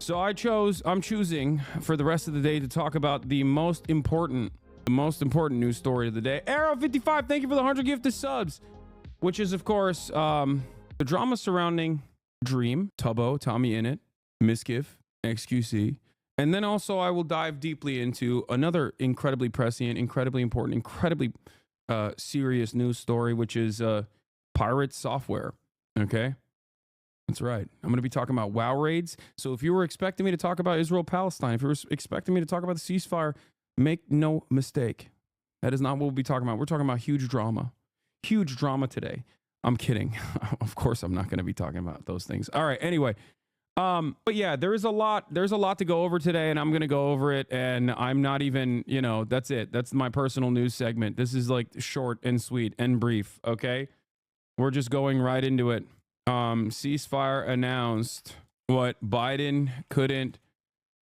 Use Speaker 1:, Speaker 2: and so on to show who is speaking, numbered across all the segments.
Speaker 1: So I'm choosing for the rest of the day to talk about the most important news story of the day. Arrow55, thank you for the 100 gifted subs, which is, of course, the drama surrounding Dream, Tubbo, Tommy Innit, Misgiff, XQC. And then also I will dive deeply into another incredibly prescient, incredibly important, incredibly serious news story, which is pirate software. Okay? That's right. I'm going to be talking about WoW raids. So if you were expecting me to talk about Israel-Palestine, if you were expecting me to talk about the ceasefire, make no mistake. That is not what we'll be talking about. We're talking about huge drama. Huge drama today. I'm kidding. Of course, I'm not going to be talking about those things. All right. Anyway. But yeah, there's a lot to go over today, and I'm going to go over it. And I'm not even, that's it. That's my personal news segment. This is like short and sweet and brief. Okay. We're just going right into it. Ceasefire announced what Biden couldn't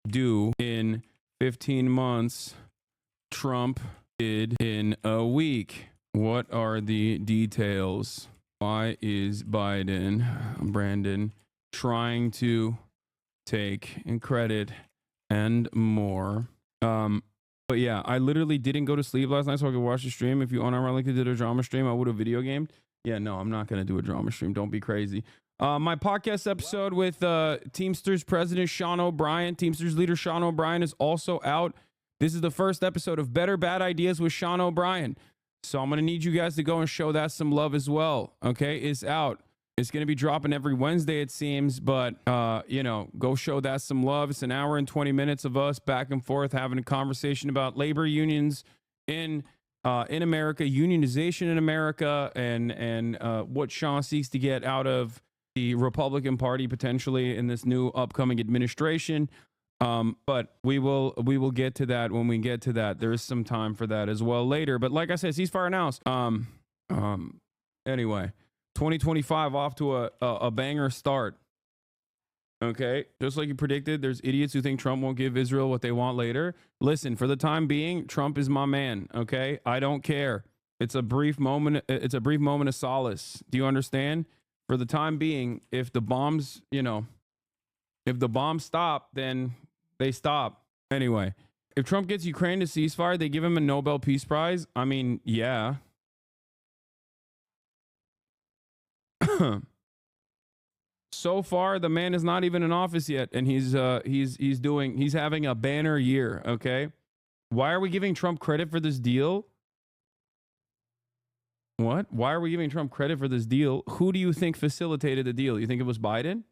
Speaker 1: do in 15 months. Trump did in a week. What are the details? Why is Brandon, trying to take credit and more? But yeah, I literally didn't go to sleep last night so I could watch the stream. If you unironically did a drama stream, I would have video gamed. Yeah, no, I'm not going to do a drama stream. Don't be crazy. My podcast episode with Teamsters President Sean O'Brien, Teamsters leader Sean O'Brien, is also out. This is the first episode of Better Bad Ideas with Sean O'Brien. So I'm going to need you guys to go and show that some love as well. Okay, it's out. It's going to be dropping every Wednesday, it seems, but, go show that some love. It's an hour and 20 minutes of us back and forth having a conversation about labor unions in America, unionization in America, and what Sean seeks to get out of the Republican Party potentially in this new upcoming administration. But we will get to that when we get to that. There is some time for that as well later. But like I said, ceasefire announced. Anyway, 2025 off to a banger start. Okay, just like you predicted, there's idiots who think Trump won't give Israel what they want later. Listen, for the time being, Trump is my man. Okay, I don't care. It's a brief moment. It's a brief moment of solace. Do you understand? For the time being, if the bombs, if the bombs stop, then they stop. Anyway, if Trump gets Ukraine to ceasefire, they give him a Nobel Peace Prize. I mean, yeah. So far, the man is not even in office yet, and he's having a banner year. Okay, why are we giving Trump credit for this deal? What? Why are we giving Trump credit for this deal? Who do you think facilitated the deal? You think it was Biden?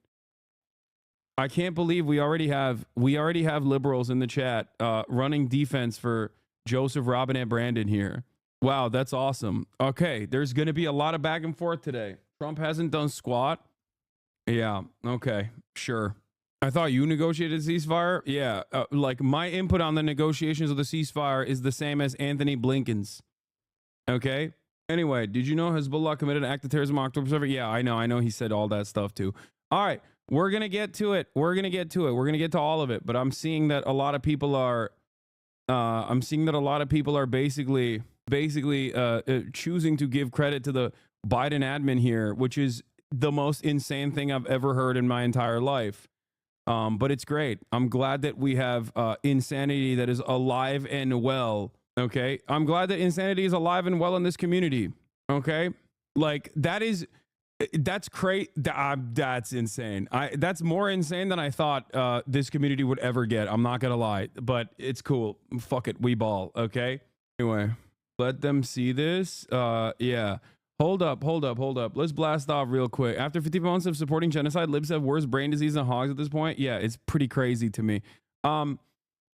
Speaker 1: I can't believe we already have liberals in the chat running defense for Joseph Robinette Brandon here. Wow, that's awesome. Okay, there's going to be a lot of back and forth today. Trump hasn't done squat. Yeah, okay, sure. I thought you negotiated a ceasefire. Yeah, like my input on the negotiations of the ceasefire is the same as Anthony Blinken's. Okay? Anyway, did you know Hezbollah committed an act of terrorism on October 7th? Yeah, I know he said all that stuff too. All right, we're going to get to it. We're going to get to all of it, but I'm seeing that a lot of people are basically choosing to give credit to the Biden admin here, which is the most insane thing I've ever heard in my entire life. But it's great. I'm glad that we have insanity that is alive and well. Okay. I'm glad that insanity is alive and well in this community. Okay. Like that's crazy. That's insane. That's more insane than I thought this community would ever get. I'm not going to lie, but it's cool. Fuck it. We ball. Okay. Anyway, let them see this. Yeah. Hold up. Let's blast off real quick. After 50 months of supporting genocide, libs have worse brain disease than hogs at this point. Yeah, it's pretty crazy to me. All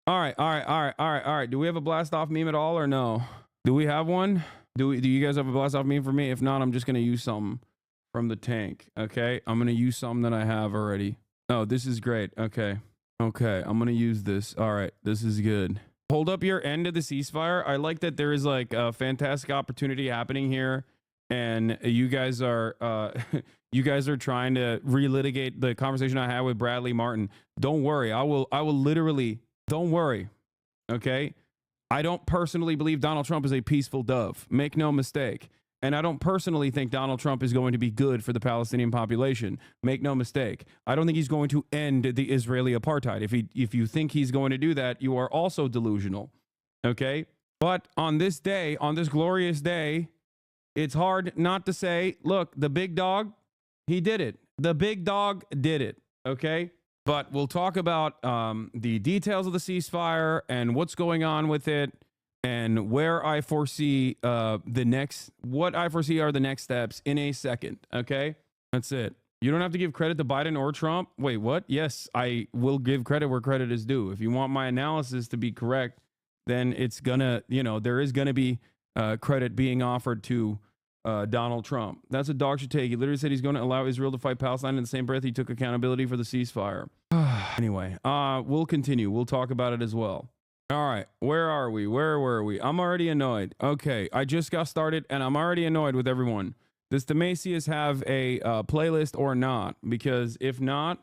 Speaker 1: right. Do we have a blast off meme at all or no? Do we have one? Do you guys have a blast off meme for me? If not, I'm just going to use something from the tank. Okay. I'm going to use something that I have already. Oh, this is great. Okay. I'm going to use this. All right. This is good. Hold up your end of the ceasefire. I like that there is like a fantastic opportunity happening here. And you guys are trying to relitigate the conversation I had with Bradley Martin. Don't worry. I will literally, don't worry. Okay. I don't personally believe Donald Trump is a peaceful dove. Make no mistake. And I don't personally think Donald Trump is going to be good for the Palestinian population. Make no mistake. I don't think he's going to end the Israeli apartheid. If you think he's going to do that, you are also delusional. Okay? But on this day, on this glorious day, it's hard not to say, look, the big dog, he did it. The big dog did it. Okay? But we'll talk about the details of the ceasefire and what's going on with it, and where I foresee what I foresee are the next steps in a second. Okay, that's it. You don't have to give credit to Biden or Trump. Wait, what? Yes, I will give credit where credit is due. If you want my analysis to be correct, then it's gonna, there is gonna be credit being offered to Donald Trump. That's what dog should take. He literally said he's going to allow Israel to fight Palestine. In the same breath, he took accountability for the ceasefire. Anyway, we'll continue. We'll talk about it as well. All right, where are we? Where were we? I'm already annoyed. Okay, I just got started and I'm already annoyed with everyone. Does Demasius have a playlist or not? Because if not,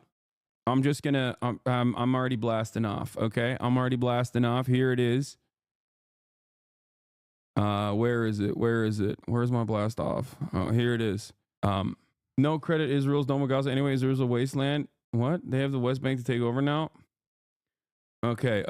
Speaker 1: I'm just gonna, I'm already blasting off. Okay, I'm already blasting off. Here it is. Where is it? Where is it? Where's my blast off? Oh, here it is. No credit Israel's done with Gaza. Anyway, Israel's a wasteland. What? They have the West Bank to take over now? Okay.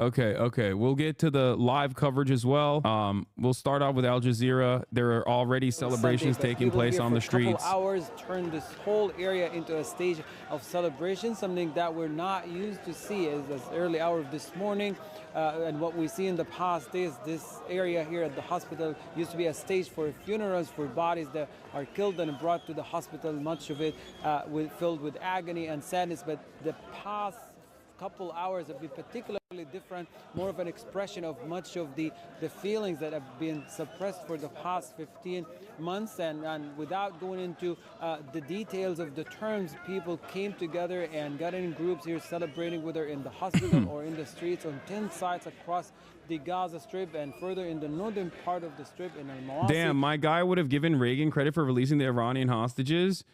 Speaker 1: We'll get to the live coverage as well. We'll start off with Al Jazeera. There are already celebrations taking place on the streets.
Speaker 2: Hours turned this whole area into a stage of celebration, something that we're not used to see as early hour of this morning. And what we see in the past days, this area here at the hospital used to be a stage for funerals for bodies that are killed and brought to the hospital, much of it filled with agony and sadness. But the past couple hours have been particularly different, more of an expression of much of the feelings that have been suppressed for the past 15 months. And without going into the details of the terms, people came together and got in groups here celebrating, whether in the hospital or in the streets on 10 sites across the Gaza Strip and further in the northern part of the Strip in Al-Mawasi.
Speaker 1: Damn, my guy would have given Reagan credit for releasing the Iranian hostages.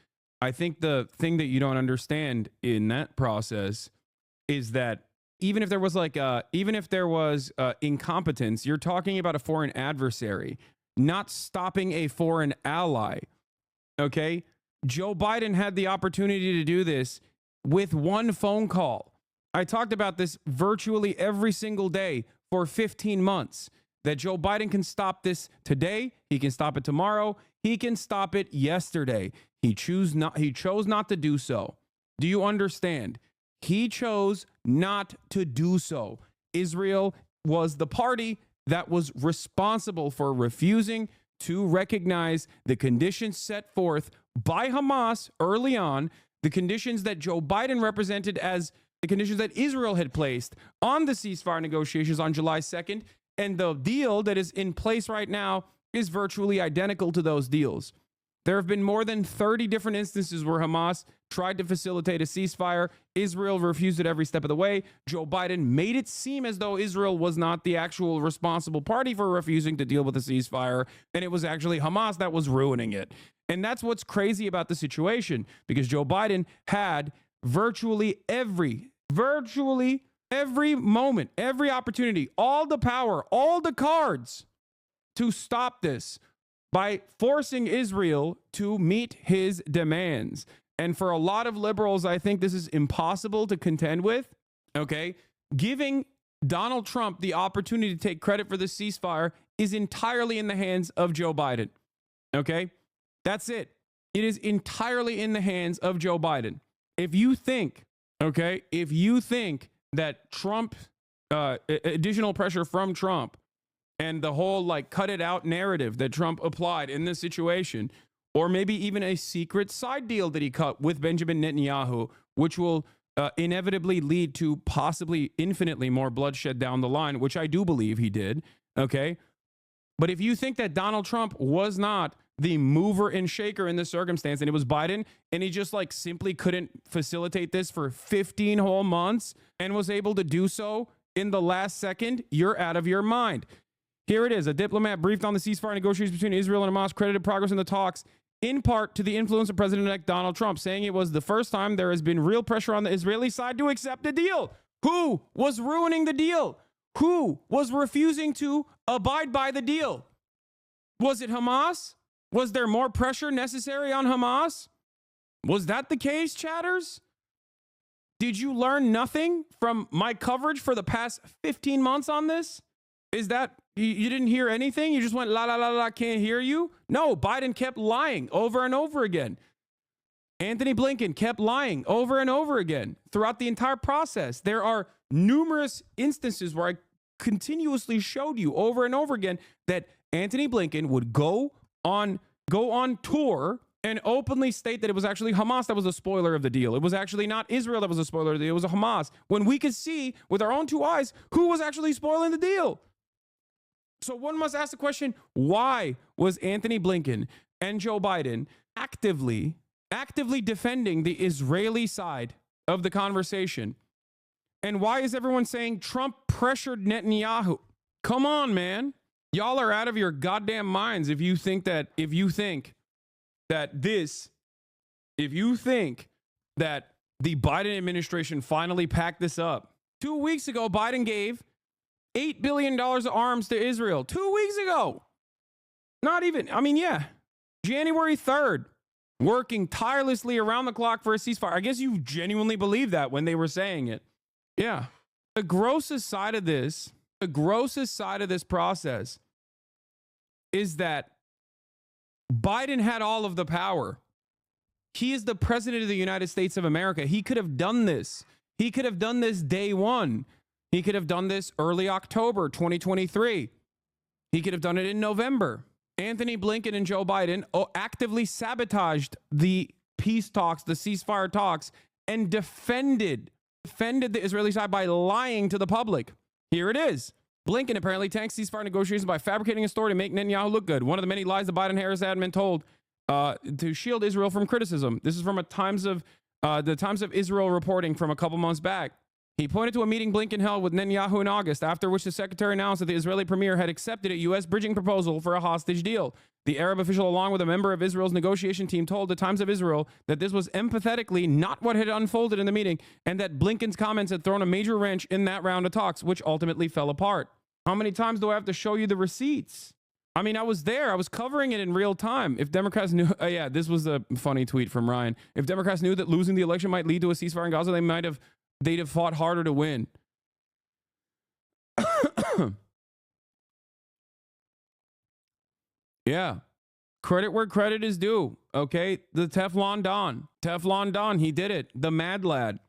Speaker 1: I think the thing that you don't understand in that process is that even if there was incompetence, you're talking about a foreign adversary, not stopping a foreign ally. Okay? Joe Biden had the opportunity to do this with one phone call. I talked about this virtually every single day for 15 months, that Joe Biden can stop this today. He can stop it tomorrow. He can stop it yesterday. He chose not to do so. Do you understand? He chose not to do so. Israel was the party that was responsible for refusing to recognize the conditions set forth by Hamas early on, the conditions that Joe Biden represented as the conditions that Israel had placed on the ceasefire negotiations on July 2nd. And the deal that is in place right now is virtually identical to those deals. There have been more than 30 different instances where Hamas tried to facilitate a ceasefire. Israel refused it every step of the way. Joe Biden made it seem as though Israel was not the actual responsible party for refusing to deal with a ceasefire, and it was actually Hamas that was ruining it. And that's what's crazy about the situation, because Joe Biden had virtually every moment, every opportunity, all the power, all the cards to stop this by forcing Israel to meet his demands. And for a lot of liberals, I think this is impossible to contend with. Okay. Giving Donald Trump the opportunity to take credit for the ceasefire is entirely in the hands of Joe Biden. Okay. That's it. It is entirely in the hands of Joe Biden. If you think that Trump, additional pressure from Trump, and the whole cut it out narrative that Trump applied in this situation, or maybe even a secret side deal that he cut with Benjamin Netanyahu, which will inevitably lead to possibly infinitely more bloodshed down the line, which I do believe he did. Okay. But if you think that Donald Trump was not the mover and shaker in this circumstance, and it was Biden, and he just simply couldn't facilitate this for 15 whole months and was able to do so in the last second, you're out of your mind. Here it is. A diplomat briefed on the ceasefire negotiations between Israel and Hamas credited progress in the talks in part to the influence of President-elect Donald Trump, saying it was the first time there has been real pressure on the Israeli side to accept a deal. Who was ruining the deal? Who was refusing to abide by the deal? Was it Hamas? Was there more pressure necessary on Hamas? Was that the case, chatters? Did you learn nothing from my coverage for the past 15 months on this? Is that, you didn't hear anything? You just went, la, la, la, la, can't hear you? No, Biden kept lying over and over again. Anthony Blinken kept lying over and over again throughout the entire process. There are numerous instances where I continuously showed you over and over again that Anthony Blinken would go on tour and openly state that it was actually Hamas that was a spoiler of the deal. It was actually not Israel that was a spoiler of the deal. It was a Hamas. When we could see with our own two eyes who was actually spoiling the deal. So one must ask the question, why was Anthony Blinken and Joe Biden actively defending the Israeli side of the conversation? And why is everyone saying Trump pressured Netanyahu? Come on, man. Y'all are out of your goddamn minds if you think that the Biden administration finally packed this up. 2 weeks ago, Biden gave $8 billion of arms to Israel. 2 weeks ago. Not even, January 3rd, working tirelessly around the clock for a ceasefire. I guess you genuinely believe that when they were saying it. Yeah. The grossest side of this process is that Biden had all of the power. He is the president of the United States of America. He could have done this. He could have done this day one. He could have done this early October 2023. He could have done it in November. Anthony Blinken and Joe Biden actively sabotaged the peace talks, the ceasefire talks, and defended the Israeli side by lying to the public. Here it is. Blinken apparently tanks ceasefire negotiations by fabricating a story to make Netanyahu look good. One of the many lies the Biden-Harris admin told to shield Israel from criticism. This is from the Times of Israel reporting from a couple months back. He pointed to a meeting Blinken held with Netanyahu in August, after which the secretary announced that the Israeli premier had accepted a U.S. bridging proposal for a hostage deal. The Arab official, along with a member of Israel's negotiation team, told the Times of Israel that this was empathetically not what had unfolded in the meeting, and that Blinken's comments had thrown a major wrench in that round of talks, which ultimately fell apart. How many times do I have to show you the receipts? I mean, I was there. I was covering it in real time. If Democrats knew, this was a funny tweet from Ryan. If Democrats knew that losing the election might lead to a ceasefire in Gaza, they'd have fought harder to win. Yeah. Credit where credit is due. Okay. The Teflon Don. He did it. The Mad Lad.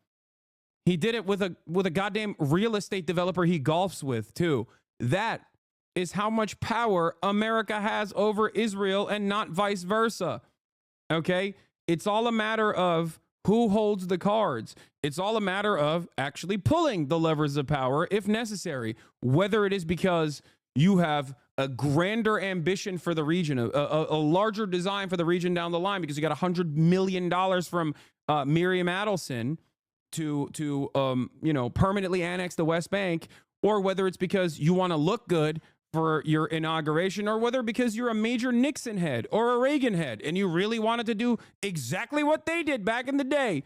Speaker 1: He did it with a goddamn real estate developer he golfs with too. That is how much power America has over Israel and not vice versa. Okay. It's all a matter of who holds the cards. It's all a matter of actually pulling the levers of power if necessary, whether it is because you have a grander ambition for the region, a larger design for the region down the line, because you got $100 million from Miriam Adelson to permanently annex the West Bank, or whether it's because you want to look good for your inauguration, or whether because you're a major Nixon head or a Reagan head and you really wanted to do exactly what they did back in the day,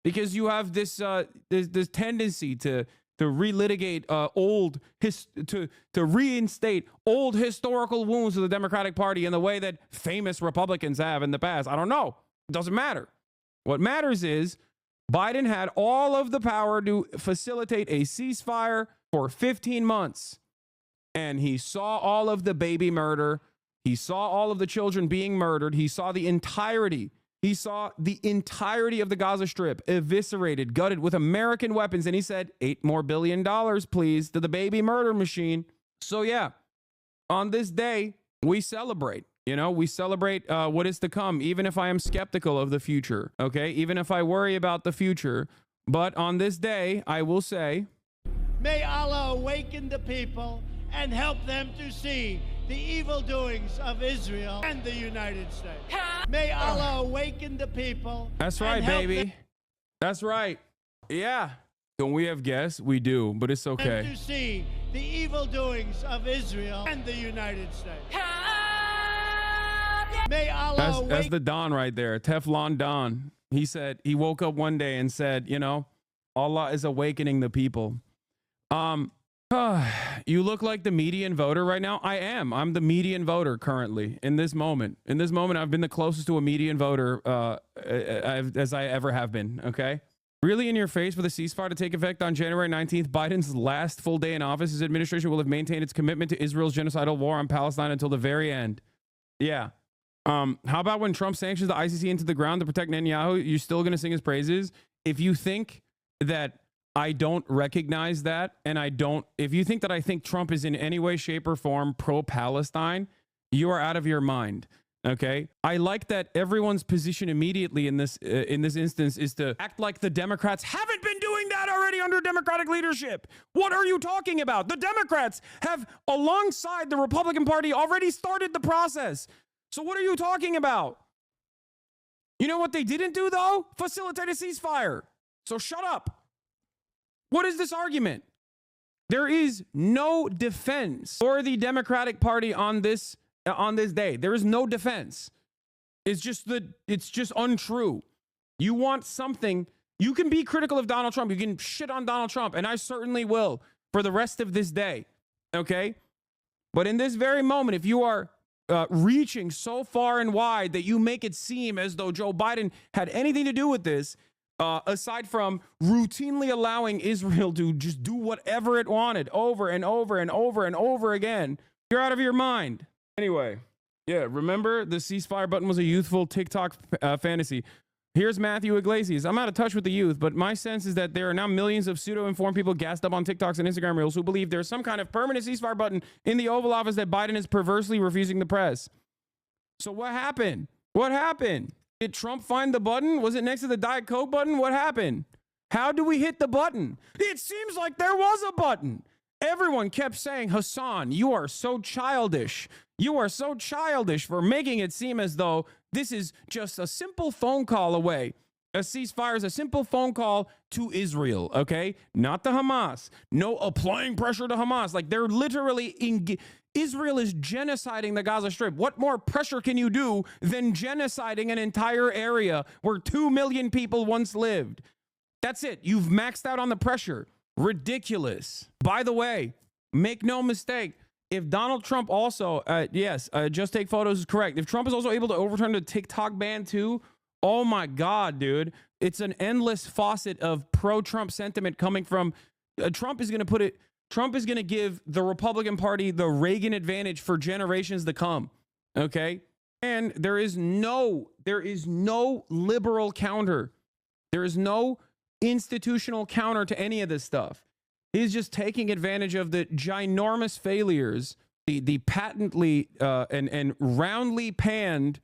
Speaker 1: because you have this tendency to relitigate to reinstate old historical wounds of the Democratic Party in the way that famous Republicans have in the past. I don't know. It doesn't matter. What matters is Biden had all of the power to facilitate a ceasefire for 15 months. And he saw all of the baby murder. He saw all of the children being murdered. He saw the entirety of the Gaza Strip eviscerated, gutted with American weapons. And he said, $8 more billion, please, to the baby murder machine. So yeah, on this day, we celebrate. We celebrate what is to come, even if I am skeptical of the future. Okay, even if I worry about the future. But on this day, I will say,
Speaker 3: may Allah awaken the people and help them to see the evil doings of Israel and the United States. May Allah awaken the people.
Speaker 1: That's right, baby. That's right. Yeah. Don't we have guests? We do, but it's okay.
Speaker 3: To see the evil doings of Israel and the United States. May Allah
Speaker 1: that's the Don right there, Teflon Don. He said, he woke up one day and said, Allah is awakening the people. You look like the median voter right now. I am. I'm the median voter currently in this moment. In this moment, I've been the closest to a median voter as I ever have been. Okay. Really in your face for the ceasefire to take effect on January 19th, Biden's last full day in office, his administration will have maintained its commitment to Israel's genocidal war on Palestine until the very end. Yeah. How about when Trump sanctions the ICC into the ground to protect Netanyahu? You're still going to sing his praises? If you think that I don't recognize that, and if you think that I think Trump is in any way, shape, or form pro-Palestine, you are out of your mind. Okay, I like that everyone's position immediately in this instance is to act like the Democrats haven't been doing that already under Democratic leadership. What are you talking about? The Democrats have, alongside the Republican Party, already started the process. So what are you talking about? You know what they didn't do, though? Facilitate a ceasefire. So shut up. What is this argument? There is no defense for the Democratic Party on this day. There is no defense. It's just untrue. You want something. You can be critical of Donald Trump. You can shit on Donald Trump, and I certainly will for the rest of this day. Okay? But in this very moment, if you are reaching so far and wide that you make it seem as though Joe Biden had anything to do with this, aside from routinely allowing Israel to just do whatever it wanted over and over and over and over again, you're out of your mind. Anyway, yeah, remember the ceasefire button was a youthful TikTok fantasy. Here's Matthew Iglesias. I'm out of touch with the youth, but my sense is that there are now millions of pseudo-informed people gassed up on TikToks and Instagram Reels who believe there's some kind of permanent ceasefire button in the Oval Office that Biden is perversely refusing to press. So what happened? What happened? Did Trump find the button? Was it next to the Diet Coke button? What happened? How do we hit the button? It seems like there was a button. Everyone kept saying, Hassan, you are so childish. You are so childish for making it seem as though this is just a simple phone call away. A ceasefire is a simple phone call to Israel, okay? Not to Hamas. No applying pressure to Hamas. Like they're literally Israel is genociding the Gaza Strip. What more pressure can you do than genociding an entire area where 2 million people once lived? That's it. You've maxed out on the pressure. Ridiculous. By the way, make no mistake. If Donald Trump also, just take photos is correct. If Trump is also able to overturn the TikTok ban too, oh my God, dude. It's an endless faucet of pro-Trump sentiment coming from, Trump is going to give the Republican Party the Reagan advantage for generations to come. Okay. And there is no liberal counter. There is no institutional counter to any of this stuff. He's just taking advantage of the ginormous failures, the patently and roundly panned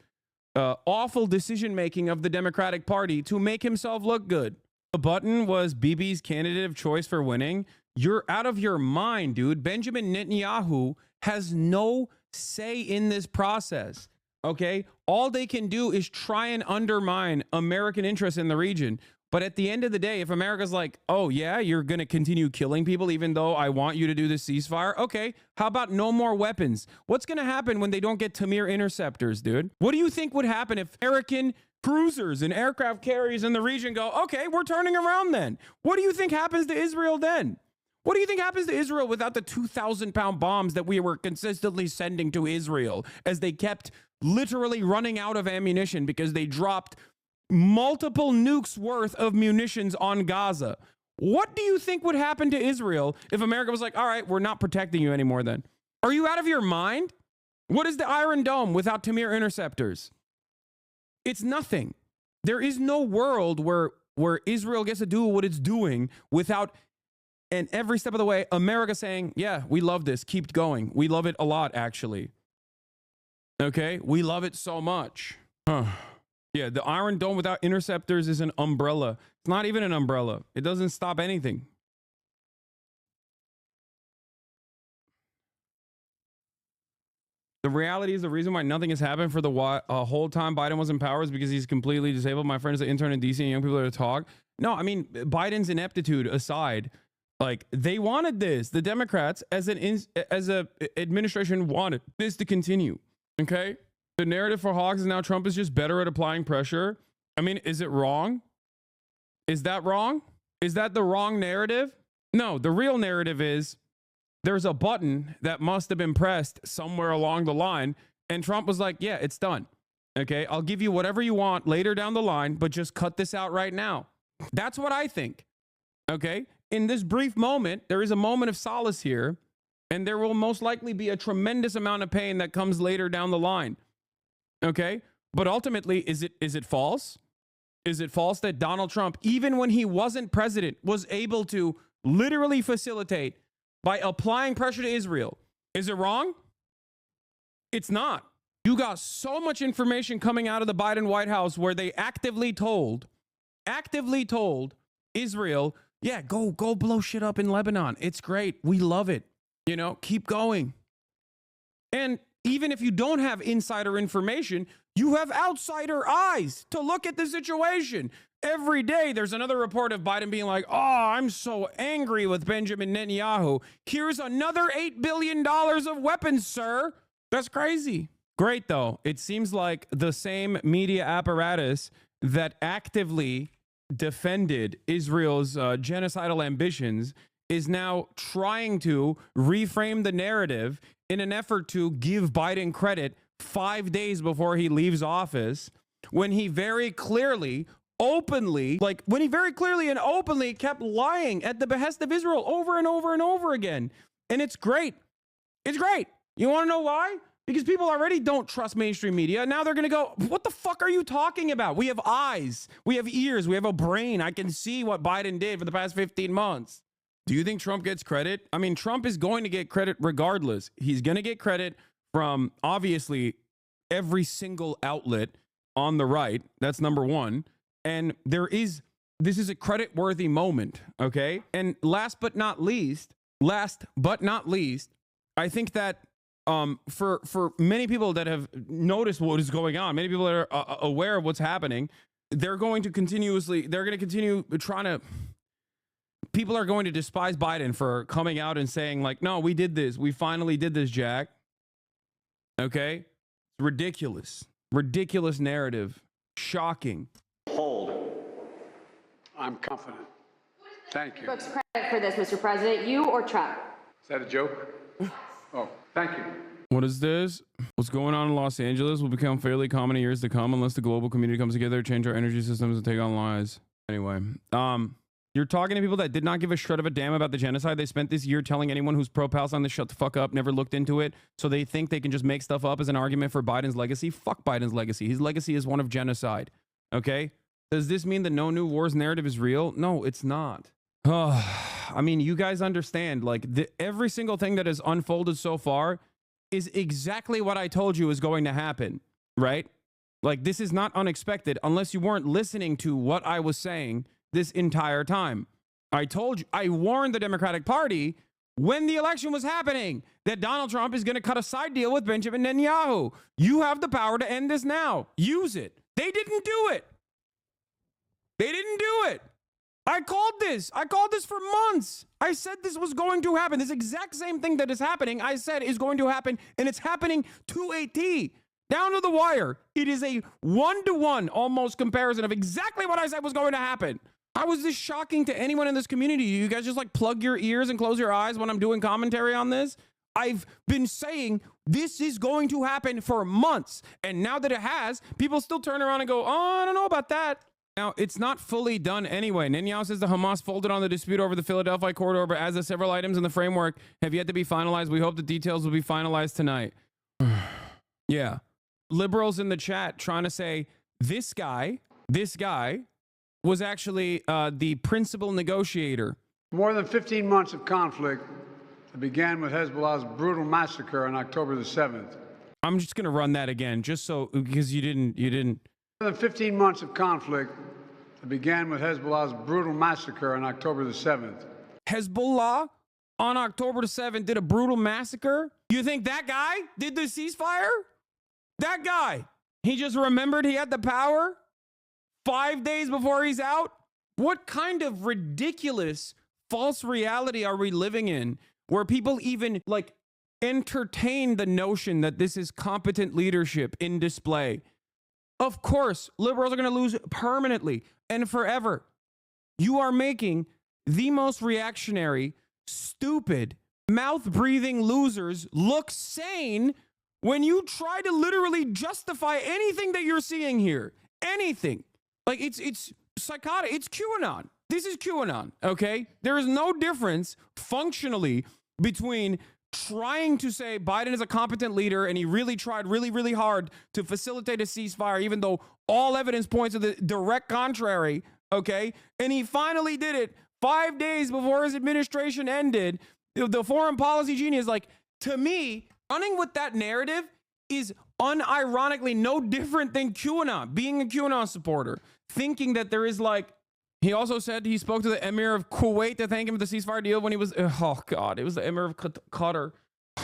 Speaker 1: awful decision-making of the Democratic Party to make himself look good. The button was Bibi's candidate of choice for winning. You're out of your mind, dude. Benjamin Netanyahu has no say in this process, okay? All they can do is try and undermine American interests in the region. But at the end of the day, if America's like, oh, yeah, you're going to continue killing people even though I want you to do this ceasefire. OK, how about no more weapons? What's going to happen when they don't get Tamir interceptors, dude? What do you think would happen if American cruisers and aircraft carriers in the region go, OK, we're turning around then? What do you think happens to Israel then? What do you think happens to Israel without the 2,000-pound bombs that we were consistently sending to Israel as they kept literally running out of ammunition because they dropped multiple nukes worth of munitions on Gaza? What do you think would happen to Israel if America was like, all right, we're not protecting you anymore then? Are you out of your mind? What is the Iron Dome without Tamir interceptors? It's nothing. There is no world where Israel gets to do what it's doing without, and every step of the way, America saying, yeah, we love this. Keep going. We love it a lot, actually. Okay? We love it so much. Yeah, the Iron Dome without interceptors is an umbrella. It's not even an umbrella. It doesn't stop anything. The reality is the reason why nothing has happened for the whole time Biden was in power is because he's completely disabled. My friends, the intern in DC and young people are to talk. No, I mean, Biden's ineptitude aside, like they wanted this. The Democrats as a administration wanted this to continue. Okay. The narrative for Hogs is now Trump is just better at applying pressure. I mean, is it wrong? Is that wrong? Is that the wrong narrative? No, the real narrative is there's a button that must have been pressed somewhere along the line. And Trump was like, yeah, it's done. Okay, I'll give you whatever you want later down the line, but just cut this out right now. That's what I think. Okay, in this brief moment, there is a moment of solace here, and there will most likely be a tremendous amount of pain that comes later down the line. Okay, but ultimately, is it false? Is it false that Donald Trump, even when he wasn't president, was able to literally facilitate by applying pressure to Israel? Is it wrong? It's not. You got so much information coming out of the Biden White House where they actively told Israel, yeah, go blow shit up in Lebanon. It's great. We love it. You know, keep going. And even if you don't have insider information, you have outsider eyes to look at the situation. Every day there's another report of Biden being like, oh, I'm so angry with Benjamin Netanyahu. Here's another $8 billion of weapons, sir. That's crazy. Great, though. It seems like the same media apparatus that actively defended Israel's genocidal ambitions is now trying to reframe the narrative in an effort to give Biden credit 5 days before he leaves office, when he very clearly, openly and openly kept lying at the behest of Israel over and over and over again. And it's great. It's great. You want to know why? Because people already don't trust mainstream media. Now they're going to go, what the fuck are you talking about? We have eyes, we have ears, we have a brain. I can see what Biden did for the past 15 months. Do you think Trump gets credit? I mean, Trump is going to get credit regardless. He's going to get credit from obviously every single outlet on the right. That's number one. And this is a credit-worthy moment, okay? And last but not least, I think that for many people that have noticed what is going on, many people that are aware of what's happening, people are going to despise Biden for coming out and saying like, no, we did this. We finally did this, Jack. Okay. Ridiculous narrative. Shocking.
Speaker 4: Hold. I'm confident. Thank you.
Speaker 5: Brooks, credit for this, Mr. President, you or Trump?
Speaker 4: Is that a joke? Oh, thank you.
Speaker 1: What is this? What's going on in Los Angeles will become fairly common in years to come unless the global community comes together, change our energy systems, and take on lies. Anyway, you're talking to people that did not give a shred of a damn about the genocide. They spent this year telling anyone who's pro-Palestine to shut the fuck up, never looked into it, so they think they can just make stuff up as an argument for Biden's legacy. Fuck Biden's legacy. His legacy is one of genocide. Okay? Does this mean the no new wars narrative is real? No, it's not. I mean, you guys understand, like, every single thing that has unfolded so far is exactly what I told you is going to happen, right? Like, this is not unexpected unless you weren't listening to what I was saying this entire time. I warned the Democratic Party when the election was happening that Donald Trump is going to cut a side deal with Benjamin Netanyahu. You have the power to end this now. Use it. They didn't do it. I called this for months. I said this was going to happen. This exact same thing that is happening, I said is going to happen, and it's happening to a T. Down to the wire. It is a 1-to-1 almost comparison of exactly what I said was going to happen. How is this shocking to anyone in this community? You guys just like plug your ears and close your eyes when I'm doing commentary on this? I've been saying this is going to happen for months. And now that it has, people still turn around and go, oh, I don't know about that. Now, it's not fully done anyway. Netanyahu says the Hamas folded on the dispute over the Philadelphia corridor, but as the several items in the framework have yet to be finalized, we hope the details will be finalized tonight. Yeah. Liberals in the chat trying to say this guy was actually the principal negotiator.
Speaker 4: More than 15 months of conflict that began with Hezbollah's brutal massacre on October the 7th.
Speaker 1: I'm just going to run that again, just so, because you didn't.
Speaker 4: More than 15 months of conflict that began with Hezbollah's brutal massacre on October the 7th.
Speaker 1: Hezbollah on October the 7th did a brutal massacre? You think that guy did the ceasefire? That guy, he just remembered he had the power 5 days before he's out? What kind of ridiculous false reality are we living in where people even like entertain the notion that this is competent leadership in display? Of course, liberals are going to lose permanently and forever. You are making the most reactionary, stupid, mouth-breathing losers look sane when you try to literally justify anything that you're seeing here. Anything. Like, it's psychotic. It's QAnon. This is QAnon, okay? There is no difference functionally between trying to say Biden is a competent leader and he really tried really, really hard to facilitate a ceasefire, even though all evidence points to the direct contrary, okay? And he finally did it 5 days before his administration ended. The foreign policy genius, like, to me, running with that narrative is unironically no different than QAnon, being a QAnon supporter, thinking that there is like, he also said he spoke to the Emir of Kuwait to thank him for the ceasefire deal when he was, oh God, it was the Emir of Qatar.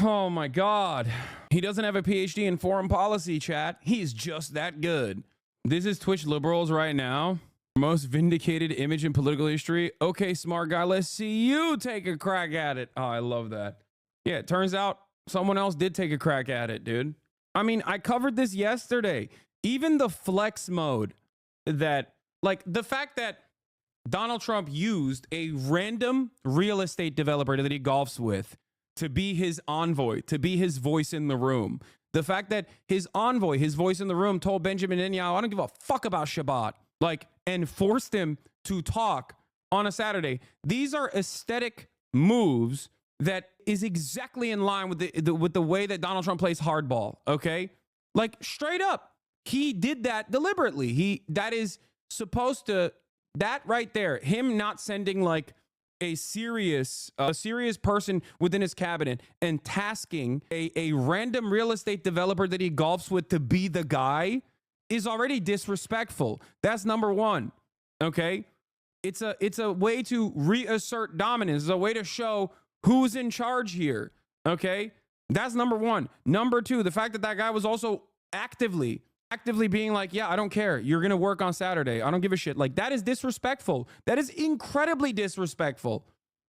Speaker 1: Oh my God. He doesn't have a PhD in foreign policy, chat. He's just that good. This is Twitch liberals right now. Most vindicated image in political history. Okay, smart guy, let's see you take a crack at it. Oh, I love that. Yeah, it turns out someone else did take a crack at it, dude. I mean, I covered this yesterday. Even the flex mode that, like, the fact that Donald Trump used a random real estate developer that he golfs with to be his envoy, to be his voice in the room. The fact that his envoy, his voice in the room, told Benjamin Netanyahu, I don't give a fuck about Shabbat, like, and forced him to talk on a Saturday. These are aesthetic moves that is exactly in line with the way that Donald Trump plays hardball, okay? Like, straight up, he did that deliberately. That is supposed to, that right there, him not sending like a serious person within his cabinet and tasking a random real estate developer that he golfs with to be the guy is already disrespectful. That's number one, okay? It's a way to reassert dominance. It's a way to show who's in charge here, okay? That's number one. Number two, the fact that that guy was also actively being like, yeah, I don't care. You're going to work on Saturday. I don't give a shit. Like, that is disrespectful. That is incredibly disrespectful,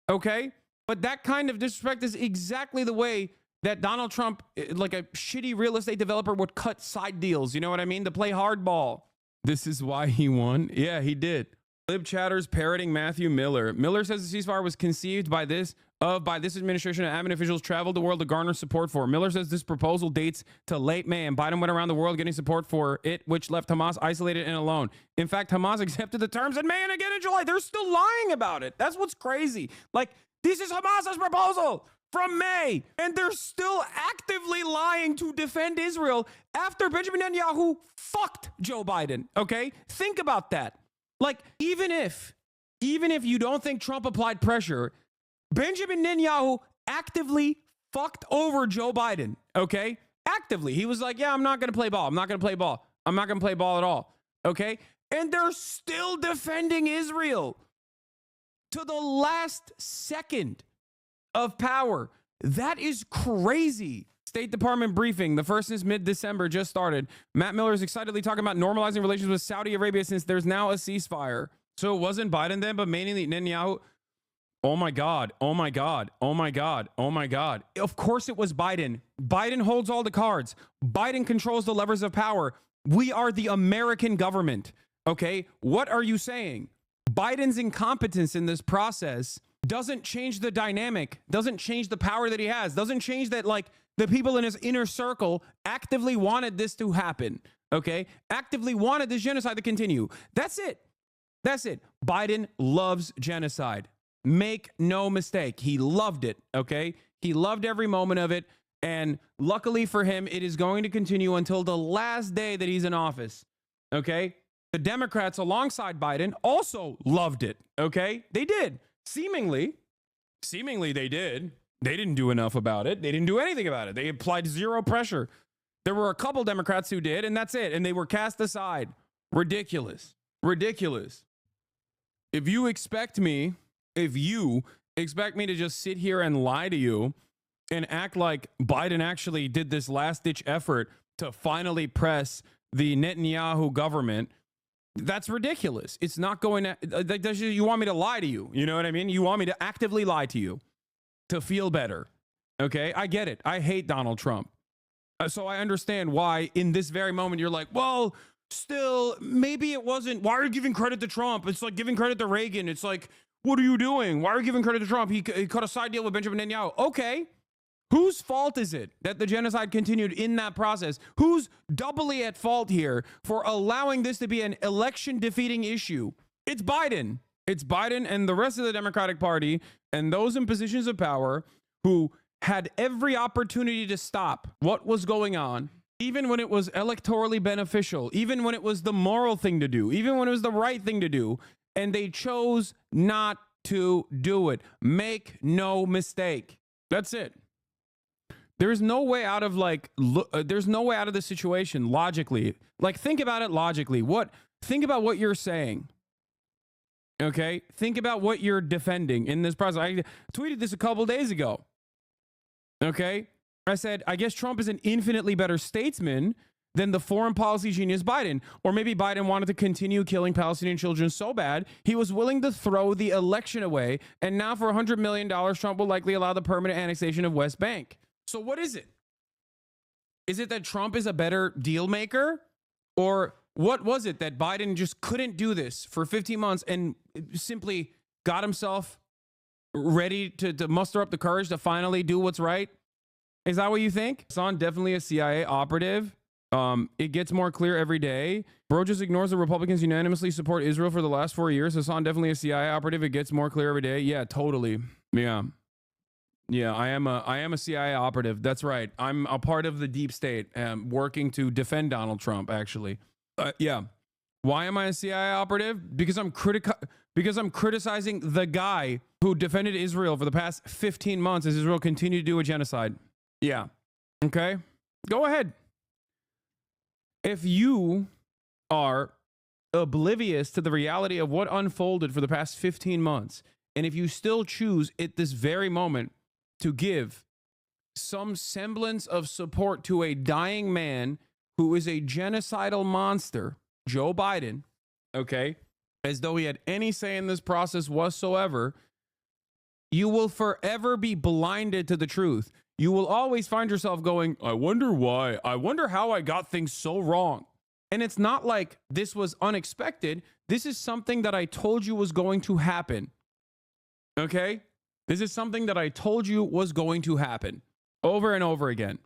Speaker 1: okay? But that kind of disrespect is exactly the way that Donald Trump, like a shitty real estate developer, would cut side deals. You know what I mean? To play hardball. This is why he won? Yeah, he did. Lib chatters parroting Matthew Miller. Miller says the ceasefire was conceived by this administration, and admin officials traveled the world to garner support for. Miller says this proposal dates to late May, and Biden went around the world getting support for it, which left Hamas isolated and alone. In fact, Hamas accepted the terms in May and again in July. They're still lying about it. That's what's crazy. Like, this is Hamas's proposal from May, and they're still actively lying to defend Israel after Benjamin Netanyahu fucked Joe Biden, okay? Think about that. Like, even if you don't think Trump applied pressure, Benjamin Netanyahu actively fucked over Joe Biden, okay? Actively. He was like, yeah, I'm not going to play ball. I'm not going to play ball. I'm not going to play ball at all, okay? And they're still defending Israel to the last second of power. That is crazy. State Department briefing. The first since mid-December just started. Matt Miller is excitedly talking about normalizing relations with Saudi Arabia since there's now a ceasefire. So it wasn't Biden then, but mainly Netanyahu. Oh my God. Oh my God. Oh my God. Oh my God. Of course it was Biden. Biden holds all the cards. Biden controls the levers of power. We are the American government. Okay. What are you saying? Biden's incompetence in this process doesn't change the dynamic, doesn't change the power that he has, doesn't change that, like, the people in his inner circle actively wanted this to happen. Okay. Actively wanted this genocide to continue. That's it. That's it. Biden loves genocide. Make no mistake. He loved it, okay? He loved every moment of it. And luckily for him, it is going to continue until the last day that he's in office, okay? The Democrats alongside Biden also loved it, okay? They did. Seemingly they did. They didn't do enough about it. They didn't do anything about it. They applied zero pressure. There were a couple Democrats who did, and that's it. And they were cast aside. Ridiculous. Ridiculous. If you expect me to just sit here and lie to you and act like Biden actually did this last-ditch effort to finally press the Netanyahu government, that's ridiculous. It's not going to... You want me to lie to you. You know what I mean? You want me to actively lie to you to feel better. Okay? I get it. I hate Donald Trump. So I understand why in this very moment you're like, well, still, maybe it wasn't... Why are you giving credit to Trump? It's like giving credit to Reagan. It's like... what are you doing? Why are you giving credit to Trump? He cut a side deal with Benjamin Netanyahu. Okay. Whose fault is it that the genocide continued in that process? Who's doubly at fault here for allowing this to be an election defeating issue? It's Biden. It's Biden and the rest of the Democratic Party and those in positions of power who had every opportunity to stop what was going on, even when it was electorally beneficial, even when it was the moral thing to do, even when it was the right thing to do, and they chose not to do it. Make no mistake. That's it. There's no way out of there's no way out of this situation logically. Like, think about it logically. Think about what you're saying. Okay? Think about what you're defending in this process. I tweeted this a couple days ago. Okay? I said, I guess Trump is an infinitely better statesman than the foreign policy genius Biden. Or maybe Biden wanted to continue killing Palestinian children so bad, he was willing to throw the election away. And now for $100 million, Trump will likely allow the permanent annexation of West Bank. So what is it? Is it that Trump is a better deal maker? Or what was it that Biden just couldn't do this for 15 months and simply got himself ready to muster up the courage to finally do what's right? Is that what you think? Hassan, definitely a CIA operative. It gets more clear every day. Bro just ignores the Republicans unanimously support Israel for the last 4 years. Hassan, definitely a CIA operative. It gets more clear every day. Yeah, totally. Yeah, I am a CIA operative. That's right. I'm a part of the deep state, working to defend Donald Trump, actually. Yeah. Why am I a CIA operative? Because I'm criticizing the guy who defended Israel for the past 15 months as Israel continued to do a genocide. Yeah. Okay. Go ahead. If you are oblivious to the reality of what unfolded for the past 15 months, and if you still choose at this very moment to give some semblance of support to a dying man who is a genocidal monster, Joe Biden, okay, as though he had any say in this process whatsoever, you will forever be blinded to the truth. You will always find yourself going, I wonder why. I wonder how I got things so wrong. And it's not like this was unexpected. This is something that I told you was going to happen. Okay? This is something that I told you was going to happen over and over again.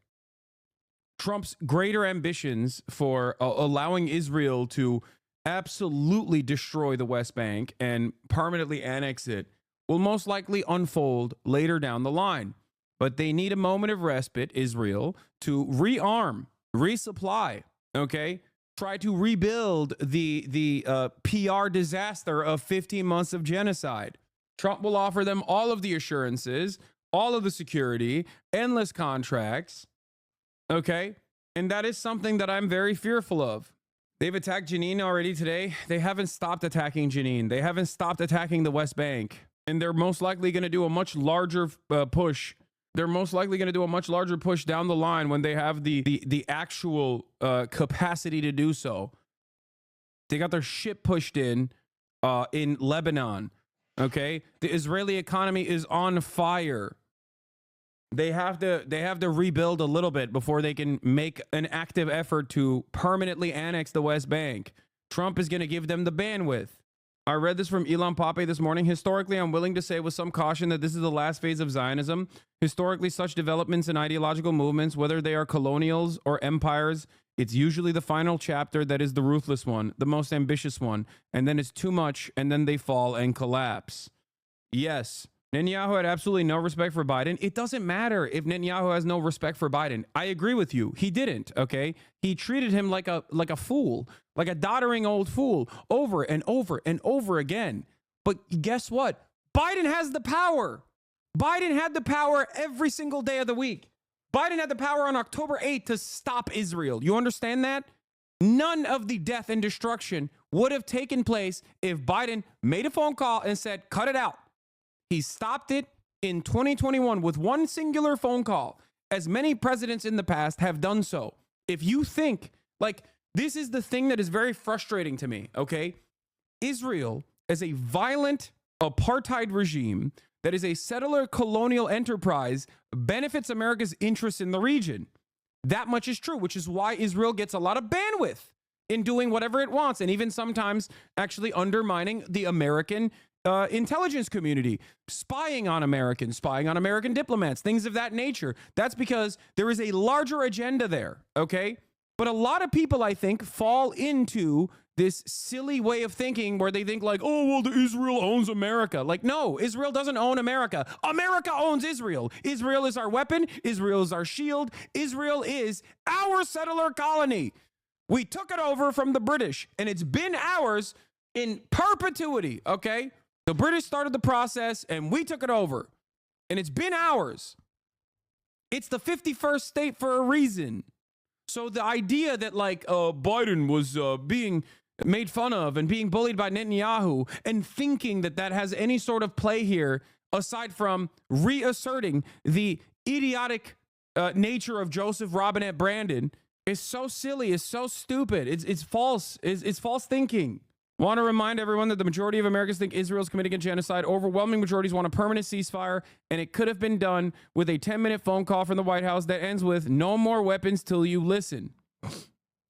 Speaker 1: Trump's greater ambitions for allowing Israel to absolutely destroy the West Bank and permanently annex it will most likely unfold later down the line. But they need a moment of respite, Israel, to rearm, resupply, okay? Try to rebuild the PR disaster of 15 months of genocide. Trump will offer them all of the assurances, all of the security, endless contracts, okay? And that is something that I'm very fearful of. They've attacked Jenin already today. They haven't stopped attacking Jenin. They haven't stopped attacking the West Bank. And they're most likely going to do a much larger push. They're most likely going to do a much larger push down the line when they have the actual capacity to do so. They got their shit pushed in Lebanon. Okay, the Israeli economy is on fire. They have to rebuild a little bit before they can make an active effort to permanently annex the West Bank. Trump is going to give them the bandwidth. I read this from Elon Pape this morning. Historically, I'm willing to say with some caution that this is the last phase of Zionism. Historically, such developments and ideological movements, whether they are colonials or empires, it's usually the final chapter that is the ruthless one, the most ambitious one, and then it's too much, and then they fall and collapse. Yes, Netanyahu had absolutely no respect for Biden. It doesn't matter if Netanyahu has no respect for Biden. I agree with you. He didn't, okay? He treated him like a fool, like a doddering old fool, over and over and over again. But guess what? Biden has the power. Biden had the power every single day of the week. Biden had the power on October 8th to stop Israel. You understand that? None of the death and destruction would have taken place if Biden made a phone call and said, cut it out. He stopped it in 2021 with one singular phone call, as many presidents in the past have done so. If you think, like, this is the thing that is very frustrating to me, okay? Israel is a violent apartheid regime that is a settler colonial enterprise, benefits America's interests in the region. That much is true, which is why Israel gets a lot of bandwidth in doing whatever it wants, and even sometimes actually undermining the American intelligence community, spying on Americans, spying on American diplomats, things of that nature. That's because there is a larger agenda there, okay? But a lot of people, I think, fall into this silly way of thinking where they think like, oh, well, Israel owns America. Like, no, Israel doesn't own America. America owns Israel. Israel is our weapon. Israel is our shield. Israel is our settler colony. We took it over from the British, and it's been ours in perpetuity, okay? The British started the process, and we took it over, and it's been ours. It's the 51st state for a reason. So the idea that like Biden was being made fun of and being bullied by Netanyahu and thinking that that has any sort of play here, aside from reasserting the idiotic nature of Joseph Robinette Brandon, is so silly, is so stupid. It's false. It's false thinking. Want to remind everyone that the majority of Americans think Israel's committing a genocide. Overwhelming majorities want a permanent ceasefire, and it could have been done with a 10-minute phone call from the White House that ends with no more weapons till you listen.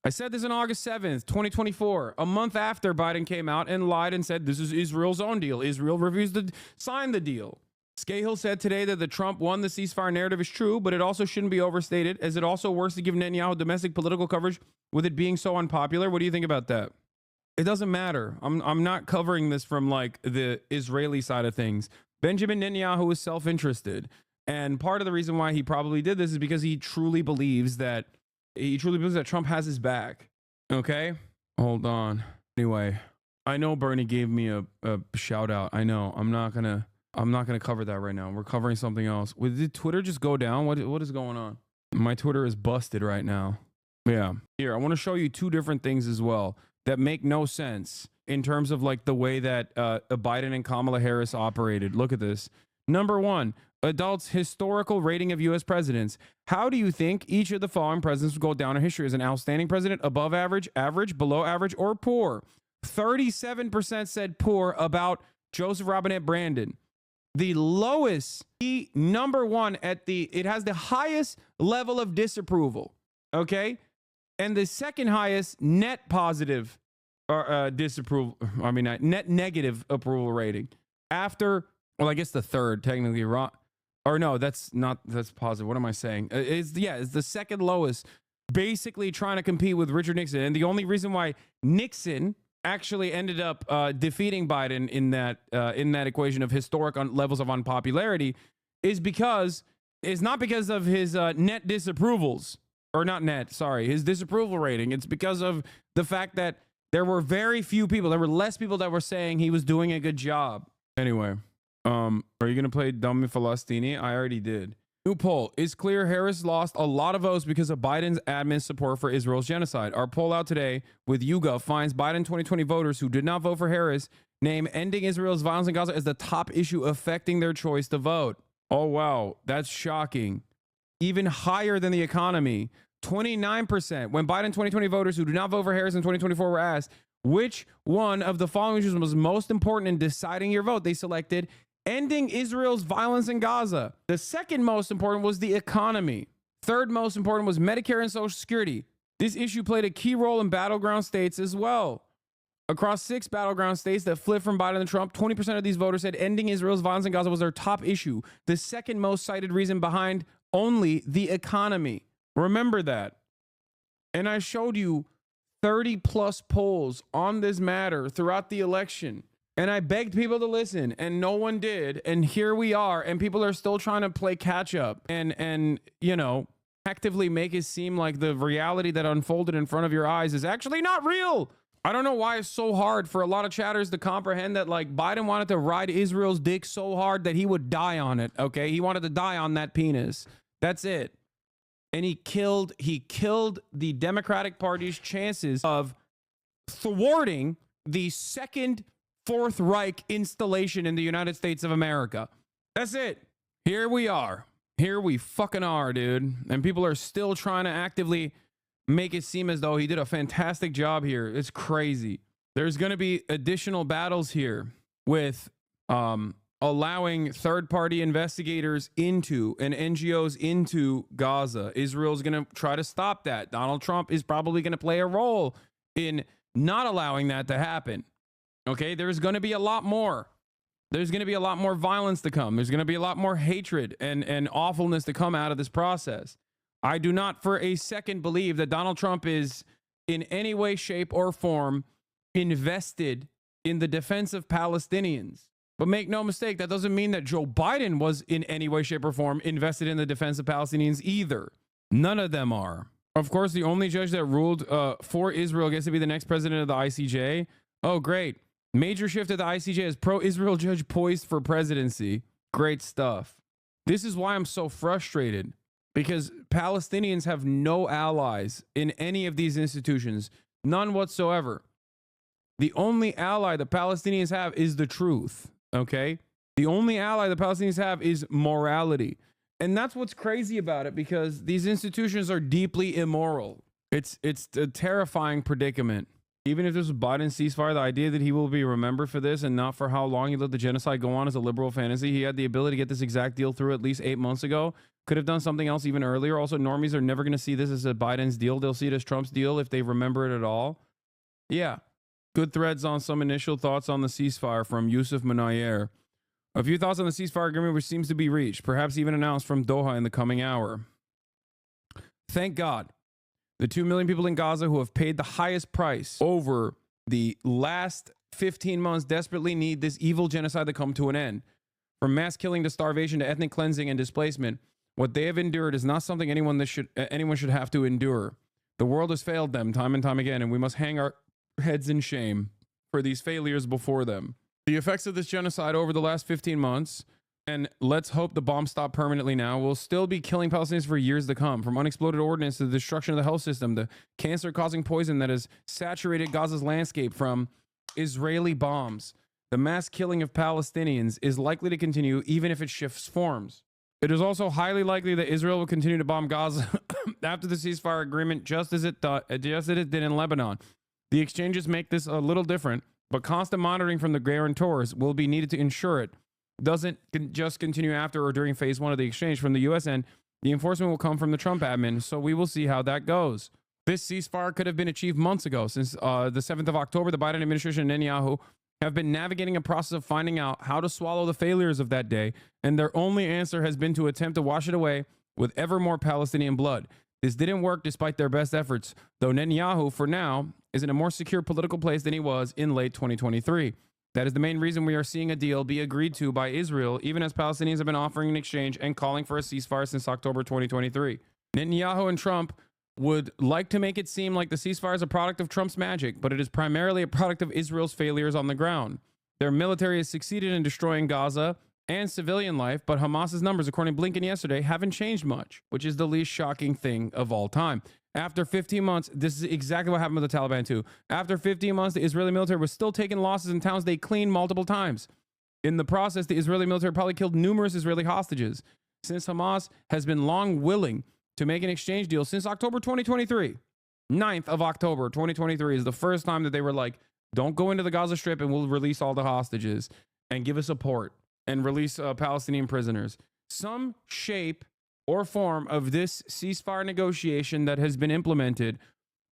Speaker 1: I said this on August 7th, 2024, a month after Biden came out and lied and said this is Israel's own deal. Israel refused to sign the deal. Scahill said today that the Trump won the ceasefire narrative is true, but it also shouldn't be overstated, as it also works to give Netanyahu domestic political coverage with it being so unpopular. What do you think about that? It doesn't matter. I'm not covering this from like the Israeli side of things. Benjamin Netanyahu is self-interested. And part of the reason why he probably did this is because he truly believes that Trump has his back. Okay? Hold on. Anyway, I know Bernie gave me a shout out. I know. I'm not gonna cover that right now. We're covering something else. Did Twitter just go down? What is going on? My Twitter is busted right now. Yeah. Here, I want to show you two different things as well that make no sense in terms of like the way that Biden and Kamala Harris operated. Look at this. Number one, adults' historical rating of U.S. presidents. How do you think each of the following presidents will go down in history as an outstanding president, above average, average, below average, or poor? 37% said poor about Joseph Robinette Brandon. The lowest, number one it has the highest level of disapproval. Okay. And the second highest net positive or disapproval, net negative approval rating after, well, I guess the third technically wrong. Or no, that's positive. What am I saying? It's the second lowest, basically trying to compete with Richard Nixon. And the only reason why Nixon actually ended up defeating Biden in that equation of historic levels of unpopularity is not because of his net disapprovals. Or not net, sorry, his disapproval rating. It's because of the fact that there were very few people. There were less people that were saying he was doing a good job. Anyway, are you going to play Dummy Falastini? I already did. New poll. It's clear Harris lost a lot of votes because of Biden's admin support for Israel's genocide. Our poll out today with YouGov finds Biden 2020 voters who did not vote for Harris name ending Israel's violence in Gaza as the top issue affecting their choice to vote. Oh, wow. That's shocking. Even higher than the economy. 29%. When Biden 2020 voters who do not vote for Harris in 2024 were asked which one of the following issues was most important in deciding your vote, they selected ending Israel's violence in Gaza. The second most important was the economy. Third most important was Medicare and Social Security. This issue played a key role in battleground states as well. Across 6 battleground states that flipped from Biden to Trump, 20% of these voters said ending Israel's violence in Gaza was their top issue. The second most cited reason behind only the economy. Remember that. And I showed you 30 plus polls on this matter throughout the election. And I begged people to listen and no one did. And here we are. And people are still trying to play catch up and actively make it seem like the reality that unfolded in front of your eyes is actually not real. I don't know why it's so hard for a lot of chatters to comprehend that like Biden wanted to ride Israel's dick so hard that he would die on it. Okay. He wanted to die on that penis. That's it. And he killed the Democratic Party's chances of thwarting the second Fourth Reich installation in the United States of America. That's it. Here we are. Here we fucking are, dude. And people are still trying to actively make it seem as though he did a fantastic job here. It's crazy. There's going to be additional battles here with allowing third-party investigators into and NGOs into Gaza. Israel's going to try to stop that. Donald Trump is probably going to play a role in not allowing that to happen. Okay, there's going to be a lot more. There's going to be a lot more violence to come. There's going to be a lot more hatred and awfulness to come out of this process. I do not for a second believe that Donald Trump is in any way, shape, or form invested in the defense of Palestinians. But make no mistake, that doesn't mean that Joe Biden was in any way, shape, or form invested in the defense of Palestinians either. None of them are. Of course, the only judge that ruled for Israel gets to be the next president of the ICJ. Oh, great. Major shift at the ICJ as pro-Israel judge poised for presidency. Great stuff. This is why I'm so frustrated, because Palestinians have no allies in any of these institutions. None whatsoever. The only ally the Palestinians have is the truth, okay? The only ally the Palestinians have is morality. And that's what's crazy about it, because these institutions are deeply immoral. It's a terrifying predicament. Even if there's a Biden ceasefire, the idea that he will be remembered for this and not for how long he let the genocide go on is a liberal fantasy. He had the ability to get this exact deal through at least 8 months ago. Could have done something else even earlier. Also, normies are never going to see this as a Biden's deal. They'll see it as Trump's deal if they remember it at all. Yeah. Good threads on some initial thoughts on the ceasefire from Yusuf Munayer. A few thoughts on the ceasefire agreement, which seems to be reached, perhaps even announced from Doha in the coming hour. Thank God. The 2 million people in Gaza who have paid the highest price over the last 15 months desperately need this evil genocide to come to an end. From mass killing to starvation to ethnic cleansing and displacement, what they have endured is not something anyone should have to endure. The world has failed them time and time again, and we must hang our heads in shame for these failures before them. The effects of this genocide over the last 15 months, and let's hope the bombs stop permanently now, will still be killing Palestinians for years to come. From unexploded ordnance to the destruction of the health system, the cancer-causing poison that has saturated Gaza's landscape from Israeli bombs. The mass killing of Palestinians is likely to continue even if it shifts forms. It is also highly likely that Israel will continue to bomb Gaza after the ceasefire agreement, just as it did in Lebanon. The exchanges make this a little different, but constant monitoring from the guarantors will be needed to ensure it doesn't just continue after or during phase one of the exchange. From the U.S. end, the enforcement will come from the Trump admin, so we will see how that goes. This ceasefire could have been achieved months ago. Since the 7th of October, the Biden administration and Netanyahu have been navigating a process of finding out how to swallow the failures of that day, and their only answer has been to attempt to wash it away with ever more Palestinian blood. This didn't work despite their best efforts, though Netanyahu, for now, is in a more secure political place than he was in late 2023. That is the main reason we are seeing a deal be agreed to by Israel, even as Palestinians have been offering an exchange and calling for a ceasefire since October 2023. Netanyahu and Trump would like to make it seem like the ceasefire is a product of Trump's magic, but it is primarily a product of Israel's failures on the ground. Their military has succeeded in destroying Gaza and civilian life, but Hamas's numbers, according to Blinken yesterday, haven't changed much, which is the least shocking thing of all time. After 15 months, this is exactly what happened with the Taliban too. After 15 months, the Israeli military was still taking losses in towns they cleaned multiple times. In the process, the Israeli military probably killed numerous Israeli hostages. Since Hamas has been long willing to make an exchange deal since October 2023, 9th of October 2023 is the first time that they were like, don't go into the Gaza Strip and we'll release all the hostages and give us support and release Palestinian prisoners. Some shape or form of this ceasefire negotiation that has been implemented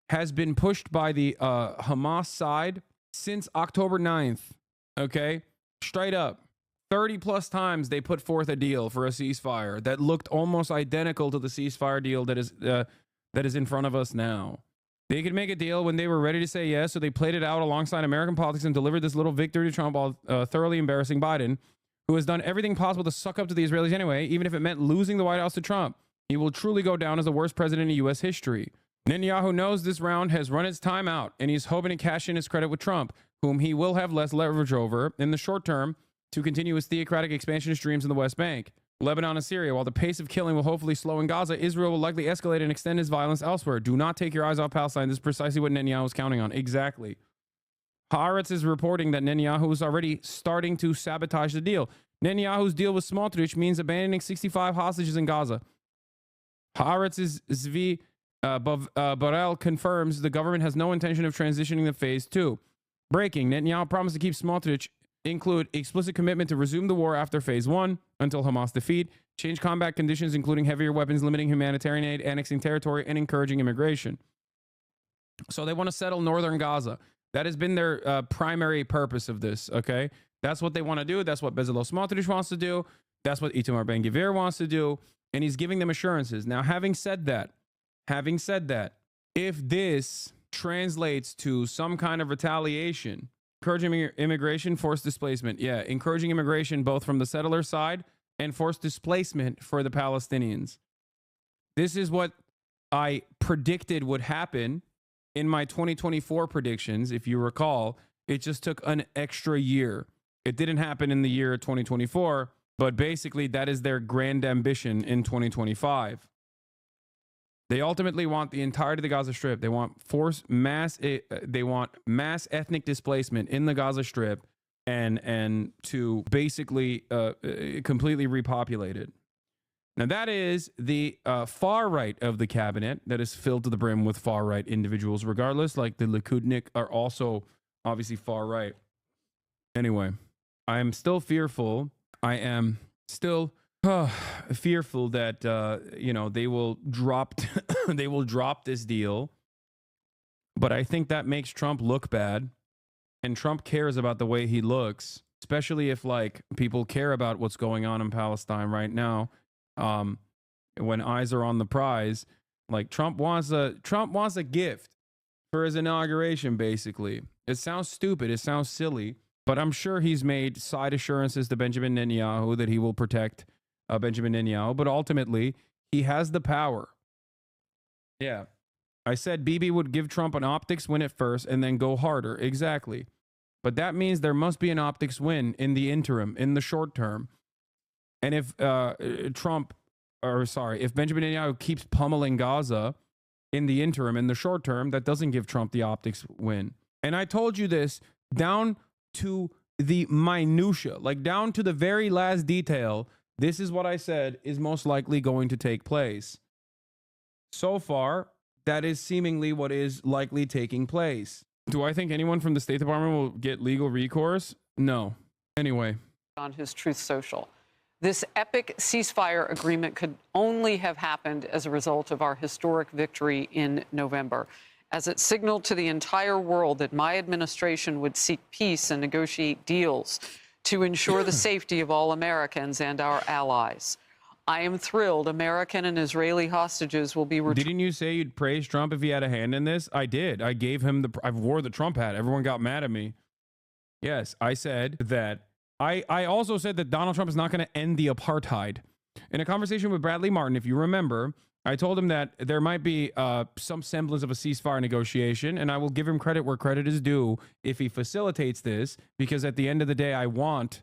Speaker 1: has been pushed by the Hamas side since October 9th. Okay? Straight up. 30 plus times they put forth a deal for a ceasefire that looked almost identical to the ceasefire deal that is in front of us now. They could make a deal when they were ready to say yes, so they played it out alongside American politics and delivered this little victory to Trump while thoroughly embarrassing Biden, who has done everything possible to suck up to the Israelis anyway, even if it meant losing the White House to Trump. He will truly go down as the worst president in U.S. history. Netanyahu knows this round has run its time out, and he's hoping to cash in his credit with Trump, whom he will have less leverage over in the short term to continue his theocratic expansionist dreams in the West Bank, Lebanon, and Syria. While the pace of killing will hopefully slow in Gaza, Israel will likely escalate and extend his violence elsewhere. Do not take your eyes off Palestine. This is precisely what Netanyahu is counting on. Exactly. Haaretz is reporting that Netanyahu is already starting to sabotage the deal. Netanyahu's deal with Smotrich means abandoning 65 hostages in Gaza. Haaretz's Zvi Barel confirms the government has no intention of transitioning to phase 2. Breaking, Netanyahu promised to keep Smotrich include explicit commitment to resume the war after phase 1 until Hamas defeat, change combat conditions including heavier weapons, limiting humanitarian aid, annexing territory, and encouraging immigration. So they want to settle northern Gaza. That has been their primary purpose of this, okay? That's what they want to do. That's what Bezalel Smotrich wants to do. That's what Itamar Ben-Gvir wants to do. And he's giving them assurances. Now, having said that, if this translates to some kind of retaliation, encouraging immigration, forced displacement. Yeah, encouraging immigration both from the settler side and forced displacement for the Palestinians. This is what I predicted would happen in my 2024 predictions. If you recall, it just took an extra year. It didn't happen in the year 2024, but basically that is their grand ambition in 2025. They ultimately want the entirety of the Gaza Strip. They want they want mass ethnic displacement in the Gaza Strip and to basically completely repopulate it. Now that is the far right of the cabinet that is filled to the brim with far right individuals, regardless. Like the Likudnik are also obviously far right. Anyway, I am still fearful. I am still fearful that they will drop they will drop this deal. But I think that makes Trump look bad, and Trump cares about the way he looks, especially if like people care about what's going on in Palestine right now. When eyes are on the prize, like Trump wants a gift for his inauguration. Basically, it sounds stupid, it sounds silly, but I'm sure he's made side assurances to Benjamin Netanyahu that he will protect Benjamin Netanyahu, but ultimately he has the power. Yeah, I said Bibi would give Trump an optics win at first and then go harder. Exactly. But that means there must be an optics win in the interim, in the short term. And if if Benjamin Netanyahu keeps pummeling Gaza in the interim, in the short term, that doesn't give Trump the optics win. And I told you this down to the minutia, like down to the very last detail. This is what I said is most likely going to take place. So far, that is seemingly what is likely taking place. Do I think anyone from the State Department will get legal recourse? No. Anyway.
Speaker 6: On his Truth Social. This epic ceasefire agreement could only have happened as a result of our historic victory in November, as it signaled to the entire world that my administration would seek peace and negotiate deals to ensure the safety of all Americans and our allies. I am thrilled American and Israeli hostages will be returned.
Speaker 1: Didn't you say you'd praise Trump if he had a hand in this? I did. I gave him I wore the Trump hat. Everyone got mad at me. Yes, I said that. I also said that Donald Trump is not going to end the apartheid. In a conversation with Bradley Martin, if you remember, I told him that there might be some semblance of a ceasefire negotiation, and I will give him credit where credit is due if he facilitates this, because at the end of the day, I want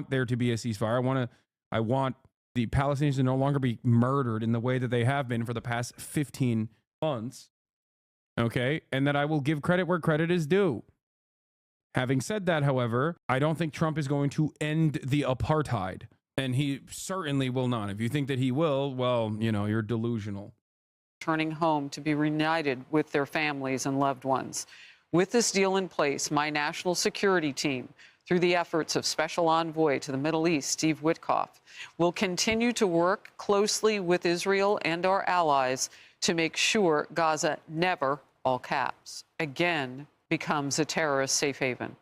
Speaker 1: there to be a ceasefire. I want the Palestinians to no longer be murdered in the way that they have been for the past 15 months. Okay? And that I will give credit where credit is due. Having said that, however, I don't think Trump is going to end the apartheid. And he certainly will not. If you think that he will, well, you're delusional.
Speaker 6: Turning home to be reunited with their families and loved ones. With this deal in place, my national security team, through the efforts of Special Envoy to the Middle East, Steve Witkoff, will continue to work closely with Israel and our allies to make sure Gaza never, all caps, again becomes a terrorist safe haven.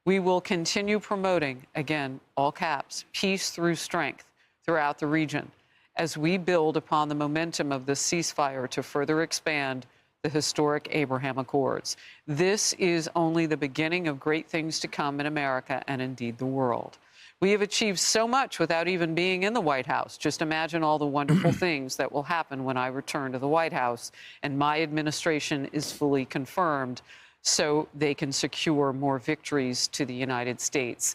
Speaker 6: We will continue promoting, again, all caps, peace through strength throughout the region as we build upon the momentum of this ceasefire to further expand the historic Abraham Accords. This is only the beginning of great things to come in America and indeed the world. We have achieved so much without even being in the White House. Just imagine all the wonderful things that will happen when I return to the White House and my administration is fully confirmed, so they can secure more victories to the United States.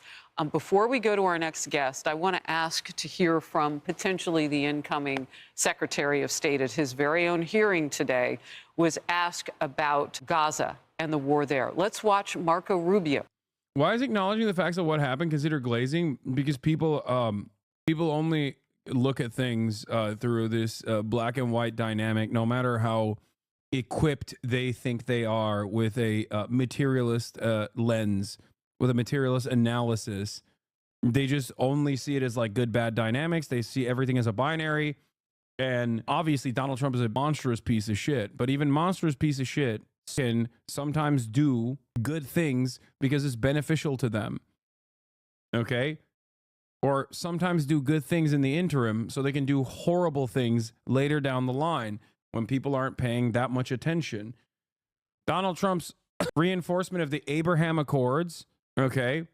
Speaker 6: Before we go to our next guest, I want to ask to hear from potentially the incoming Secretary of State at his very own hearing today, was asked about Gaza and the war there. Let's watch Marco Rubio.
Speaker 1: Why is acknowledging the facts of what happened considered glazing? Because people only look at things through this black and white dynamic, no matter how equipped they think they are with a materialist lens, with a materialist analysis. They just only see it as like good, bad dynamics. They see everything as a binary. And obviously Donald Trump is a monstrous piece of shit, but even monstrous piece of shit can sometimes do good things because it's beneficial to them. Okay? Or sometimes do good things in the interim so they can do horrible things later down the line when people aren't paying that much attention. Donald Trump's reinforcement of the Abraham Accords, okay?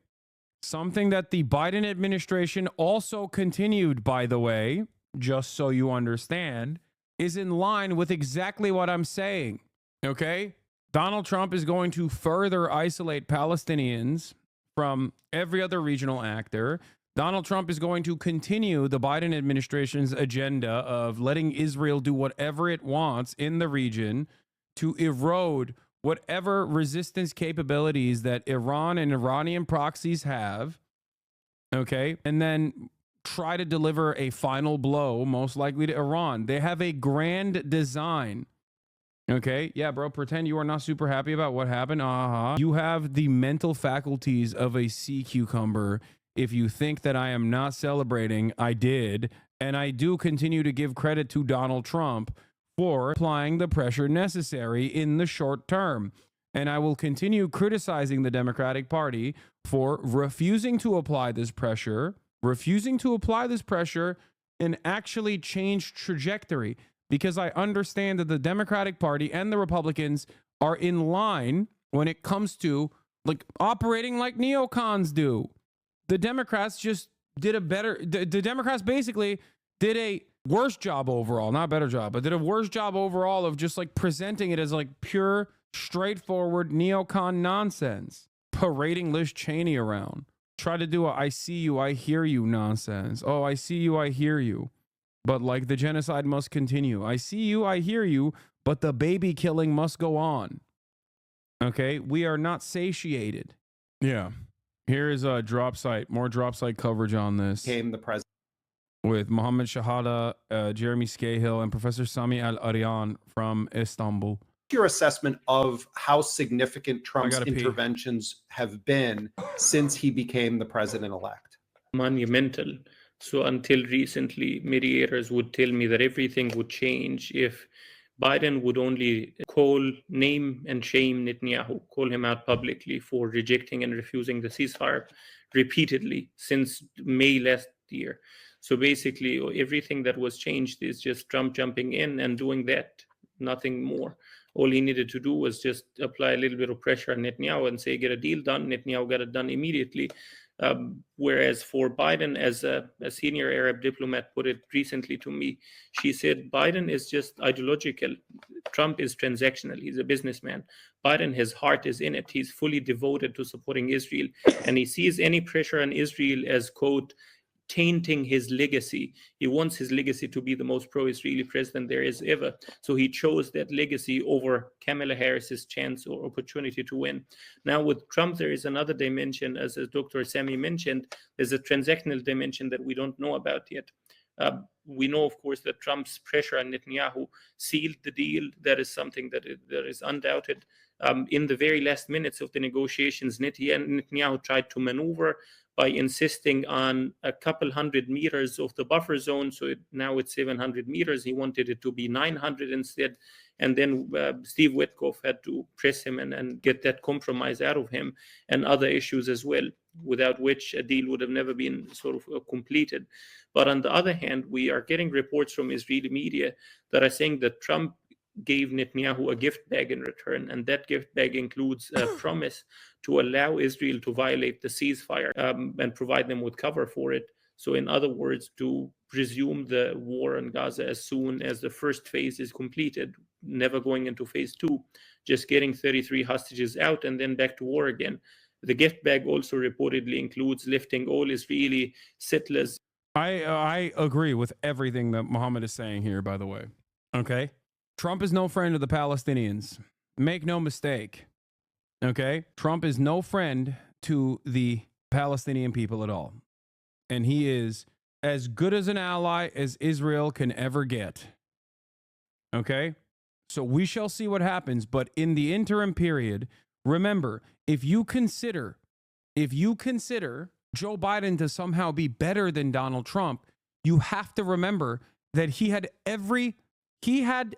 Speaker 1: Something that the Biden administration also continued, by the way, just so you understand, is in line with exactly what I'm saying, okay? Donald Trump is going to further isolate Palestinians from every other regional actor. Donald Trump is going to continue the Biden administration's agenda of letting Israel do whatever it wants in the region to erode whatever resistance capabilities that Iran and Iranian proxies have, okay? And then try to deliver a final blow, most likely to Iran. They have a grand design. Okay, yeah, bro, pretend you are not super happy about what happened. You have the mental faculties of a sea cucumber. If you think that I am not celebrating, I did. And I do continue to give credit to Donald Trump for applying the pressure necessary in the short term. And I will continue criticizing the Democratic Party for refusing to apply this pressure, and actually change trajectory. Because I understand that the Democratic Party and the Republicans are in line when it comes to like operating like neocons do. The Democrats just did a better, the Democrats basically did a worse job overall, not better job, but did a worse job overall of just like presenting it as like pure, straightforward neocon nonsense, parading Liz Cheney around. Try to do a I see you, I hear you nonsense. Oh, I see you, I hear you. But like the genocide must continue. I see you, I hear you, but the baby killing must go on. Okay, we are not satiated. Yeah. Here is a drop site, more drop site coverage on this.
Speaker 7: Became the president
Speaker 1: with Mohammed Shahada, Jeremy Scahill, and Professor Sami Al-Aryan from Istanbul.
Speaker 7: Your assessment of how significant Trump's interventions have been since he became the president-elect?
Speaker 8: Monumental. So until recently, mediators would tell me that everything would change if Biden would only name and shame Netanyahu, call him out publicly for rejecting and refusing the ceasefire repeatedly since May last year. So basically, everything that was changed is just Trump jumping in and doing that, nothing more. All he needed to do was just apply a little bit of pressure on Netanyahu and say, get a deal done. Netanyahu got it done immediately. Whereas for Biden, as a senior Arab diplomat put it recently to me, she said, Biden is just ideological. Trump is transactional. He's a businessman. Biden, his heart is in it. He's fully devoted to supporting Israel. And he sees any pressure on Israel as, quote, tainting his legacy. He wants his legacy to be the most pro-Israeli president there is ever. So he chose that legacy over Kamala Harris's chance or opportunity to win. Now with Trump, there is another dimension, as Dr. Sami mentioned, there's a transactional dimension that we don't know about yet. We know, of course, that Trump's pressure on Netanyahu sealed the deal. That is something that is undoubted. In the very last minutes of the negotiations, Netanyahu tried to maneuver by insisting on a couple hundred meters of the buffer zone. So now it's 700 meters. He wanted it to be 900 instead. And then Steve Witkoff had to press him and get that compromise out of him, and other issues as well, without which a deal would have never been sort of completed. But on the other hand, we are getting reports from Israeli media that are saying that Trump gave Netanyahu a gift bag in return, and that gift bag includes a promise to allow Israel to violate the ceasefire and provide them with cover for it. So in other words, to resume the war in Gaza as soon as the first phase is completed, never going into phase 2, just getting 33 hostages out and then back to war again. The gift bag also reportedly includes lifting all Israeli settlers.
Speaker 1: I agree with everything that Mohammed is saying here, by the way. Okay? Trump is no friend of the Palestinians. Make no mistake. Okay? Trump is no friend to the Palestinian people at all. And he is as good as an ally as Israel can ever get. Okay? So we shall see what happens. But in the interim period, remember, if you consider Joe Biden to somehow be better than Donald Trump, you have to remember that he had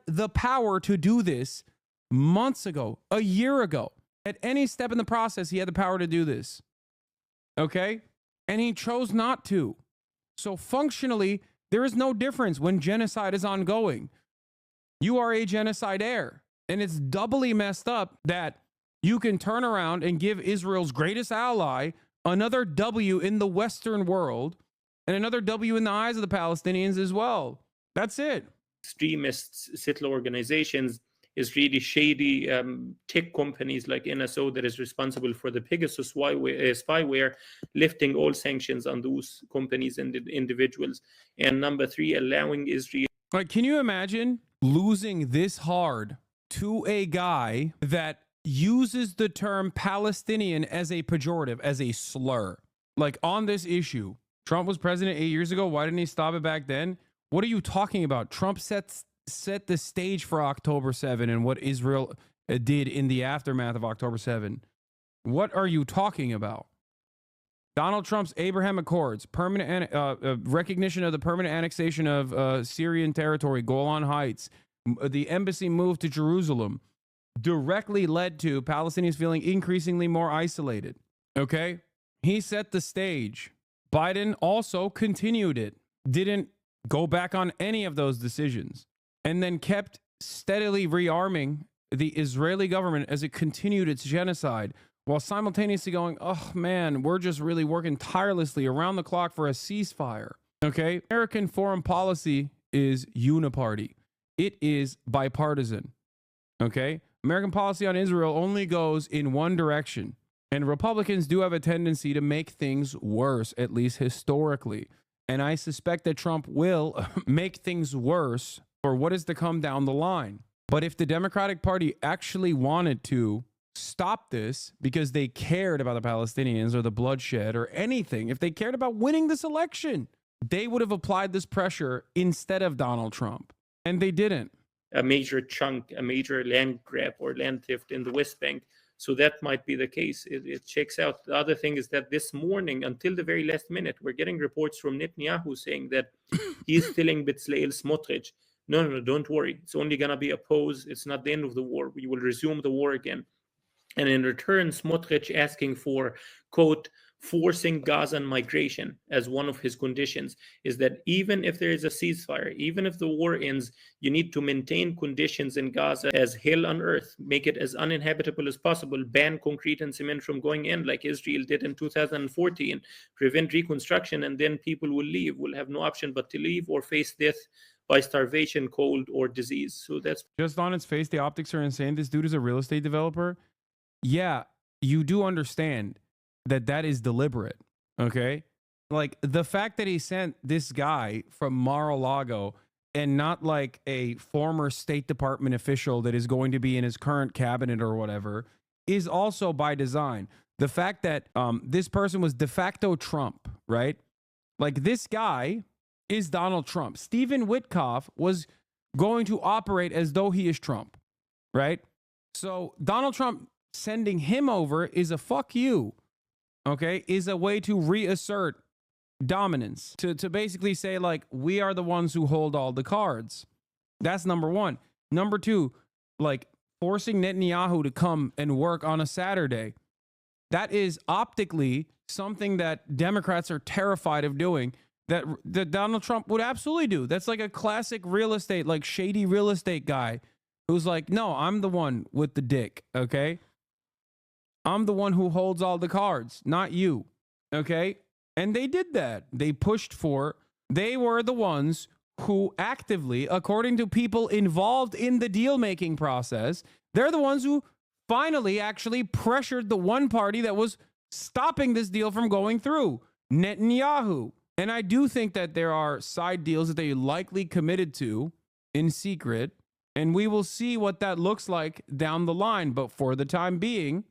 Speaker 1: the power to do this months ago, a year ago. At any step in the process, he had the power to do this. Okay? and he chose not to. So functionally, there is no difference when genocide is ongoing. You are a genocidaire. And it's doubly messed up that you can turn around and give Israel's greatest ally another W in the Western world and another W in the eyes of the Palestinians as well. That's it.
Speaker 8: Extremists, settler organizations, is really shady tech companies like NSO that is responsible for the Pegasus spyware, lifting all sanctions on those companies and individuals. And number three, allowing Israel.
Speaker 1: Like, can you imagine losing this hard to a guy that uses the term Palestinian as a pejorative, as a slur? Like, on this issue, Trump was president 8 years ago. Why didn't he stop it back then? What are you talking about? Trump set the stage for October 7 and what Israel did in the aftermath of October 7. What are you talking about? Donald Trump's Abraham Accords, permanent recognition of the permanent annexation of Syrian territory, Golan Heights, the embassy move to Jerusalem, directly led to Palestinians feeling increasingly more isolated. Okay? He set the stage. Biden also continued it, didn't go back on any of those decisions, and then kept steadily rearming the Israeli government as it continued its genocide, while simultaneously going, oh man, we're just really working tirelessly around the clock for a ceasefire. Okay? American foreign policy is uniparty. It is bipartisan. Okay? American policy on Israel only goes in one direction. And Republicans do have a tendency to make things worse, at least historically. And I suspect that Trump will make things worse for what is to come down the line. But if the Democratic Party actually wanted to stop this because they cared about the Palestinians or the bloodshed or anything, if they cared about winning this election, they would have applied this pressure instead of Donald Trump. And they didn't.
Speaker 8: A major chunk, a major land grab or land theft in the West Bank. So that might be the case. It checks out. The other thing is that this morning, until the very last minute, we're getting reports from Netanyahu saying that he's telling Bezalel Smotrich, no, don't worry. It's only going to be a pause. It's not the end of the war. We will resume the war again. And in return, Smotrich asking for, quote, forcing Gaza migration as one of his conditions, is that even if there is a ceasefire, even if the war ends, you need to maintain conditions in Gaza as hell on earth, make it as uninhabitable as possible, ban concrete and cement from going in like Israel did in 2014, prevent reconstruction, and then people will leave, will have no option but to leave or face death by starvation, cold, or disease. So that's
Speaker 1: just on its face, the optics are insane. This dude is a real estate developer. Yeah, you do understand that is deliberate, okay? Like, the fact that he sent this guy from Mar-a-Lago and not like a former State Department official that is going to be in his current cabinet or whatever is also by design. The fact that this person was de facto Trump, right? Like, this guy is Donald Trump. Stephen Witkoff was going to operate as though he is Trump, right? So Donald Trump sending him over is a fuck you. Okay, is a way to reassert dominance, to basically say, like, we are the ones who hold all the cards. That's number one. Number two, like, forcing Netanyahu to come and work on a Saturday. That is optically something that Democrats are terrified of doing, that Donald Trump would absolutely do. That's like a classic real estate, like shady real estate guy who's like, no, I'm the one with the dick, okay? I'm the one who holds all the cards, not you. Okay? And they did that. They pushed for, they were the ones who actively, according to people involved in the deal-making process, they're the ones who finally actually pressured the one party that was stopping this deal from going through, Netanyahu. And I do think that there are side deals that they likely committed to in secret, and we will see what that looks like down the line. But for the time being,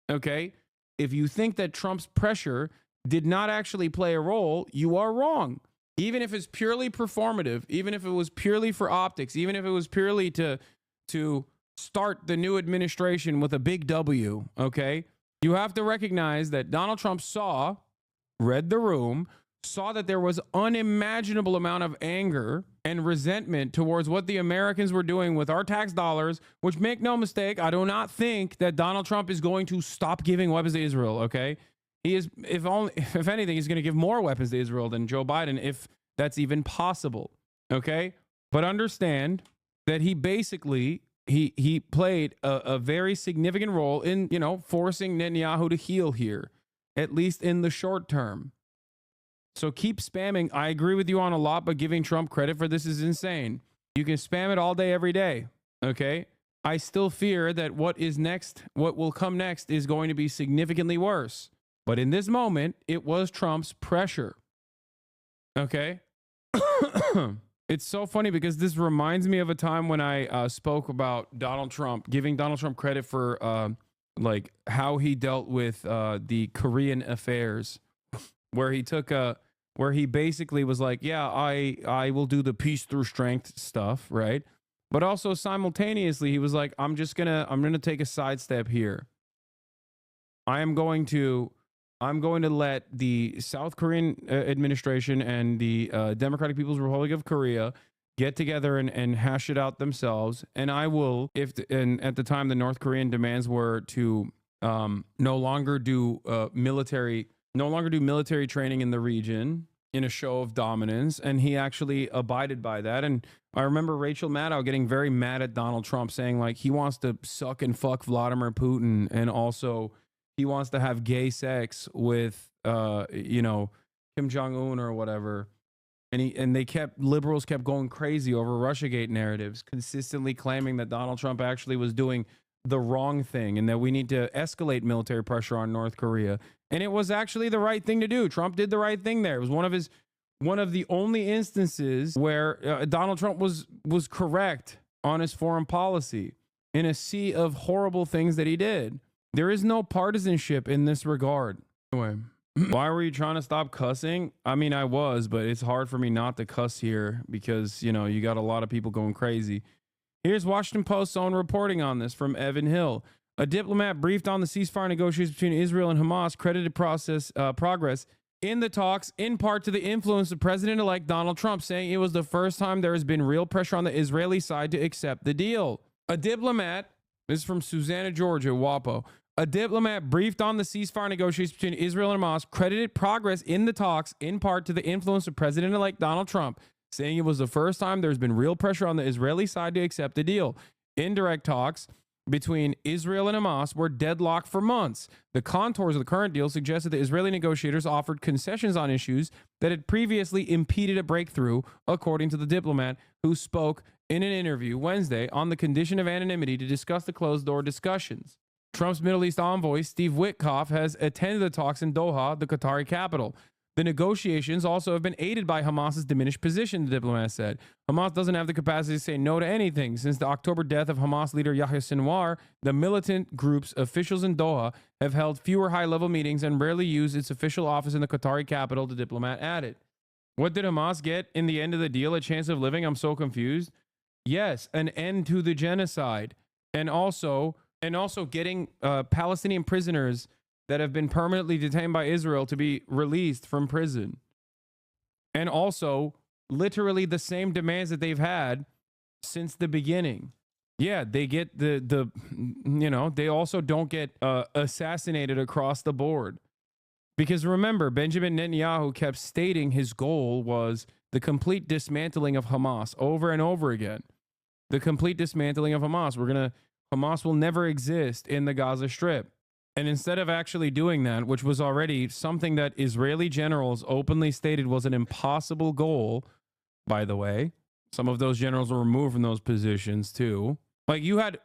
Speaker 1: okay, if you think that Trump's pressure did not actually play a role, you are wrong. Even if it's purely performative, even if it was purely for optics, even if it was purely to start the new administration with a big W, okay, you have to recognize that Donald Trump read the room, saw that there was unimaginable amount of anger and resentment towards what the Americans were doing with our tax dollars, which, make no mistake, I do not think that Donald Trump is going to stop giving weapons to Israel, okay? He is, if anything, he's going to give more weapons to Israel than Joe Biden, if that's even possible. Okay, but understand that he basically he played a very significant role in, you know, forcing Netanyahu to heel here, at least in the short term. So keep spamming. I agree with you on a lot, but giving Trump credit for this is insane. You can spam it all day, every day. Okay. I still fear that what will come next is going to be significantly worse. But in this moment, it was Trump's pressure. Okay. It's so funny because this reminds me of a time when I spoke about Donald Trump, giving Donald Trump credit for like how he dealt with the Korean affairs, where he basically was like, yeah, I will do the peace through strength stuff, right? But also simultaneously, he was like, I'm gonna take a sidestep here. I'm going to let the South Korean administration and the Democratic People's Republic of Korea get together and hash it out themselves. And I will, and at the time, the North Korean demands were to no longer do military training in the region in a show of dominance. And he actually abided by that. And I remember Rachel Maddow getting very mad at Donald Trump, saying like he wants to suck and fuck Vladimir Putin, and also he wants to have gay sex with, you know, Kim Jong-un or whatever. And liberals kept going crazy over Russiagate narratives, consistently claiming that Donald Trump actually was doing the wrong thing and that we need to escalate military pressure on North Korea. And it was actually the right thing to do. Trump did the right thing there. It was one of the only instances where Donald Trump was correct on his foreign policy in a sea of horrible things that he did. There is no partisanship in this regard. Anyway, why were you trying to stop cussing? I mean, I was, but it's hard for me not to cuss here because, you know, you got a lot of people going crazy. Here's Washington Post's own reporting on this from Evan Hill. A diplomat briefed on the ceasefire negotiations between Israel and Hamas credited progress in the talks in part to the influence of President-elect Donald Trump, saying it was the first time there has been real pressure on the Israeli side to accept the deal. A diplomat, this is from Susanna, Georgia, WAPO. A diplomat briefed on the ceasefire negotiations between Israel and Hamas credited progress in the talks in part to the influence of President-elect Donald Trump, saying it was the first time there's been real pressure on the Israeli side to accept the deal. Indirect talks between Israel and Hamas were deadlocked for months. The contours of the current deal suggested the Israeli negotiators offered concessions on issues that had previously impeded a breakthrough, according to the diplomat, who spoke in an interview Wednesday on the condition of anonymity to discuss the closed-door discussions. Trump's Middle East envoy, Steve Witkoff, has attended the talks in Doha, the Qatari capital. The negotiations also have been aided by Hamas's diminished position, the diplomat said. Hamas doesn't have the capacity to say no to anything. Since the October death of Hamas leader Yahya Sinwar, the militant group's officials in Doha have held fewer high-level meetings and rarely used its official office in the Qatari capital, the diplomat added. What did Hamas get in the end of the deal? A chance of living? I'm so confused. Yes, an end to the genocide. And also getting Palestinian prisoners that have been permanently detained by Israel to be released from prison. And also literally the same demands that they've had since the beginning. Yeah, they get they also don't get assassinated across the board. Because remember, Benjamin Netanyahu kept stating his goal was the complete dismantling of Hamas over and over again. The complete dismantling of Hamas. Hamas will never exist in the Gaza Strip. And instead of actually doing that, which was already something that Israeli generals openly stated was an impossible goal, by the way, some of those generals were removed from those positions too. Like you had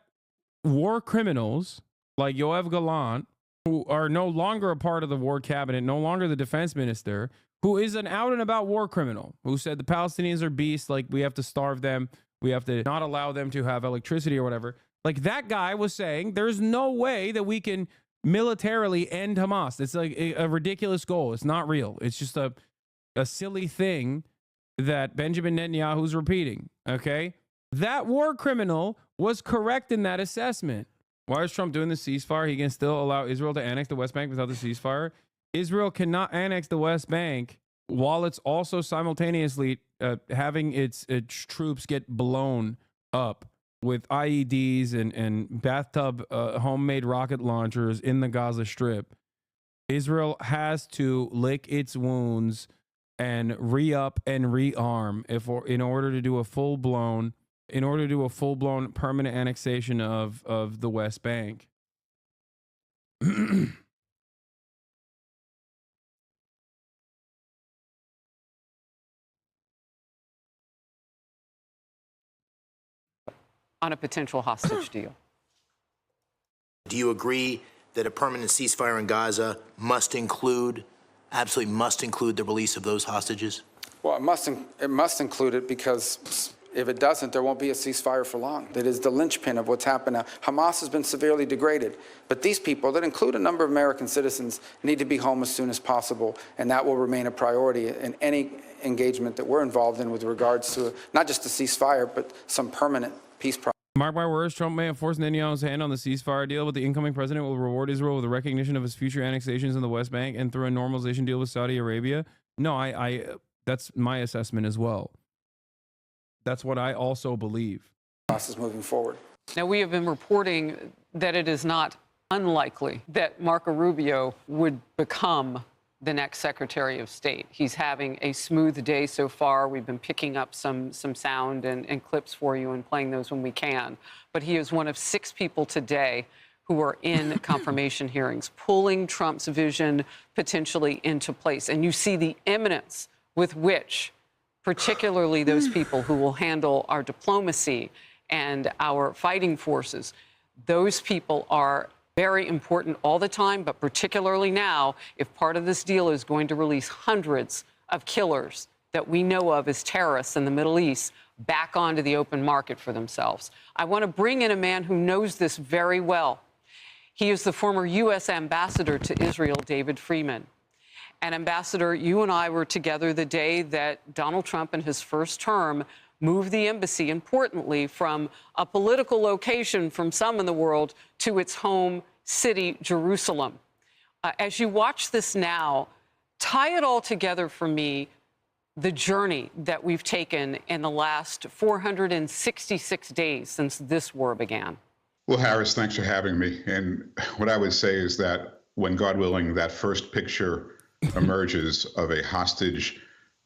Speaker 1: war criminals like Yoav Gallant, who are no longer a part of the war cabinet, no longer the defense minister, who is an out and about war criminal, who said the Palestinians are beasts, like we have to starve them, we have to not allow them to have electricity or whatever. Like that guy was saying, there's no way that we can militarily end Hamas. It's like a ridiculous goal. It's not real. It's just a silly thing that Benjamin Netanyahu's repeating. Okay? That war criminal was correct in that assessment. Why is Trump doing the ceasefire? He can still allow Israel to annex the West Bank without the ceasefire. Israel cannot annex the West Bank while it's also simultaneously having its troops get blown up with IEDs and bathtub homemade rocket launchers in the Gaza Strip. Israel has to lick its wounds and re-up and rearm in order to do a full-blown permanent annexation of the West Bank.
Speaker 6: On a potential hostage deal.
Speaker 9: Do you agree that a permanent ceasefire in Gaza absolutely must include the release of those hostages?
Speaker 10: Well, it must include it, because if it doesn't, there won't be a ceasefire for long. That is the linchpin of what's happened now. Hamas has been severely degraded, but these people, that include a number of American citizens, need to be home as soon as possible, and that will remain a priority in any engagement that we're involved in with regards to not just a ceasefire, but some permanent peace process.
Speaker 1: Mark my words, Trump may have forced Netanyahu's hand on the ceasefire deal, but the incoming president will reward Israel with the recognition of its future annexations in the West Bank and through a normalization deal with Saudi Arabia. No, I that's my assessment as well. That's what I also believe.
Speaker 10: Process moving forward.
Speaker 6: Now, we have been reporting that it is not unlikely that Marco Rubio would become the next Secretary of State. He's having a smooth day so far. We've been picking up some sound and clips for you and playing those when we can. But he is one of 6 people today who are in confirmation hearings, pulling Trump's vision potentially into place. And you see the imminence with which, particularly those people who will handle our diplomacy and our fighting forces, those people are very important all the time, but particularly now, if part of this deal is going to release hundreds of killers that we know of as terrorists in the Middle East back onto the open market for themselves. I want to bring in a man who knows this very well. He is the former U.S. ambassador to Israel, David Freeman. And Ambassador, you and I were together the day that Donald Trump in his first term moved the embassy, importantly, from a political location from some in the world to its home city, Jerusalem. As you watch this now, tie it all together for me, the journey that we've taken in the last 466 days since this war began.
Speaker 11: Well, Harris, thanks for having me. And what I would say is that when, God willing, that first picture emerges of a hostage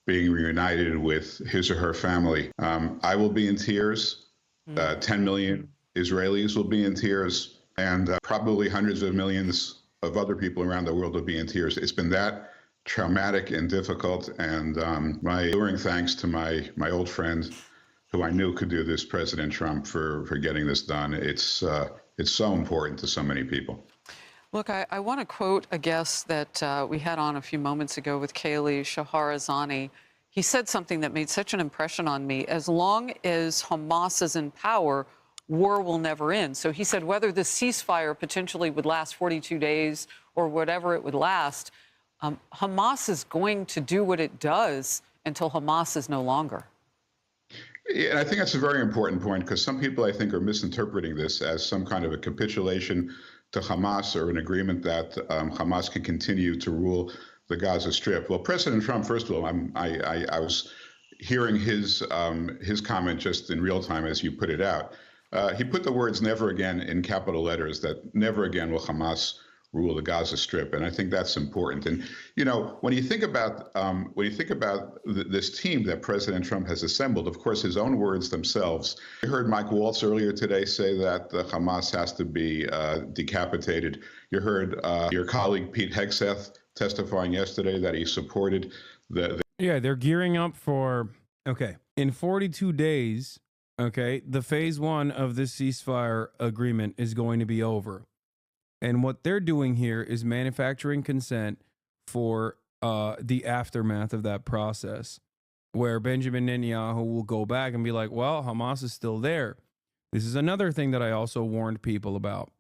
Speaker 11: being reunited with his or her family, I will be in tears. 10 million Israelis will be in tears, and probably hundreds of millions of other people around the world will be in tears. It's been that traumatic and difficult, and my enduring thanks to my old friend who I knew could do this, President Trump, for getting this done. It's so important to so many people.
Speaker 6: Look, I want to quote a guest that we had on a few moments ago with Kaylee Shahrazani. He said something that made such an impression on me. As long as Hamas is in power, war will never end. So he said whether the ceasefire potentially would last 42 days or whatever it would last, Hamas is going to do what it does until Hamas is no longer.
Speaker 11: Yeah, and I think that's a very important point, because some people, I think, are misinterpreting this as some kind of a capitulation to Hamas or an agreement that Hamas can continue to rule the Gaza Strip. Well, President Trump, first of all, I was hearing his comment just in real time as you put it out. He put the words "never again" in capital letters, that never again will Hamas rule the Gaza Strip, and I think that's important. And you know, when you think about this team that President Trump has assembled, of course, his own words themselves. You heard Mike Waltz earlier today say that Hamas has to be decapitated. You heard your colleague Pete Hegseth testifying yesterday that he supported the.
Speaker 1: Yeah, they're gearing up for. Okay, in 42 days. Okay, the phase 1 of this ceasefire agreement is going to be over. And what they're doing here is manufacturing consent for the aftermath of that process, where Benjamin Netanyahu will go back and be like, well, Hamas is still there. This is another thing that I also warned people about.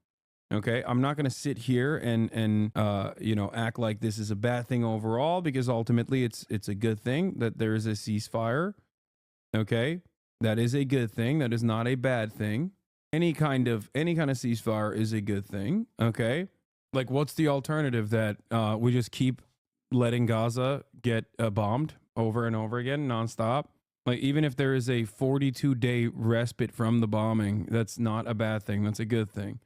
Speaker 1: Okay, I'm not going to sit here and act like this is a bad thing overall, because ultimately it's a good thing that there is a ceasefire. Okay, that is a good thing. That is not a bad thing. Any kind of ceasefire is a good thing. Okay, like what's the alternative? That we just keep letting Gaza get bombed over and over again nonstop? Like, even if there is a 42-day respite from the bombing, that's not a bad thing. That's a good thing.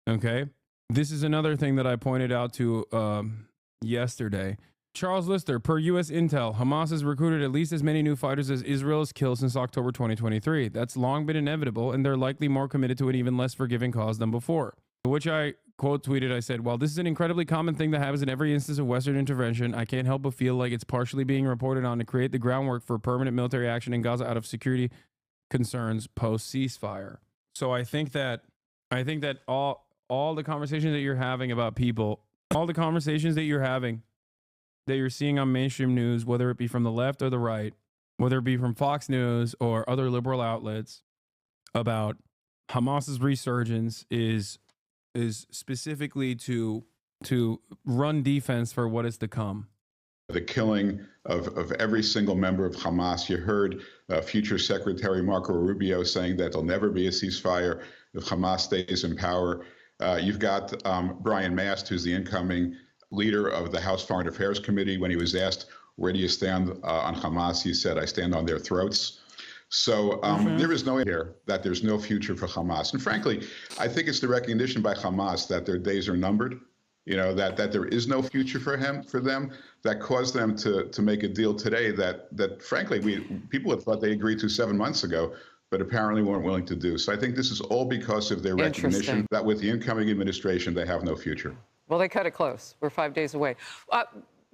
Speaker 1: Okay, This is another thing that I pointed out to yesterday. Charles Lister, per U.S. intel, Hamas has recruited at least as many new fighters as Israel has killed since October 2023. That's long been inevitable, and they're likely more committed to an even less forgiving cause than before. To which I quote tweeted, I said, while this is an incredibly common thing that happens in every instance of Western intervention, I can't help but feel like it's partially being reported on to create the groundwork for permanent military action in Gaza out of security concerns post ceasefire. So I think that all the conversations that you're having about people, all the conversations that you're having, that you're seeing on mainstream news, whether it be from the left or the right, whether it be from Fox News or other liberal outlets, about Hamas's resurgence is specifically to run defense for what is to come.
Speaker 11: The killing of every single member of Hamas. You heard future Secretary Marco Rubio saying that there'll never be a ceasefire if Hamas stays in power. You've got Brian Mast, who's the incoming leader of the House Foreign Affairs Committee. When he was asked, where do you stand on Hamas? He said, I stand on their throats. So there is no here that there's no future for Hamas. And frankly, I think it's the recognition by Hamas that their days are numbered, you know, that there is no future for them, that caused them to make a deal today that frankly, people had thought they agreed to 7 months ago, but apparently weren't willing to do. So I think this is all because of their recognition that with the incoming administration, they have no future.
Speaker 6: Well, they cut it close. We're 5 days away.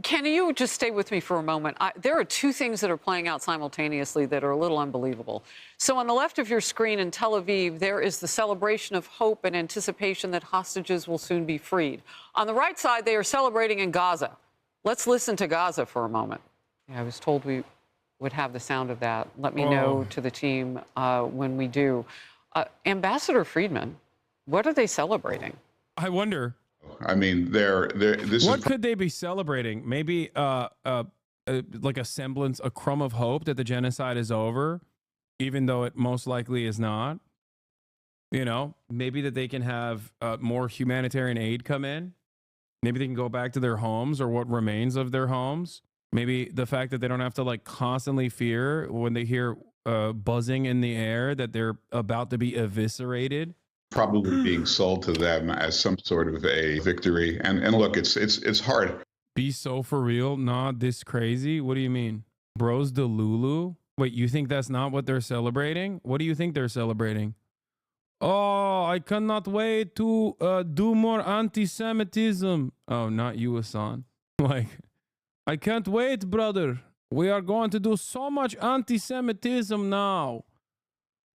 Speaker 6: Can you just stay with me for a moment? There are two things that are playing out simultaneously that are a little unbelievable. So on the left of your screen in Tel Aviv, there is the celebration of hope and anticipation that hostages will soon be freed. On the right side, they are celebrating in Gaza. Let's listen to Gaza for a moment. Yeah, I was told we would have the sound of that. Let me know to the team when we do. Ambassador Friedman, what are they celebrating?
Speaker 1: I wonder.
Speaker 11: I mean,
Speaker 1: what could they be celebrating? Maybe like a semblance, a crumb of hope that the genocide is over, even though it most likely is not. You know, maybe that they can have more humanitarian aid come in. Maybe they can go back to their homes or what remains of their homes. Maybe the fact that they don't have to like constantly fear when they hear buzzing in the air that they're about to be eviscerated.
Speaker 11: Probably being sold to them as some sort of a victory. And look, it's hard.
Speaker 1: Be so for real? Not this crazy? What do you mean? Bros de Lulu? Wait, you think that's not what they're celebrating? What do you think they're celebrating? Oh, I cannot wait to do more anti-Semitism. Oh, not you, Hassan. Like, I can't wait, brother. We are going to do so much anti-Semitism now.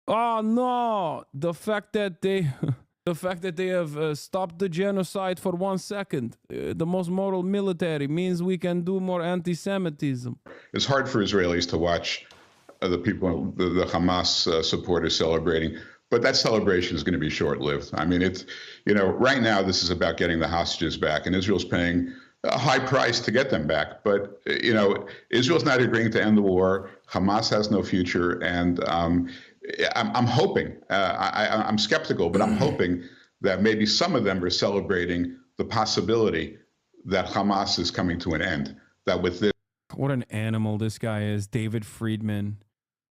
Speaker 1: Oh no! The fact that they have stopped the genocide for 1 second, the most moral military, means we can do more anti-Semitism.
Speaker 11: It's hard for Israelis to watch the people, the Hamas supporters celebrating, but that celebration is going to be short-lived. I mean, it's, you know, right now this is about getting the hostages back, and Israel's paying a high price to get them back. But you know, Israel's not agreeing to end the war. Hamas has no future, and I'm hoping, I'm skeptical, but I'm hoping that maybe some of them are celebrating the possibility that Hamas is coming to an end. That with this.
Speaker 1: What an animal this guy is. David Friedman,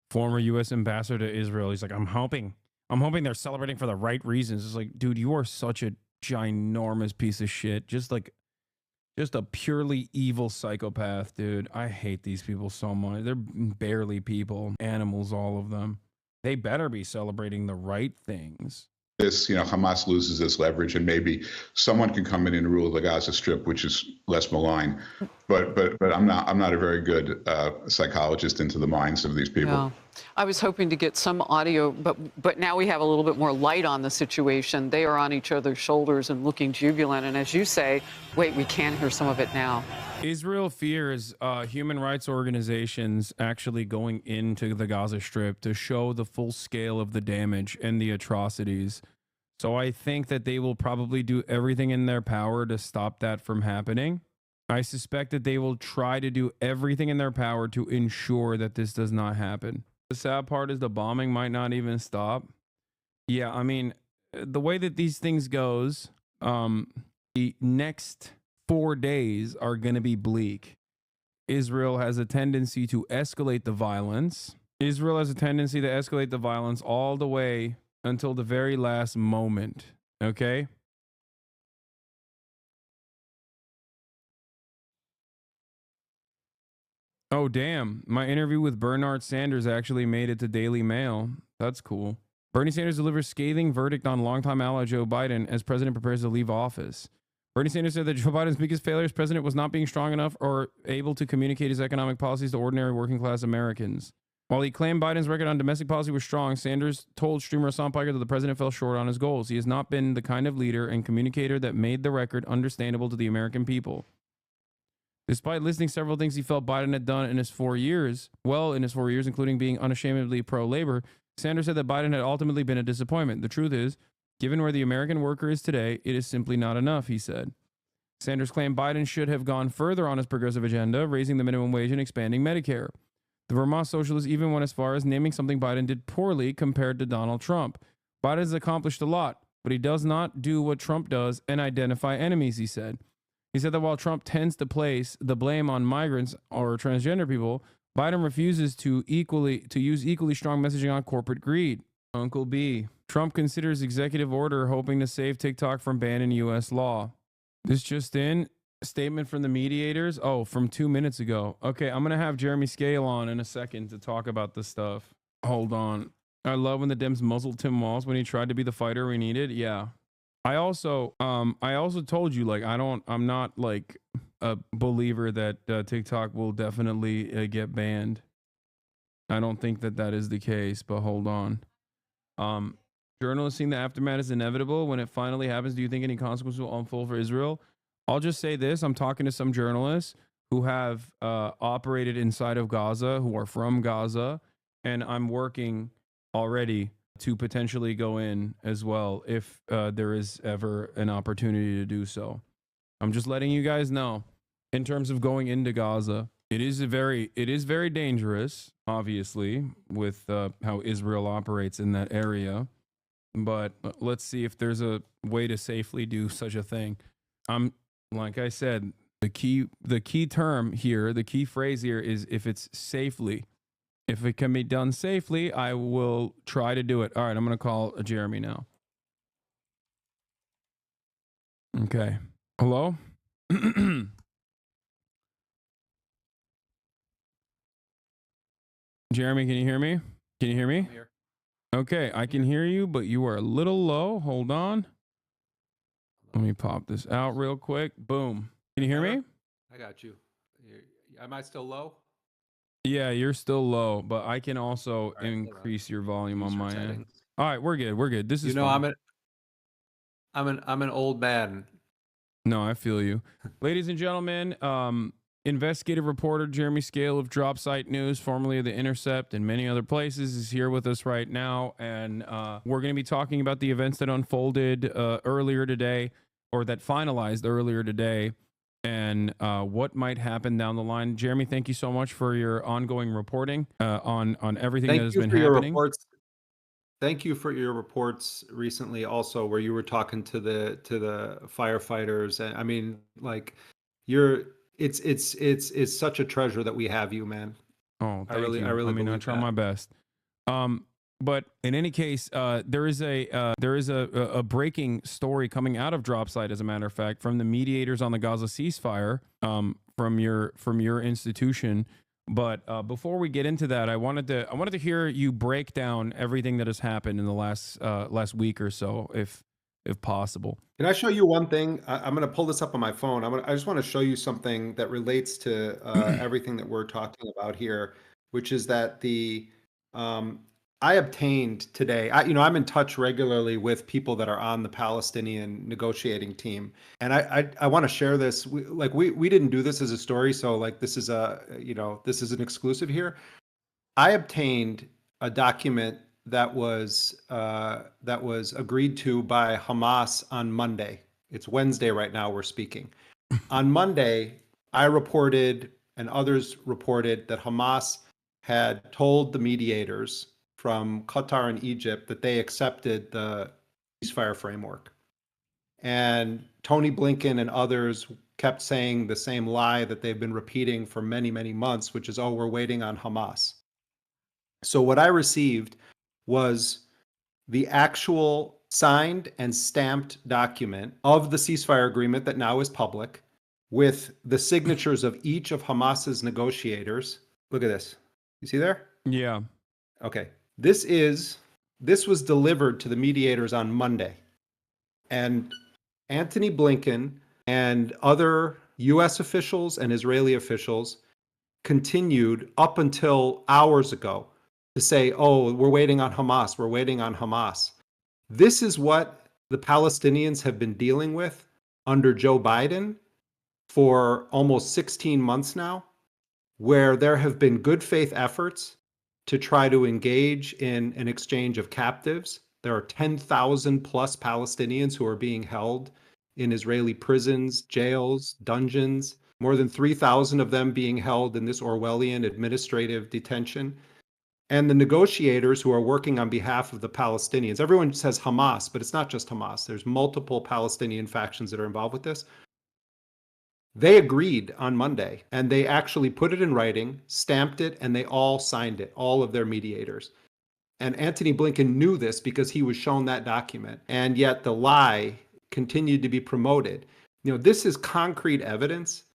Speaker 1: former U.S. ambassador to Israel. He's like, I'm hoping they're celebrating for the right reasons. It's like, dude, you are such a ginormous piece of shit. Just a purely evil psychopath, dude. I hate these people so much. They're barely people, animals, all of them. They better be celebrating the right things.
Speaker 11: This, you know, Hamas loses its leverage, and maybe someone can come in and rule the Gaza Strip, which is less malign. But I'm not a very good psychologist into the minds of these people.
Speaker 6: No. I was hoping to get some audio, but now we have a little bit more light on the situation. They are on each other's shoulders and looking jubilant. And as you say, wait, we can hear some of it now.
Speaker 1: Israel fears human rights organizations actually going into the Gaza Strip to show the full scale of the damage and the atrocities. So I think that they will probably do everything in their power to stop that from happening. I suspect that they will try to do everything in their power to ensure that this does not happen. The sad part is the bombing might not even stop. Yeah, I mean, the way that these things goes, the next 4 days are going to be bleak. Israel has a tendency to escalate the violence. Israel has a tendency to escalate the violence all the way until the very last moment. Okay? Oh, damn. My interview with Bernard Sanders actually made it to Daily Mail. That's cool. Bernie Sanders delivers scathing verdict on longtime ally Joe Biden as president prepares to leave office. Bernie Sanders said that Joe Biden's biggest failure as president was not being strong enough or able to communicate his economic policies to ordinary working class Americans. While he claimed Biden's record on domestic policy was strong, Sanders told streamer Hassan Piker that the president fell short on his goals. He has not been the kind of leader and communicator that made the record understandable to the American people. Despite listing several things he felt Biden had done in his 4 years, including being unashamedly pro-labor, Sanders said that Biden had ultimately been a disappointment. The truth is, given where the American worker is today, it is simply not enough, he said. Sanders claimed Biden should have gone further on his progressive agenda, raising the minimum wage and expanding Medicare. The Vermont socialist even went as far as naming something Biden did poorly compared to Donald Trump. Biden has accomplished a lot, but he does not do what Trump does and identify enemies, he said. He said that while Trump tends to place the blame on migrants or transgender people, Biden refuses to use equally strong messaging on corporate greed. Uncle B. Trump considers executive order hoping to save TikTok from ban in U.S. law. This just in. Statement from the mediators. Oh, from 2 minutes ago. Okay, I'm going to have Jeremy Scahill on in a second to talk about this stuff. Hold on. I love when the Dems muzzled Tim Walz when he tried to be the fighter we needed. Yeah. I also told you, like, I'm not like a believer that TikTok will definitely get banned. I don't think that is the case, but hold on. Journalists saying the aftermath is inevitable. When it finally happens, do you think any consequences will unfold for Israel? I'll just say this. I'm talking to some journalists who have operated inside of Gaza, who are from Gaza, and I'm working already to potentially go in as well if there is ever an opportunity to do so. I'm just letting you guys know in terms of going into Gaza. It is very dangerous, obviously, with how Israel operates in that area. But let's see if there's a way to safely do such a thing. Like I said, the key term here, the key phrase here is if it's safely. If it can be done safely, I will try to do it. All right, I'm going to call Jeremy now. Okay. Hello? Jeremy, can you hear me? Can you hear me?
Speaker 7: Here.
Speaker 1: Okay, I can hear you, but you are a little low. Hold on. Let me pop this out real quick. Boom. Can you hear me?
Speaker 7: I got you. Am I still low?
Speaker 1: Yeah, you're still low, but I can also increase your volume on my end. All right, we're good. We're good. This is fine.
Speaker 7: I'm an old man.
Speaker 1: No, I feel you. Ladies and gentlemen, investigative reporter Jeremy Scahill of Drop Site News, formerly of The Intercept and many other places, is here with us right now. And we're going to be talking about the events that unfolded earlier today, or that finalized earlier today, and what might happen down the line. Jeremy, thank you so much for your ongoing reporting on everything that has been happening.
Speaker 7: Thank you for your reports recently, also where you were talking to the firefighters. And I mean, like, it's such a treasure that we have you, man.
Speaker 1: Oh, thank you. I mean, I try my best. But in any case, there is a breaking story coming out of Drop Site, as a matter of fact, from the mediators on the Gaza ceasefire, from your institution. But before we get into that, I wanted to hear you break down everything that has happened in the last week or so, if possible.
Speaker 7: Can I show you one thing? I'm going to pull this up on my phone. I just want to show you something that relates to everything that we're talking about here, which is that I obtained today. I'm in touch regularly with people that are on the Palestinian negotiating team, and I want to share this. We didn't do this as a story, so like this is an exclusive here. I obtained a document that was agreed to by Hamas on Monday. It's Wednesday right now. We're speaking. On Monday, I reported and others reported that Hamas had told the mediators from Qatar and Egypt that they accepted the ceasefire framework. And Tony Blinken and others kept saying the same lie that they've been repeating for many, many months, which is, oh, we're waiting on Hamas. So what I received was the actual signed and stamped document of the ceasefire agreement that now is public, with the signatures of each of Hamas's negotiators. Look at this. You see there?
Speaker 1: Yeah.
Speaker 7: Okay. This was delivered to the mediators on Monday. And Antony Blinken and other US officials and Israeli officials continued up until hours ago to say, oh, we're waiting on Hamas. We're waiting on Hamas. This is what the Palestinians have been dealing with under Joe Biden for almost 16 months now, where there have been good faith efforts to try to engage in an exchange of captives. There are 10,000 plus Palestinians who are being held in Israeli prisons, jails, dungeons, more than 3,000 of them being held in this Orwellian administrative detention. And the negotiators who are working on behalf of the Palestinians, everyone says Hamas, but it's not just Hamas. There's multiple Palestinian factions that are involved with this. They agreed on Monday, and they actually put it in writing, stamped it, and they all signed it, all of their mediators. And Antony Blinken knew this because he was shown that document, and yet the lie continued to be promoted. You know, this is concrete evidence,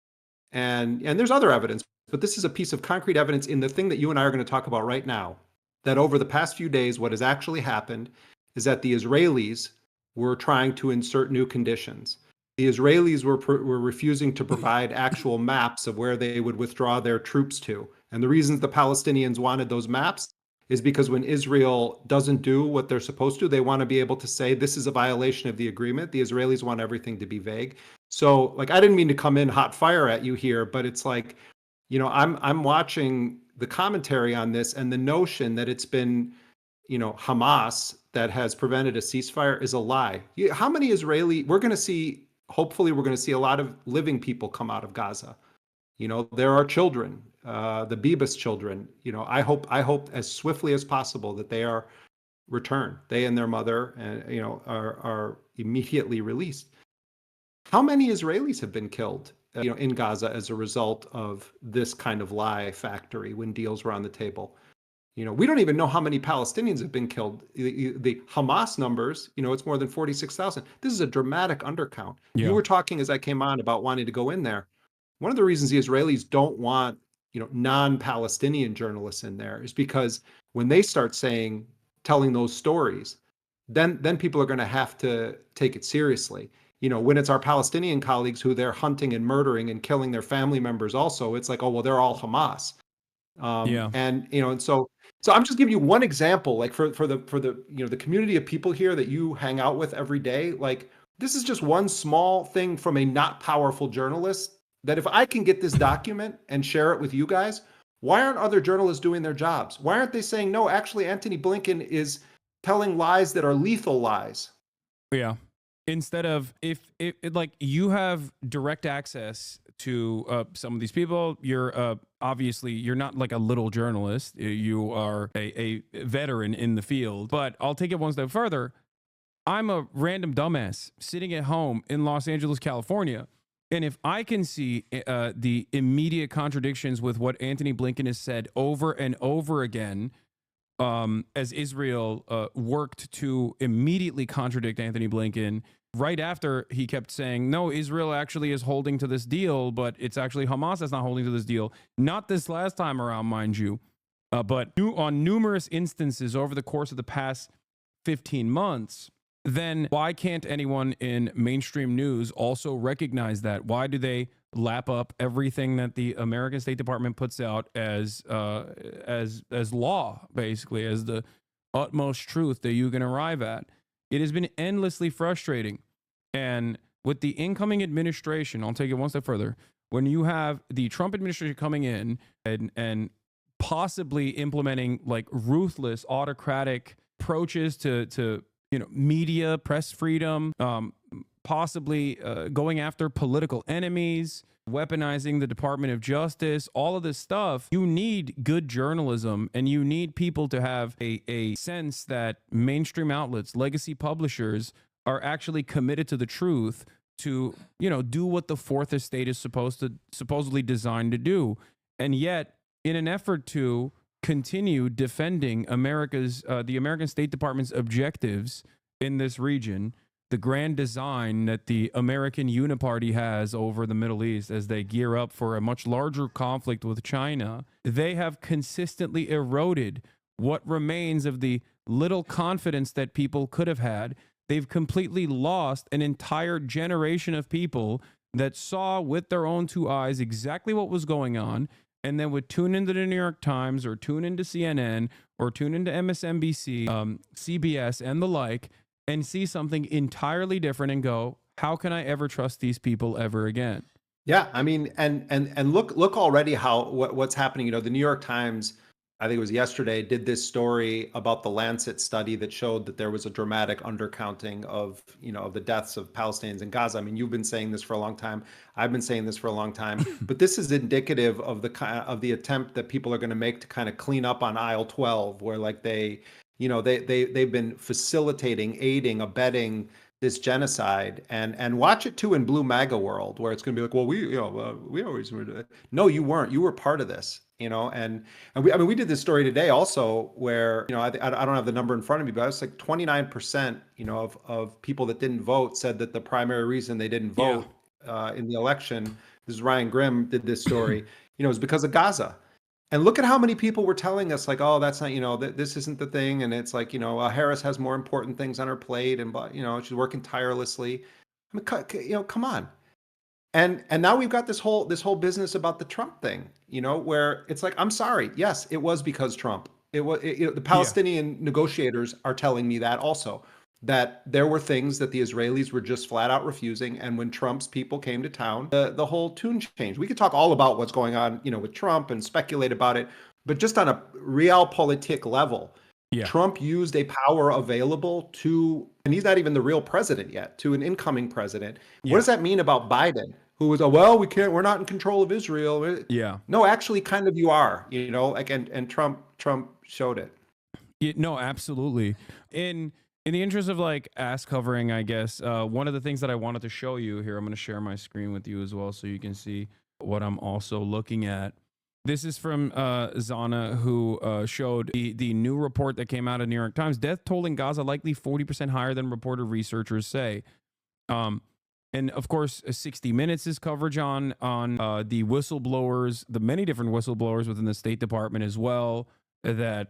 Speaker 7: and there's other evidence, but this is a piece of concrete evidence in the thing that you and I are going to talk about right now, that over the past few days, what has actually happened is that the Israelis were trying to insert new conditions. The Israelis were refusing to provide actual maps of where they would withdraw their troops to. And the reasons the Palestinians wanted those maps is because when Israel doesn't do what they're supposed to, they want to be able to say this is a violation of the agreement. The Israelis want everything to be vague. So, like, I didn't mean to come in hot fire at you here, but it's like, you know, I'm watching the commentary on this, and the notion that it's been, you know, Hamas that has prevented a ceasefire is a lie. How many Israeli, hopefully we're going to see a lot of living people come out of Gaza. You know, there are children, the Bibas children. You know, I hope as swiftly as possible that they are returned. They and their mother, you know, are immediately released. How many Israelis have been killed, you know, in Gaza as a result of this kind of lie factory when deals were on the table? You know, we don't even know how many Palestinians have been killed. The Hamas numbers, you know, it's more than 46,000. This is a dramatic undercount.
Speaker 1: Yeah.
Speaker 7: You were talking as I came on about wanting to go in there. One of the reasons the Israelis don't want, you know, non-Palestinian journalists in there is because when they start telling those stories, then people are going to have to take it seriously. You know, when it's our Palestinian colleagues who they're hunting and murdering and killing their family members also, it's like, oh, well, they're all Hamas. And, you know, and so I'm just giving you one example, like for the, you know, the community of people here that you hang out with every day. Like, this is just one small thing from a not powerful journalist that if I can get this document and share it with you guys, why aren't other journalists doing their jobs? Why aren't they saying, no, actually, Antony Blinken is telling lies that are lethal lies?
Speaker 1: Yeah. Instead of if like you have direct access to some of these people, you're obviously you're not like a little journalist. You are a veteran in the field. But I'll take it one step further. I'm a random dumbass sitting at home in Los Angeles, California. And if I can see the immediate contradictions with what Antony Blinken has said over and over again, as Israel worked to immediately contradict Antony Blinken right after he kept saying, no, Israel actually is holding to this deal, but it's actually Hamas that's not holding to this deal. Not this last time around, mind you, but on numerous instances over the course of the past 15 months, then why can't anyone in mainstream news also recognize that? Why do they lap up everything that the American State Department puts out as law, basically, as the utmost truth that you can arrive at? It has been endlessly frustrating. And with the incoming administration, I'll take it one step further. When you have the Trump administration coming in and possibly implementing like ruthless autocratic approaches to you know, media, press freedom, possibly going after political enemies, weaponizing the Department of Justice, all of this stuff, you need good journalism, and you need people to have a sense that mainstream outlets, legacy publishers, are actually committed to the truth, to, you know, do what the Fourth Estate is supposedly designed to do. And yet, in an effort to continue defending the American State Department's objectives in this region, the grand design that the American Uniparty has over the Middle East as they gear up for a much larger conflict with China, they have consistently eroded what remains of the little confidence that people could have had. They've completely lost an entire generation of people that saw with their own two eyes exactly what was going on, and then would tune into the New York Times or tune into CNN or tune into MSNBC, CBS, and the like, and see something entirely different and go, how can I ever trust these people ever again?
Speaker 7: Yeah, I mean, and look already how what's happening. You know, the New York Times, I think it was yesterday, did this story about the Lancet study that showed that there was a dramatic undercounting of, you know, of the deaths of Palestinians in Gaza. I mean, you've been saying this for a long time. I've been saying this for a long time. But this is indicative of the attempt that people are going to make to kind of clean up on aisle 12, where like they've been facilitating, aiding, abetting this genocide, and watch it too in blue MAGA world, where it's going to be like, well, we always were. No, you weren't. You were part of this, you know. And we did this story today also, where, you know, I don't have the number in front of me, but it's like 29%, you know, of people that didn't vote said that the primary reason they didn't vote in the election, this is Ryan Grimm did this story, you know, is because of Gaza. And look at how many people were telling us, like, oh, that's not, you know, this isn't the thing. And it's like, you know, Harris has more important things on her plate, and, you know, she's working tirelessly. I mean, you know, come on. And now we've got this whole business about the Trump thing, you know, where it's like, I'm sorry. Yes, it was because Trump. It was, you know, the Palestinian negotiators are telling me that also, that there were things that the Israelis were just flat out refusing. And when Trump's people came to town, the whole tune changed. We could talk all about what's going on, you know, with Trump and speculate about it, but just on a realpolitik level, Trump used a power available to, and he's not even the real president yet, to an incoming president. What does that mean about Biden, who was, we're not in control of Israel?
Speaker 1: Yeah.
Speaker 7: No, actually, kind of you are, you know, like, and Trump showed it.
Speaker 1: No, absolutely. In the interest of like ass covering, I guess, one of the things that I wanted to show you here, I'm going to share my screen with you as well so you can see what I'm also looking at. This is from Zana, who showed the new report that came out of New York Times. Death toll in Gaza likely 40% higher than reported researchers say. And of course, 60 Minutes' coverage on the whistleblowers, the many different whistleblowers within the State Department as well, that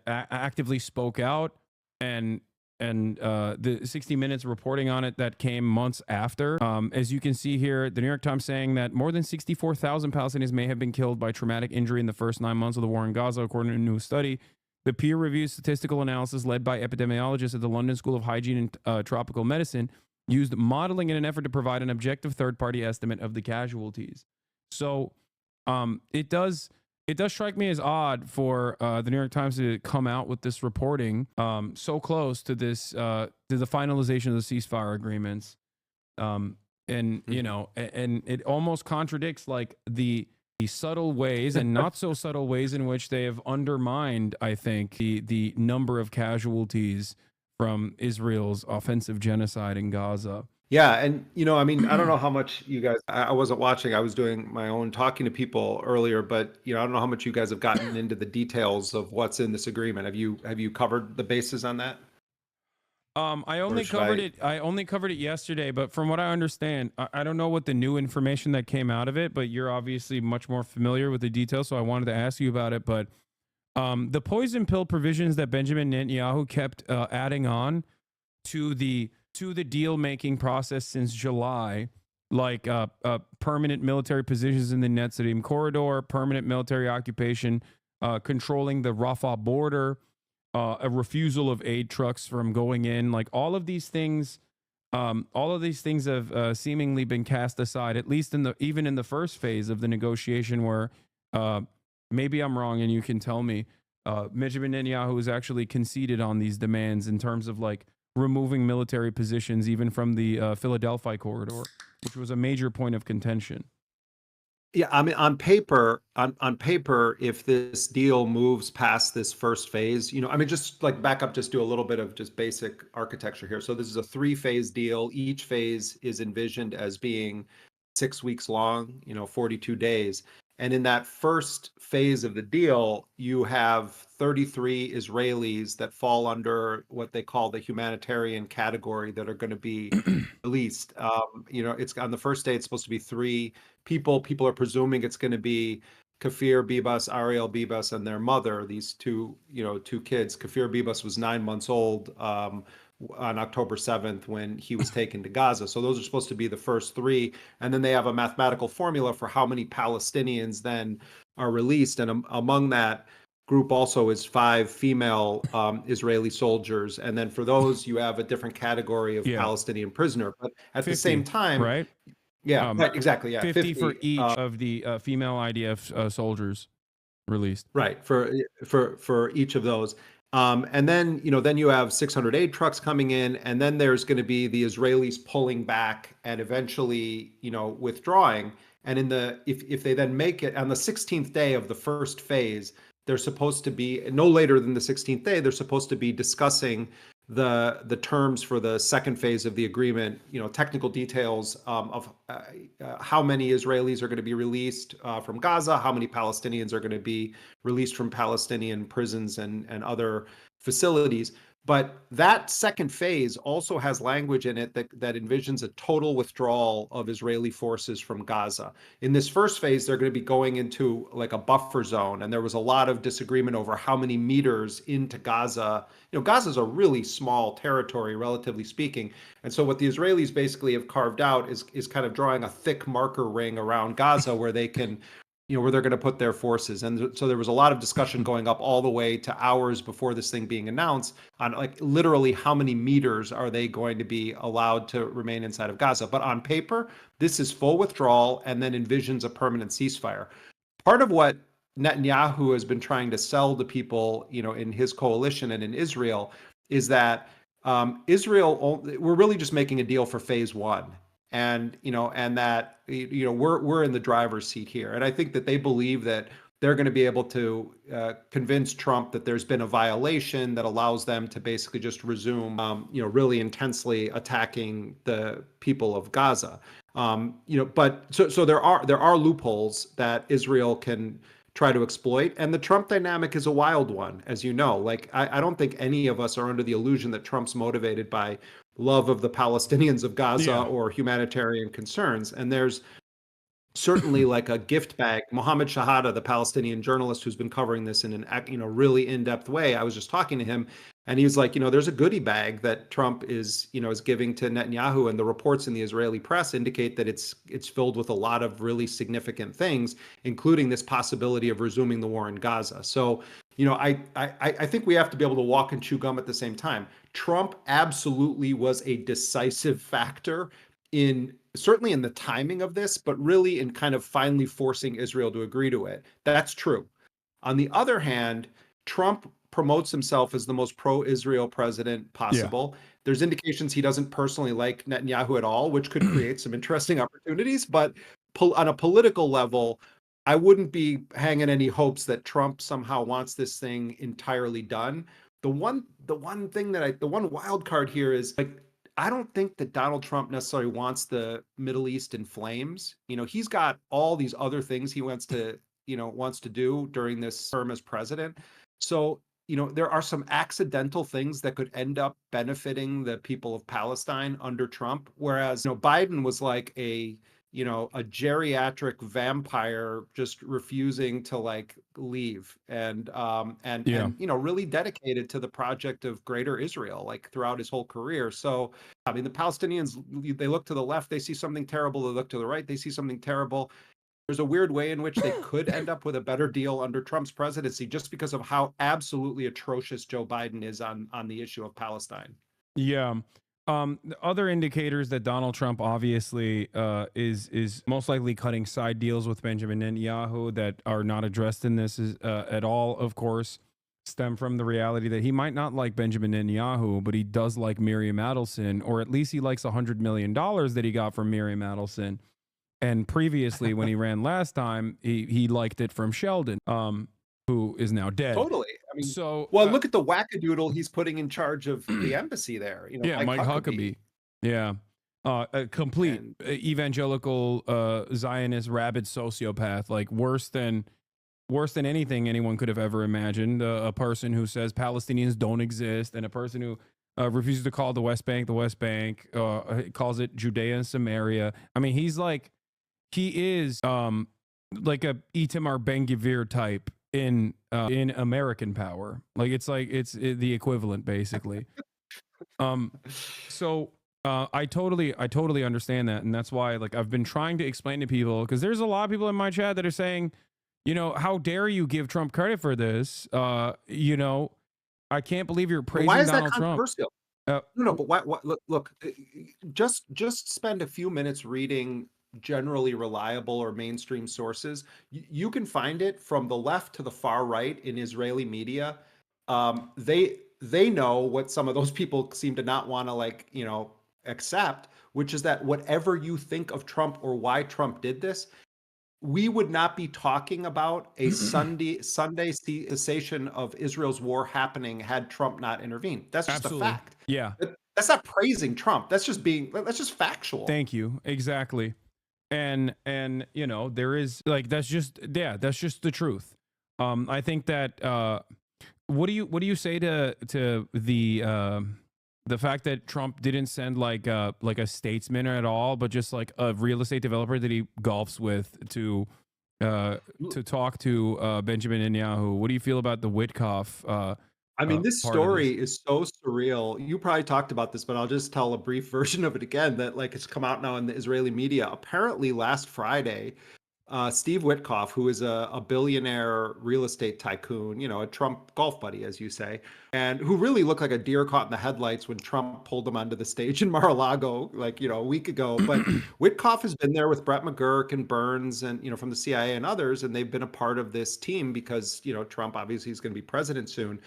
Speaker 1: actively spoke out, and the 60 Minutes reporting on it that came months after. As you can see here, the New York Times saying that more than 64,000 Palestinians may have been killed by traumatic injury in the first 9 months of the war in Gaza, according to a new study. The peer-reviewed statistical analysis led by epidemiologists at the London School of Hygiene and Tropical Medicine used modeling in an effort to provide an objective third-party estimate of the casualties. So it does strike me as odd for the New York Times to come out with this reporting so close to this to the finalization of the ceasefire agreements, and you know, and it almost contradicts like the subtle ways and not so subtle ways in which they have undermined, I think, the number of casualties from Israel's offensive genocide in Gaza.
Speaker 7: Yeah, and you know, I mean, I don't know how much you guys, I wasn't watching, I was doing my own talking to people earlier, but you know, I don't know how much you guys have gotten into the details of what's in this agreement. Have you covered the bases on that?
Speaker 1: I only covered it yesterday, but from what I understand, I don't know what the new information that came out of it, but you're obviously much more familiar with the details, so I wanted to ask you about it. But the poison pill provisions that Benjamin Netanyahu kept adding on to the deal-making process since July, like permanent military positions in the Netzarim corridor, permanent military occupation, controlling the Rafah border, a refusal of aid trucks from going in, like all of these things have seemingly been cast aside, at least even in the first phase of the negotiation, where maybe I'm wrong and you can tell me, Benjamin Netanyahu has actually conceded on these demands in terms of like removing military positions even from the Philadelphia corridor, which was a major point of contention.
Speaker 7: Yeah, I mean, on paper, if this deal moves past this first phase, you know, I mean, just like back up, just do a little bit of just basic architecture here. So this is a 3-phase deal. Each phase is envisioned as being 6 weeks long, you know, 42 days. And in that first phase of the deal, you have 33 Israelis that fall under what they call the humanitarian category that are going to be released. It's on the first day, it's supposed to be 3 people. People are presuming it's going to be Kafir Bibas, Ariel Bibas, and their mother, these two kids. Kafir Bibas was 9 months old on October 7th when he was taken to Gaza. So those are supposed to be the first 3. And then they have a mathematical formula for how many Palestinians then are released. And among that group also is 5 female Israeli soldiers. And then for those, you have a different category of Palestinian prisoner. But at
Speaker 1: 50,
Speaker 7: the same time,
Speaker 1: right?
Speaker 7: Yeah, right, exactly. Yeah,
Speaker 1: 50 for each of the female IDF soldiers released.
Speaker 7: Right, for each of those. And then you have 600 aid trucks coming in, and then there's going to be the Israelis pulling back and eventually withdrawing. And if they then make it on the 16th day of the first phase, they're supposed to be no later than the 16th day. They're supposed to be discussing the terms for the second phase of the agreement, technical details of how many Israelis are going to be released from Gaza, how many Palestinians are going to be released from Palestinian prisons and other facilities. But that second phase also has language in it that envisions a total withdrawal of Israeli forces from Gaza. In this first phase, they're going to be going into like a buffer zone, and there was a lot of disagreement over how many meters into Gaza. Gaza is a really small territory, relatively speaking, and so what the Israelis basically have carved out is kind of drawing a thick marker ring around Gaza where they can where they're going to put their forces. And so there was a lot of discussion going up all the way to hours before this thing being announced on like literally how many meters are they going to be allowed to remain inside of Gaza. But on paper, this is full withdrawal and then envisions a permanent ceasefire. Part of what Netanyahu has been trying to sell to people, in his coalition and in Israel is that Israel, we're really just making a deal for phase 1. And that we're in the driver's seat here, and I think that they believe that they're going to be able to convince Trump that there's been a violation that allows them to basically just resume, really intensely attacking the people of Gaza. But so there are loopholes that Israel can try to exploit, and the Trump dynamic is a wild one, as you know. Like I don't think any of us are under the illusion that Trump's motivated by love of the Palestinians of Gaza or humanitarian concerns. And there's certainly like a gift bag. Mohammed Shahada, the Palestinian journalist who's been covering this in an really in-depth way, I was just talking to him, and he was like, there's a goodie bag that Trump is giving to Netanyahu, and the reports in the Israeli press indicate that it's filled with a lot of really significant things, including this possibility of resuming the war in Gaza. So, I think we have to be able to walk and chew gum at the same time. Trump absolutely was a decisive factor certainly in the timing of this, but really in kind of finally forcing Israel to agree to it. That's true. On the other hand, Trump promotes himself as the most pro-Israel president possible. Yeah. There's indications he doesn't personally like Netanyahu at all, which could create some interesting opportunities. But on a political level, I wouldn't be hanging any hopes that Trump somehow wants this thing entirely done. The one wild card here is I don't think that Donald Trump necessarily wants the Middle East in flames. He's got all these other things he wants to do during this term as president. So, there are some accidental things that could end up benefiting the people of Palestine under Trump. Whereas, Biden was like a geriatric vampire just refusing to leave and really dedicated to the project of Greater Israel throughout his whole career. So I mean, the Palestinians, they look to the left, they see something terrible. They look to the right, they see something terrible. There's a weird way in which they could end up with a better deal under Trump's presidency just because of how absolutely atrocious Joe Biden is on the issue of Palestine.
Speaker 1: Yeah. Other indicators that Donald Trump obviously is most likely cutting side deals with Benjamin Netanyahu that are not addressed in this at all, of course, stem from the reality that he might not like Benjamin Netanyahu, but he does like Miriam Adelson, or at least he likes $100 million that he got from Miriam Adelson. And previously, when he ran last time, he liked it from Sheldon, who is now dead.
Speaker 7: Totally. I mean, look at the wackadoodle he's putting in charge of the embassy there.
Speaker 1: Mike Huckabee. Yeah. a complete evangelical Zionist rabid sociopath, like worse than anything anyone could have ever imagined. A person who says Palestinians don't exist, and a person who refuses to call the West Bank, calls it Judea and Samaria. I mean, he is like a Itamar Ben-Gvir type in American power. Like it's the equivalent basically. So I totally understand that, and that's why like I've been trying to explain to people, because there's a lot of people in my chat that are saying, you know, how dare you give Trump credit for this? You know, I can't believe you're praising
Speaker 7: Why is
Speaker 1: Donald
Speaker 7: that controversial?
Speaker 1: Trump.
Speaker 7: No, but why? Look, just spend a few minutes reading generally reliable or mainstream sources. You can find it from the left to the far right in Israeli media. They know what some of those people seem to not want to accept, which is that whatever you think of Trump or why Trump did this, we would not be talking about a Sunday cessation of Israel's war happening had Trump not intervened. That's just
Speaker 1: Absolutely.
Speaker 7: a fact.
Speaker 1: Yeah.
Speaker 7: That's not praising Trump. That's just factual.
Speaker 1: Thank you. Exactly. And you know, there is like that's just the truth. I think that what do you say to the fact that Trump didn't send like a statesman at all, but just like a real estate developer that he golfs with to talk to Benjamin Netanyahu? What do you feel about the Witkoff?
Speaker 7: I mean, this story is so surreal. You probably talked about this, but I'll just tell a brief version of it again that like it's come out now in the Israeli media. Apparently last Friday, Steve Witkoff, who is a billionaire real estate tycoon, you know, a Trump golf buddy, as you say, and who really looked like a deer caught in the headlights when Trump pulled him onto the stage in Mar-a-Lago, like, you know, a week ago. But Witkoff has been there with Brett McGurk and Burns and, you know, from the CIA and others, and they've been a part of this team because, you know, Trump obviously is going to be president soon.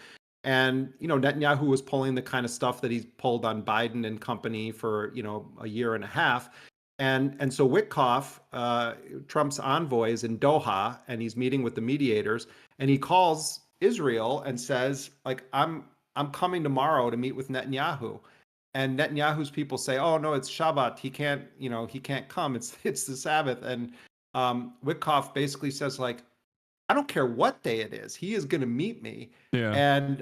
Speaker 7: And, you know, Netanyahu was pulling the kind of stuff that he's pulled on Biden and company for, you know, a year and a half. And so Witkoff, Trump's envoy, is in Doha, and he's meeting with the mediators, and he calls Israel and says, like, I'm coming tomorrow to meet with Netanyahu. And Netanyahu's people say, oh no, it's Shabbat. He can't come. It's the Sabbath. And Witkoff basically says, like, I don't care what day it is. He is going to meet me.
Speaker 1: Yeah.
Speaker 7: And,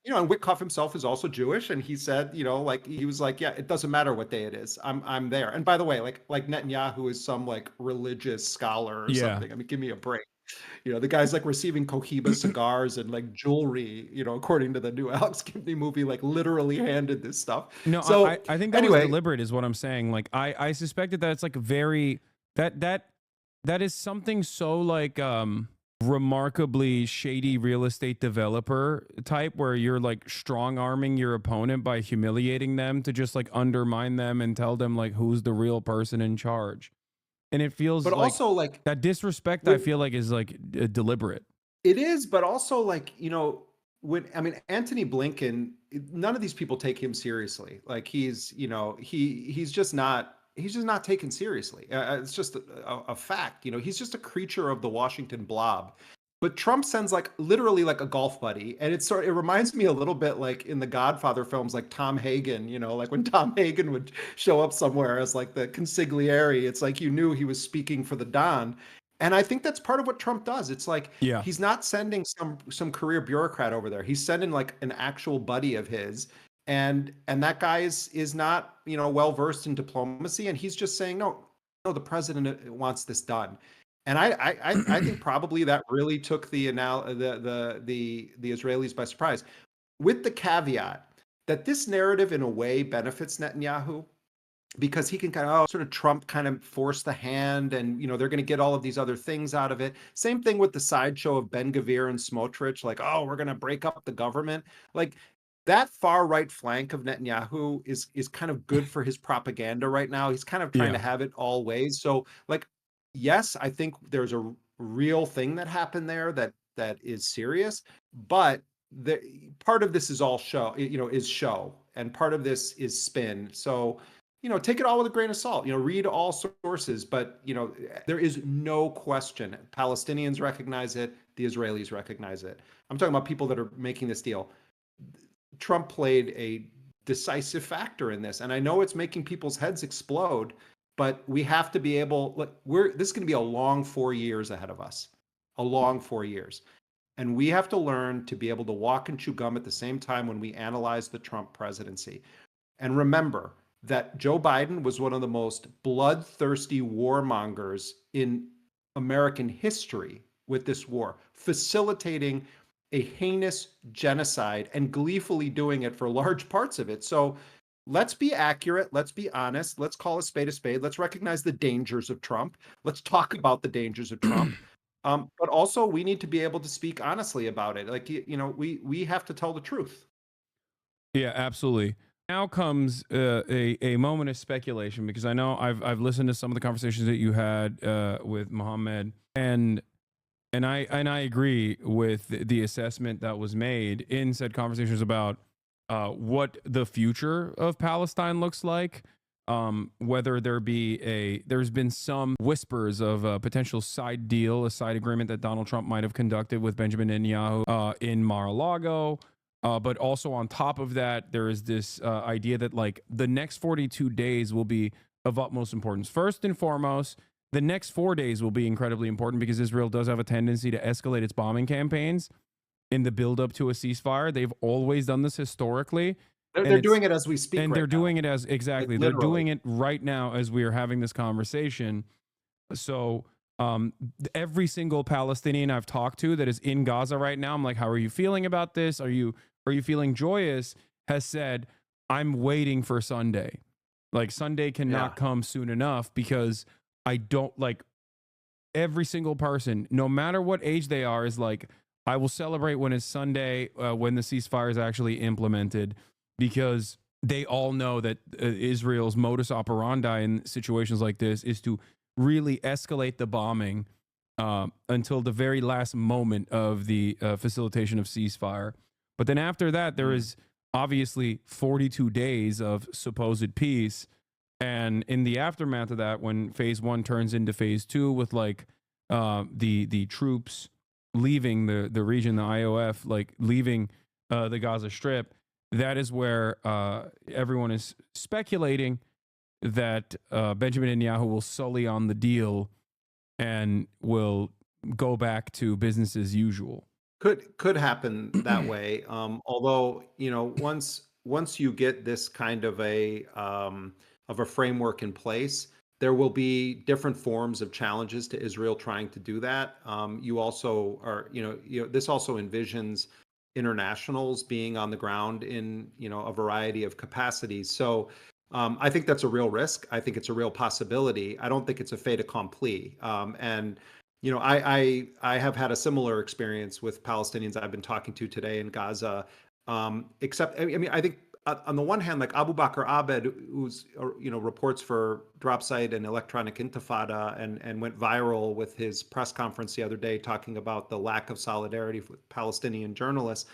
Speaker 7: you know, and Witkoff himself is also Jewish. And he said, you know, like, he was like, yeah, it doesn't matter what day it is. I'm there. And by the way, like Netanyahu is some like religious scholar or something. I mean, give me a break. You know, the guy's like receiving Cohiba cigars and like jewelry, you know, according to the new Alex Gibney movie, like literally handed this stuff.
Speaker 1: No,
Speaker 7: so
Speaker 1: I think that was deliberate is what I'm saying. Like, I suspected that it's like a very, that is something so like, remarkably shady real estate developer type where you're like strong arming your opponent by humiliating them to just like undermine them and tell them like who's the real person in charge. And it feels, but like, also like that disrespect, I feel like is like deliberate.
Speaker 7: It is, but also like, you know, Antony Blinken, none of these people take him seriously. Like he's just not taken seriously. It's just a fact. You know, he's just a creature of the Washington blob. But Trump sends like literally like a golf buddy, and it reminds me a little bit like in the Godfather films, like Tom Hagen. You know, like when Tom Hagen would show up somewhere as like the consigliere, it's like you knew he was speaking for the Don. And I think that's part of what Trump does. It's like he's not sending some career bureaucrat over there. He's sending like an actual buddy of his. And that guy is not, you know, well versed in diplomacy, and he's just saying no, the president wants this done. And I think probably that really took the Israelis by surprise, with the caveat that this narrative in a way benefits Netanyahu because he can kind of sort of Trump kind of force the hand, and you know they're going to get all of these other things out of it. Same thing with the sideshow of Ben-Gvir and Smotrich, like, oh, we're going to break up the government, like. That far right flank of Netanyahu is kind of good for his propaganda right now. He's kind of trying to have it all ways. So, like, yes, I think there's a real thing that happened there that is serious, but the part of this is all show, you know, is show, and part of this is spin. So, you know, take it all with a grain of salt. You know, read all sources, but you know, there is no question. Palestinians recognize it. The Israelis recognize it. I'm talking about people that are making this deal. Trump played a decisive factor in this. And I know it's making people's heads explode, but we have to be able, look, this is going to be a long 4 years ahead of us, a long 4 years. And we have to learn to be able to walk and chew gum at the same time when we analyze the Trump presidency. And remember that Joe Biden was one of the most bloodthirsty warmongers in American history with this war, facilitating a heinous genocide and gleefully doing it for large parts of it. So let's be accurate. Let's be honest. Let's call a spade a spade. Let's recognize the dangers of Trump. Let's talk about the dangers of Trump. But also we need to be able to speak honestly about it. Like, you know, we have to tell the truth.
Speaker 1: Yeah, absolutely. Now comes a moment of speculation, because I know I've listened to some of the conversations that you had with Mohammed, and I agree with the assessment that was made in said conversations about what the future of Palestine looks like. Whether there's been some whispers of a potential side deal, a side agreement that Donald Trump might have conducted with Benjamin Netanyahu in Mar-a-Lago. But also on top of that, there is this idea that like the next 42 days will be of utmost importance. First and foremost, the next 4 days will be incredibly important because Israel does have a tendency to escalate its bombing campaigns in the buildup to a ceasefire. They've always done this historically.
Speaker 7: They're doing it as we speak.
Speaker 1: And they're doing it as,
Speaker 7: exactly.
Speaker 1: they're doing it right now as we are having this conversation. So every single Palestinian I've talked to that is in Gaza right now, I'm like, how are you feeling about this? Are you feeling joyous? Has said, I'm waiting for Sunday. Like Sunday cannot come soon enough, because I don't, like, every single person, no matter what age they are, is like, I will celebrate when it's Sunday, when the ceasefire is actually implemented, because they all know that Israel's modus operandi in situations like this is to really escalate the bombing until the very last moment of the facilitation of ceasefire. But then after that, there is obviously 42 days of supposed peace. And in the aftermath of that, when phase 1 turns into phase 2 with like the troops leaving the region, the IOF, like leaving the Gaza Strip, that is where everyone is speculating that Benjamin Netanyahu will sully on the deal and will go back to business as usual.
Speaker 7: Could happen that way. Although, you know, once you get this kind of a framework in place, there will be different forms of challenges to Israel trying to do that. You also are, this also envisions internationals being on the ground in, a variety of capacities. So I think that's a real risk. I think it's a real possibility. I don't think it's a fait accompli. And I have had a similar experience with Palestinians I've been talking to today in Gaza. Except, I think on the one hand, like Abu Bakr Abed, who's reports for Dropsite and Electronic Intifada, and went viral with his press conference the other day talking about the lack of solidarity with Palestinian journalists.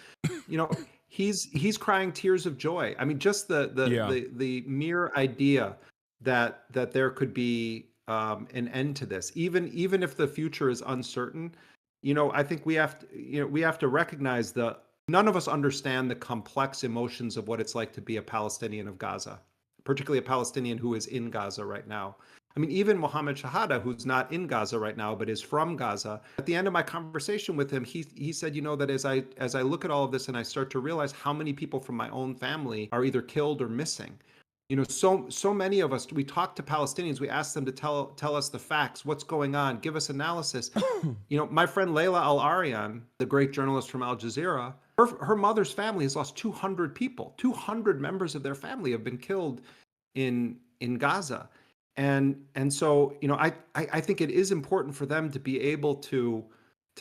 Speaker 7: He's crying tears of joy. I mean, just the mere idea that there could be an end to this, even if the future is uncertain. I think we have to recognize none of us understand the complex emotions of what it's like to be a Palestinian of Gaza, particularly a Palestinian who is in Gaza right now. I mean, even Mohammed Shahada, who's not in Gaza right now, but is from Gaza. At the end of my conversation with him, he said, that as I look at all of this and I start to realize how many people from my own family are either killed or missing. So many of us, we talk to Palestinians, we ask them to tell us the facts, what's going on, give us analysis. My friend Layla Al-Arian, the great journalist from Al Jazeera, her mother's family has lost 200 people. 200 members of their family have been killed in Gaza. And so, I think it is important for them to be able to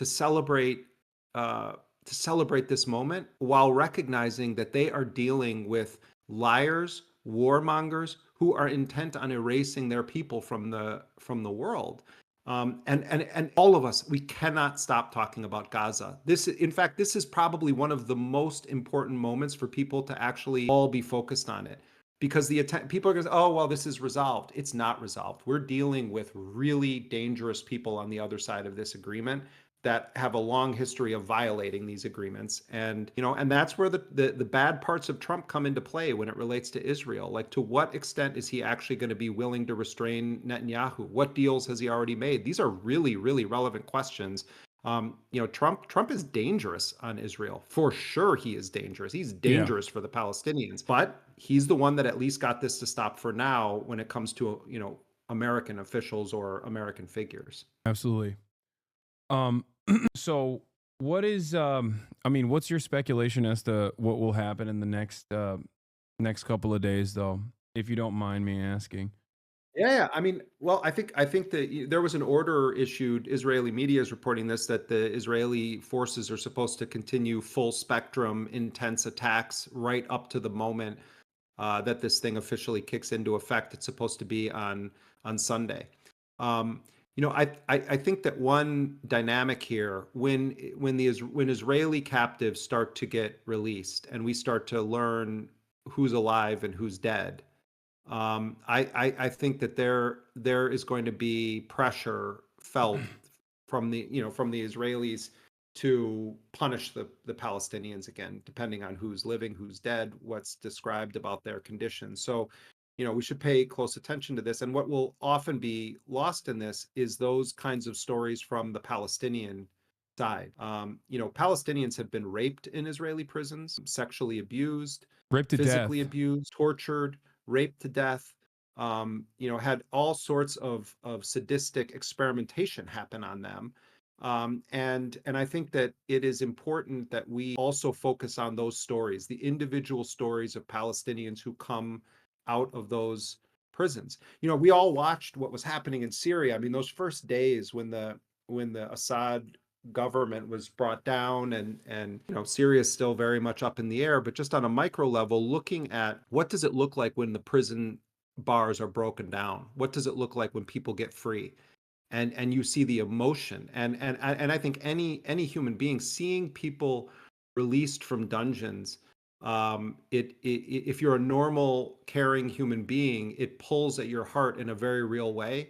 Speaker 7: celebrate this moment while recognizing that they are dealing with liars, warmongers who are intent on erasing their people from the world. And all of us, we cannot stop talking about Gaza. In fact, this is probably one of the most important moments for people to actually all be focused on it, because people are going to say, oh, well, this is resolved. It's not resolved. We're dealing with really dangerous people on the other side of this agreement that have a long history of violating these agreements. And, and that's where the bad parts of Trump come into play when it relates to Israel. Like, to what extent is he actually going to be willing to restrain Netanyahu? What deals has he already made? These are really, really relevant questions. Trump is dangerous on Israel. For sure, he is dangerous. He's dangerous for the Palestinians. But he's the one that at least got this to stop for now when it comes to, American officials or American figures.
Speaker 1: Absolutely. So what is, what's your speculation as to what will happen in the next couple of days, though, if you don't mind me asking?
Speaker 7: Yeah, well, I think that there was an order issued. Israeli media is reporting this, that the Israeli forces are supposed to continue full spectrum, intense attacks right up to the moment that this thing officially kicks into effect. It's supposed to be on Sunday. I think that one dynamic here, when Israeli captives start to get released and we start to learn who's alive and who's dead, I think that there is going to be pressure felt from the Israelis to punish the Palestinians again, depending on who's living, who's dead, what's described about their conditions. So, we should pay close attention to this. And what will often be lost in this is those kinds of stories from the Palestinian side. Palestinians have been raped in Israeli prisons, sexually abused,
Speaker 1: Raped to
Speaker 7: physically
Speaker 1: death.
Speaker 7: abused, tortured, raped to death, had all sorts of sadistic experimentation happen on them. And I think that it is important that we also focus on those stories, the individual stories of Palestinians who come out of those prisons. We all watched what was happening in Syria. I mean, those first days when the Assad government was brought down, and Syria is still very much up in the air, but just on a micro level, looking at what does it look like when the prison bars are broken down? What does it look like when people get free? And you see the emotion, and I think any human being seeing people released from dungeons, if you're a normal, caring human being, it pulls at your heart in a very real way.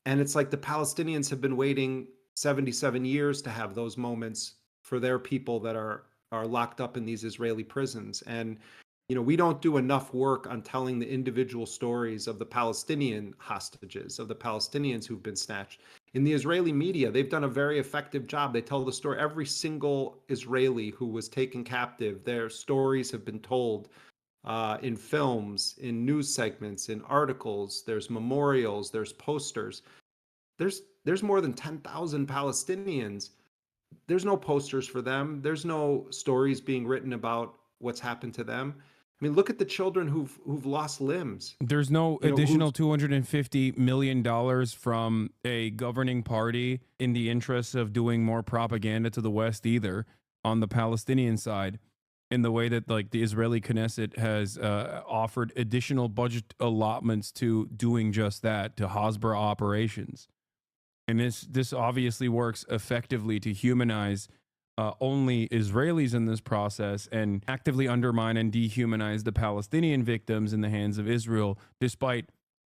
Speaker 7: And it's like the Palestinians have been waiting 77 years to have those moments for their people that are locked up in these Israeli prisons. And we don't do enough work on telling the individual stories of the Palestinian hostages, of the Palestinians who've been snatched. In the Israeli media, they've done a very effective job. They tell the story. Every single Israeli who was taken captive, their stories have been told in films, in news segments, in articles. There's memorials, there's posters. There's more than 10,000 Palestinians. There's no posters for them. There's no stories being written about what's happened to them. I mean, look at the children who've lost limbs.
Speaker 1: There's no additional $250 million from a governing party in the interest of doing more propaganda to the West either on the Palestinian side, in the way that like the Israeli Knesset has offered additional budget allotments to doing just that, to Hasbara operations. And this obviously works effectively to humanize only Israelis in this process and actively undermine and dehumanize the Palestinian victims in the hands of Israel, despite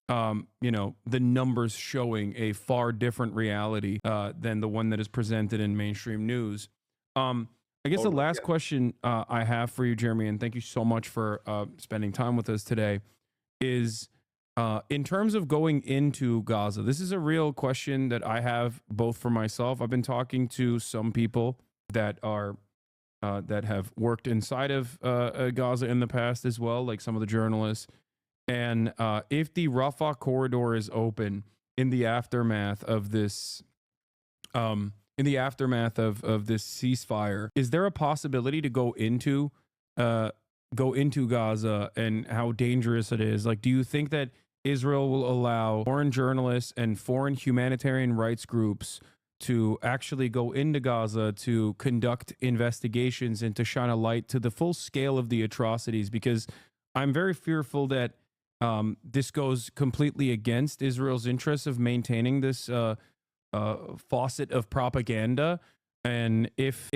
Speaker 1: the numbers showing a far different reality than the one that is presented in mainstream news. I guess the last question I have for you, Jeremy, and thank you so much for spending time with us today, is in terms of going into Gaza. This is a real question that I have both for myself. I've been talking to some people that are that have worked inside of Gaza in the past as well, like some of the journalists. And if the Rafah corridor is open in the aftermath of this, ceasefire, is there a possibility to go into Gaza, and how dangerous it is? Like, do you think that Israel will allow foreign journalists and foreign humanitarian rights groups to actually go into Gaza to conduct investigations and to shine a light to the full scale of the atrocities? Because I'm very fearful that this goes completely against Israel's interests of maintaining this faucet of propaganda. And if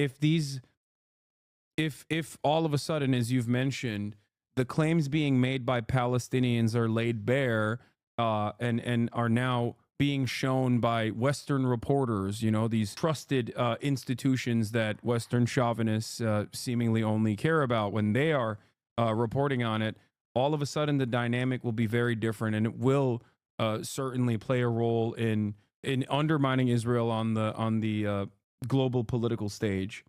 Speaker 1: all of a sudden, as you've mentioned, the claims being made by Palestinians are laid bare and are now being shown by Western reporters, these trusted institutions that Western chauvinists seemingly only care about when they are reporting on it, all of a sudden the dynamic will be very different, and it will certainly play a role in undermining Israel on the global political stage.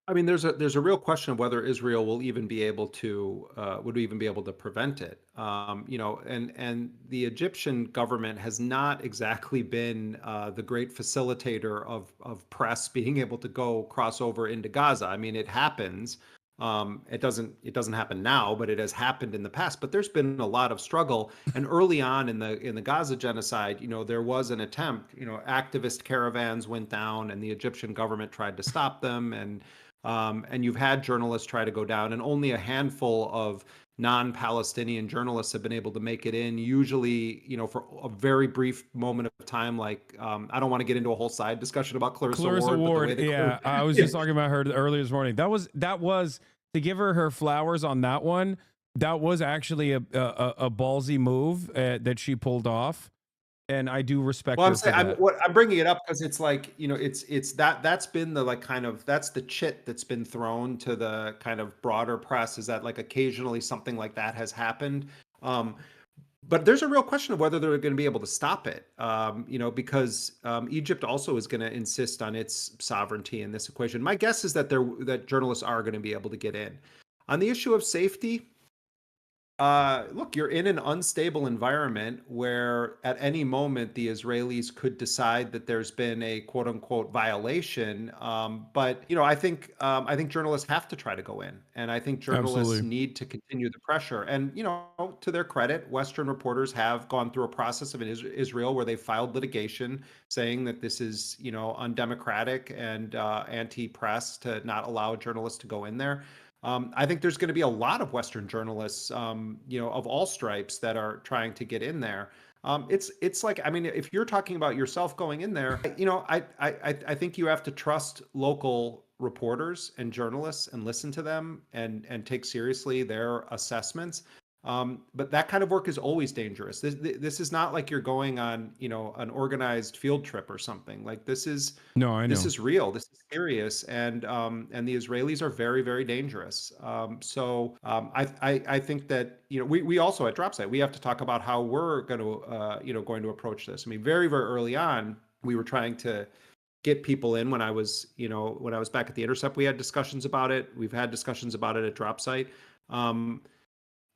Speaker 7: I mean, there's a real question of whether Israel will even be able to would even be able to prevent it. And the Egyptian government has not exactly been the great facilitator of press being able to go cross over into Gaza. I mean, it happens. It doesn't happen now, but it has happened in the past. But there's been a lot of struggle. And early on in the Gaza genocide, there was an attempt. Activist caravans went down, and the Egyptian government tried to stop them. And you've had journalists try to go down, and only a handful of non-Palestinian journalists have been able to make it in, usually, for a very brief moment of time. Like, I don't want to get into a whole side discussion about Clarissa Ward.
Speaker 1: Yeah, I was just talking about her earlier this morning. That was to give her flowers on that one. That was actually a ballsy move that she pulled off. And I do respect.
Speaker 7: Well, I'm bringing it up because it's like, it's that's been the that's the chit that's been thrown to the kind of broader press, is that like occasionally something like that has happened. But there's a real question of whether they're going to be able to stop it, because Egypt also is going to insist on its sovereignty in this equation. My guess is that journalists are going to be able to get in. On the issue of safety, look, you're in an unstable environment where at any moment the Israelis could decide that there's been a quote unquote violation. But I think journalists have to try to go in, and I think journalists
Speaker 1: Absolutely.
Speaker 7: need to continue the pressure. And to their credit, Western reporters have gone through a process of Israel where they filed litigation saying that this is undemocratic and anti-press to not allow journalists to go in there. I think there's going to be a lot of Western journalists, of all stripes that are trying to get in there. It's like, I mean, if you're talking about yourself going in there, I think you have to trust local reporters and journalists and listen to them and take seriously their assessments. But that kind of work is always dangerous. This is not like you're going on, an organized field trip or something. Like this is This is real. This is serious, and the Israelis are very, very dangerous. I think that we also at Dropsite we have to talk about how we're going to approach this. I mean, very, very early on, we were trying to get people in. When I was back at the Intercept, we had discussions about it. We've had discussions about it at Dropsite.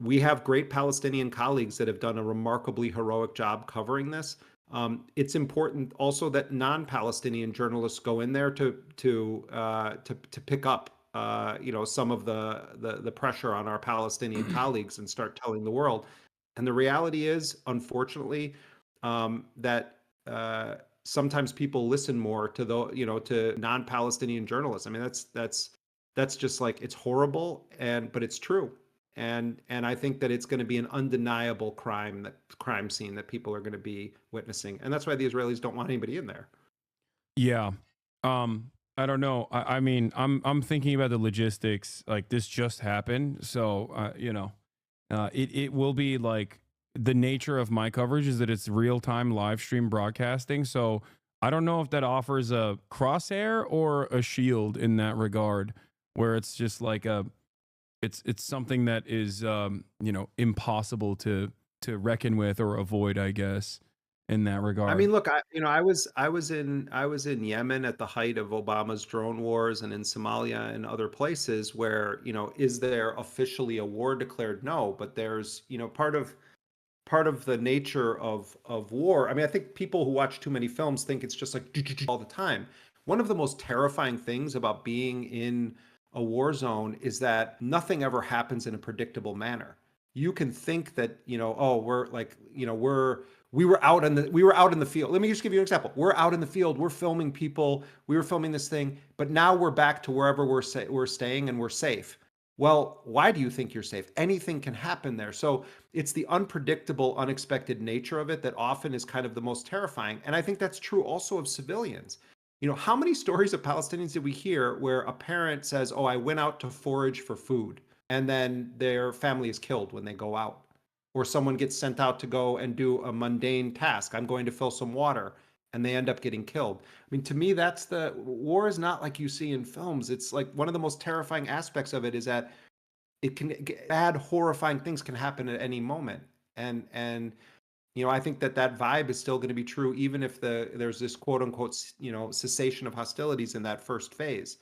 Speaker 7: We have great Palestinian colleagues that have done a remarkably heroic job covering this. It's important also that non-Palestinian journalists go in there to pick up some of the pressure on our Palestinian colleagues and start telling the world. And the reality is, unfortunately, that sometimes people listen more to to non-Palestinian journalists. I mean, that's just like, it's horrible, but it's true. And I think that it's going to be an undeniable crime scene that people are going to be witnessing, and that's why the Israelis don't want anybody in there.
Speaker 1: Yeah, I don't know. I mean, I'm thinking about the logistics. Like, this just happened, so it will be like, the nature of my coverage is that it's real time live stream broadcasting. So I don't know if that offers a crosshair or a shield in that regard, where it's just like it's something that is impossible to reckon with or avoid, I guess, in that regard.
Speaker 7: I mean, look, I was in Yemen at the height of Obama's drone wars, and in Somalia and other places where, is there officially a war declared? No, but there's, part of the nature of war. I mean, I think people who watch too many films think it's just like all the time. One of the most terrifying things about being in a war zone is that nothing ever happens in a predictable manner. You can think that, we're like, we were out in the field. Let me just give you an example. We're out in the field. We're filming people. We were filming this thing, but now we're back to wherever we're staying and we're safe. Well, why do you think you're safe? Anything can happen there. So it's the unpredictable, unexpected nature of it that often is kind of the most terrifying. And I think that's true also of civilians. How many stories of Palestinians did we hear where a parent says, "Oh, I went out to forage for food," and then their family is killed when they go out? or someone gets sent out to go and do a mundane task. I'm going to fill some water, and they end up getting killed. I mean, to me, that's the war is not like you see in films. It's like one of the most terrifying aspects of it is that it can bad, horrifying things can happen at any moment. And I think that vibe is still going to be true, even if there's this quote unquote, cessation of hostilities in that first phase.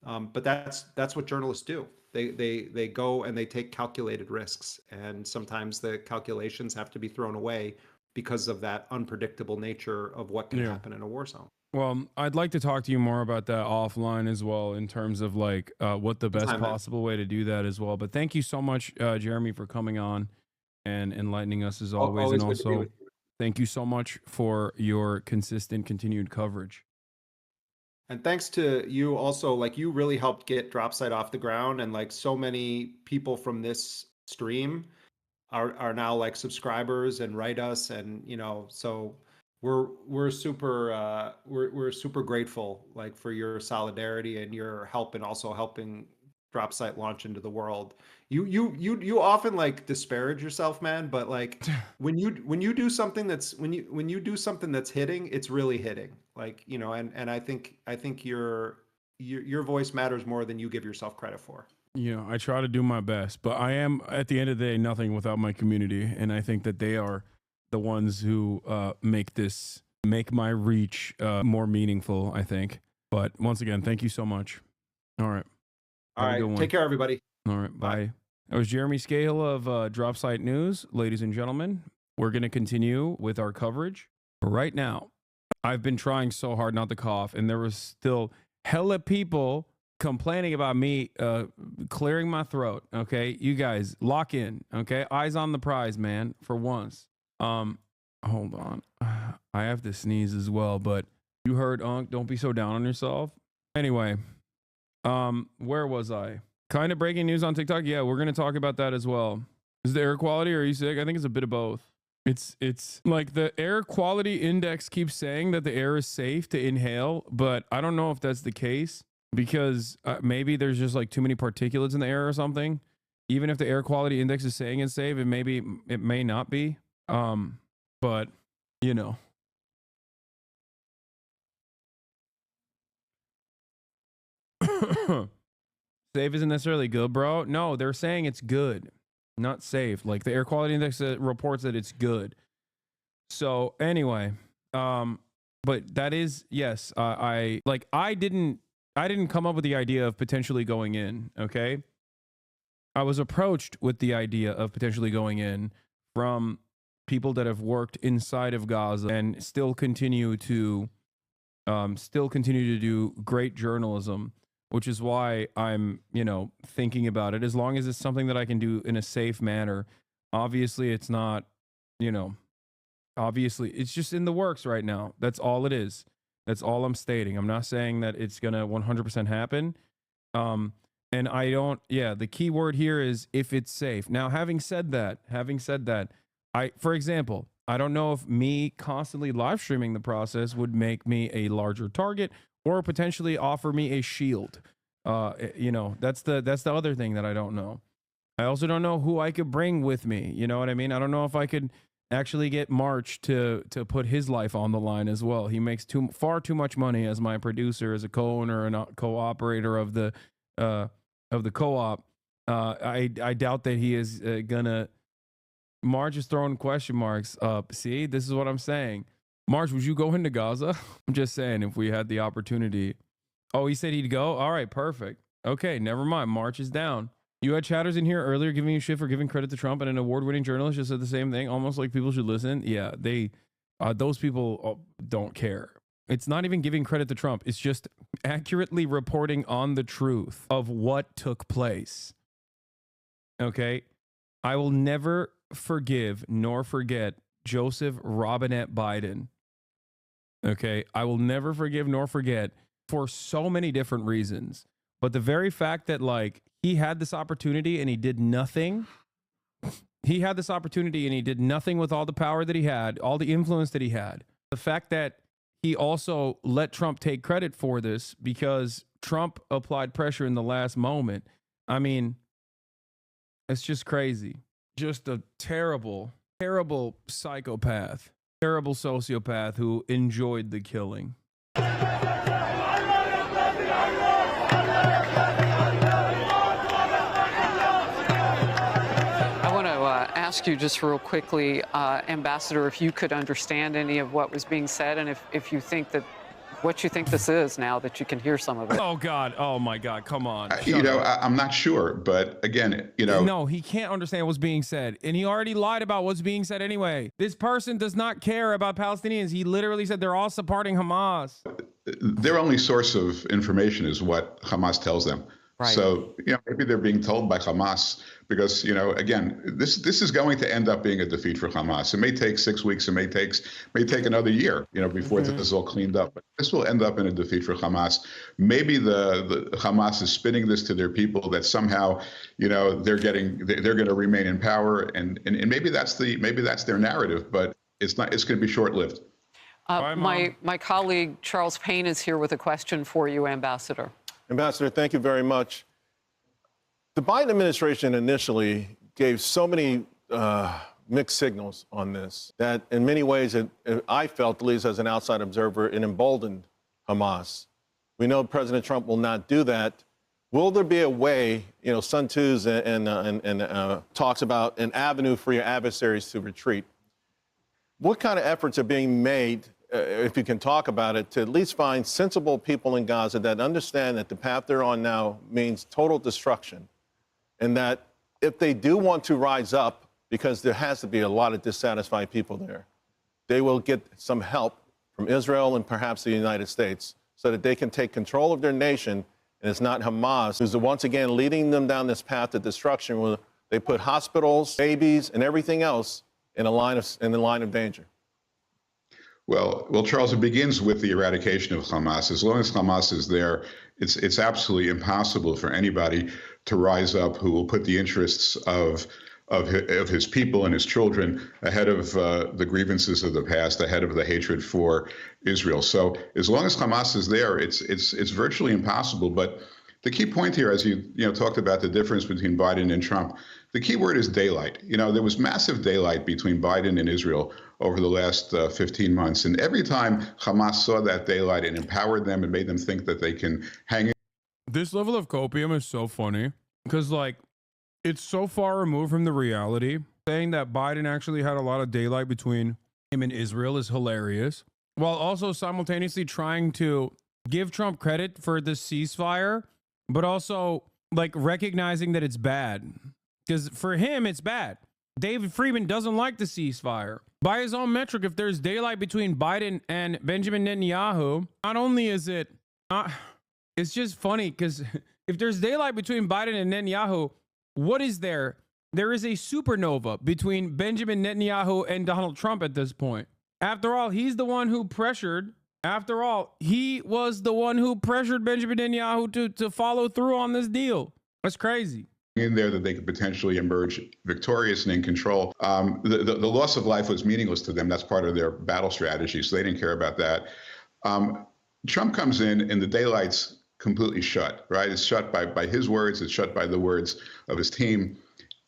Speaker 7: But that's what journalists do. They go and they take calculated risks, and sometimes the calculations have to be thrown away because of that unpredictable nature of what can happen in a war zone.
Speaker 1: Well, I'd like to talk to you more about that offline as well, in terms of like what the best possible way to do that as well. But thank you so much, Jeremy, for coming on and enlightening us as always. And also, thank you so much for your consistent, continued coverage.
Speaker 7: And thanks to you also, like you really helped get Dropsite off the ground, and like so many people from this stream are now like subscribers and write us, and so we're super grateful like for your solidarity and your help, and also helping Dropsite launch into the world. You often like disparage yourself, man, but like when you do something that's when you do something that's hitting, it's really hitting. Like, and I think your voice matters more than you give yourself credit for.
Speaker 1: I try to do my best, but I am, at the end of the day, nothing without my community, and I think that they are the ones who make my reach more meaningful, I think. But once again, thank you so much. All right.
Speaker 7: All right. Take care, everybody.
Speaker 1: All right. Bye. That was Jeremy Scahill of Dropsite News. Ladies and gentlemen, we're going to continue with our coverage. Right now, I've been trying so hard not to cough, and there was still hella people complaining about me clearing my throat. Okay, you guys lock in. Okay, eyes on the prize, man, for once. Hold on, I have to sneeze as well, but you heard Unc, don't be so down on yourself. Anyway, where was I? Kind of breaking news on TikTok. Yeah, we're gonna talk about that as well. Is the air quality, or are you sick? I think it's a bit of both. It's like the air quality index keeps saying that the air is safe to inhale, but I don't know if that's the case, because maybe there's just like too many particulates in the air or something. Even if the air quality index is saying it's safe, it may not be. But safe isn't necessarily good, bro. No, they're saying it's good, not safe. Like the air quality index reports that it's good. So anyway, but that is, yes, I didn't come up with the idea of potentially going in. Okay, I was approached with the idea of potentially going in from people that have worked inside of Gaza and still continue to do great journalism, which is why I'm, thinking about it, as long as it's something that I can do in a safe manner. Obviously, it's not, obviously it's just in the works right now. That's all it is. That's all I'm stating. I'm not saying that it's going to 100% happen. And I don't, the key word here is if it's safe. Now, having said that, for example, I don't know if me constantly live streaming the process would make me a larger target or potentially offer me a shield. That's the other thing that I don't know. I also don't know who I could bring with me. You know what I mean? I don't know if I could actually get March to put his life on the line as well. He makes far too much money as my producer, as a co-owner and co-operator of the co-op. I doubt that he is gonna. March is throwing question marks up. See, this is what I'm saying. March, would you go into Gaza? I'm just saying, if we had the opportunity. Oh, he said he'd go? All right, perfect. Okay, never mind. March is down. You had chatters in here earlier giving you shit for giving credit to Trump, and an award-winning journalist just said the same thing, almost like people should listen. Yeah, those people don't care. It's not even giving credit to Trump. It's just accurately reporting on the truth of what took place. Okay? I will never forgive nor forget Joseph Robinette Biden. Okay? I will never forgive nor forget for so many different reasons. But the very fact that, like, he had this opportunity and he did nothing. He had this opportunity and he did nothing with all the power that he had, all the influence that he had. The fact that he also let Trump take credit for this because Trump applied pressure in the last moment. I mean, it's just crazy. Just a terrible, terrible psychopath, terrible sociopath who enjoyed the killing.
Speaker 6: I want to ask you just real quickly, Ambassador, if you could understand any of what was being said, and if you think that what you think this is now that you can hear some of it.
Speaker 1: Oh, God. Oh, my God. Come on.
Speaker 11: I'm not sure. But again,
Speaker 1: No, he can't understand what's being said. And he already lied about what's being said anyway. This person does not care about Palestinians. He literally said they're all supporting Hamas.
Speaker 11: Their only source of information is what Hamas tells them.
Speaker 1: Right.
Speaker 11: So, maybe they're being told by Hamas because, again, this is going to end up being a defeat for Hamas. It may take 6 weeks. It may take another year, before this is all cleaned up. But this will end up in a defeat for Hamas. Maybe the Hamas is spinning this to their people that somehow, they're going to remain in power, and maybe that's their narrative. But it's not. It's going to be short-lived.
Speaker 6: My colleague Charles Payne is here with a question for you, Ambassador.
Speaker 12: Ambassador, thank you very much. The Biden administration initially gave so many mixed signals on this that in many ways, I felt, at least as an outside observer, it emboldened Hamas. We know President Trump will not do that. Will there be a way, Sun Tzu's and talks about an avenue for your adversaries to retreat? What kind of efforts are being made, if you can talk about it, to at least find sensible people in Gaza that understand that the path they're on now means total destruction, and that if they do want to rise up, because there has to be a lot of dissatisfied people there, they will get some help from Israel and perhaps the United States so that they can take control of their nation, and it's not Hamas who's once again leading them down this path of destruction where they put hospitals, babies, and everything else in the line of danger.
Speaker 11: Well, Charles, it begins with the eradication of Hamas. As long as Hamas is there, it's absolutely impossible for anybody to rise up who will put the interests of his people and his children ahead of the grievances of the past, ahead of the hatred for Israel. So as long as Hamas is there, it's virtually impossible. But the key point here, as you talked about the difference between Biden and Trump, the key word is daylight. There was massive daylight between Biden and Israel over the last 15 months. And every time Hamas saw that daylight, it empowered them and made them think that they can hang in.
Speaker 1: This level of copium is so funny because, it's so far removed from the reality. Saying that Biden actually had a lot of daylight between him and Israel is hilarious, while also simultaneously trying to give Trump credit for the ceasefire, but also recognizing that it's bad. Because for him, it's bad. David Friedman doesn't like the ceasefire. By his own metric, if there's daylight between Biden and Benjamin Netanyahu, not only is it not, it's just funny because if there's daylight between Biden and Netanyahu, what is there? There is a supernova between Benjamin Netanyahu and Donald Trump at this point. After all, he was the one who pressured Benjamin Netanyahu to follow through on this deal. That's crazy.
Speaker 11: In there that they could potentially emerge victorious and in control. The loss of life was meaningless to them. That's part of their battle strategy, so they didn't care about that. Trump comes in and the daylight's completely shut, right? It's shut by his words. It's shut by the words of his team.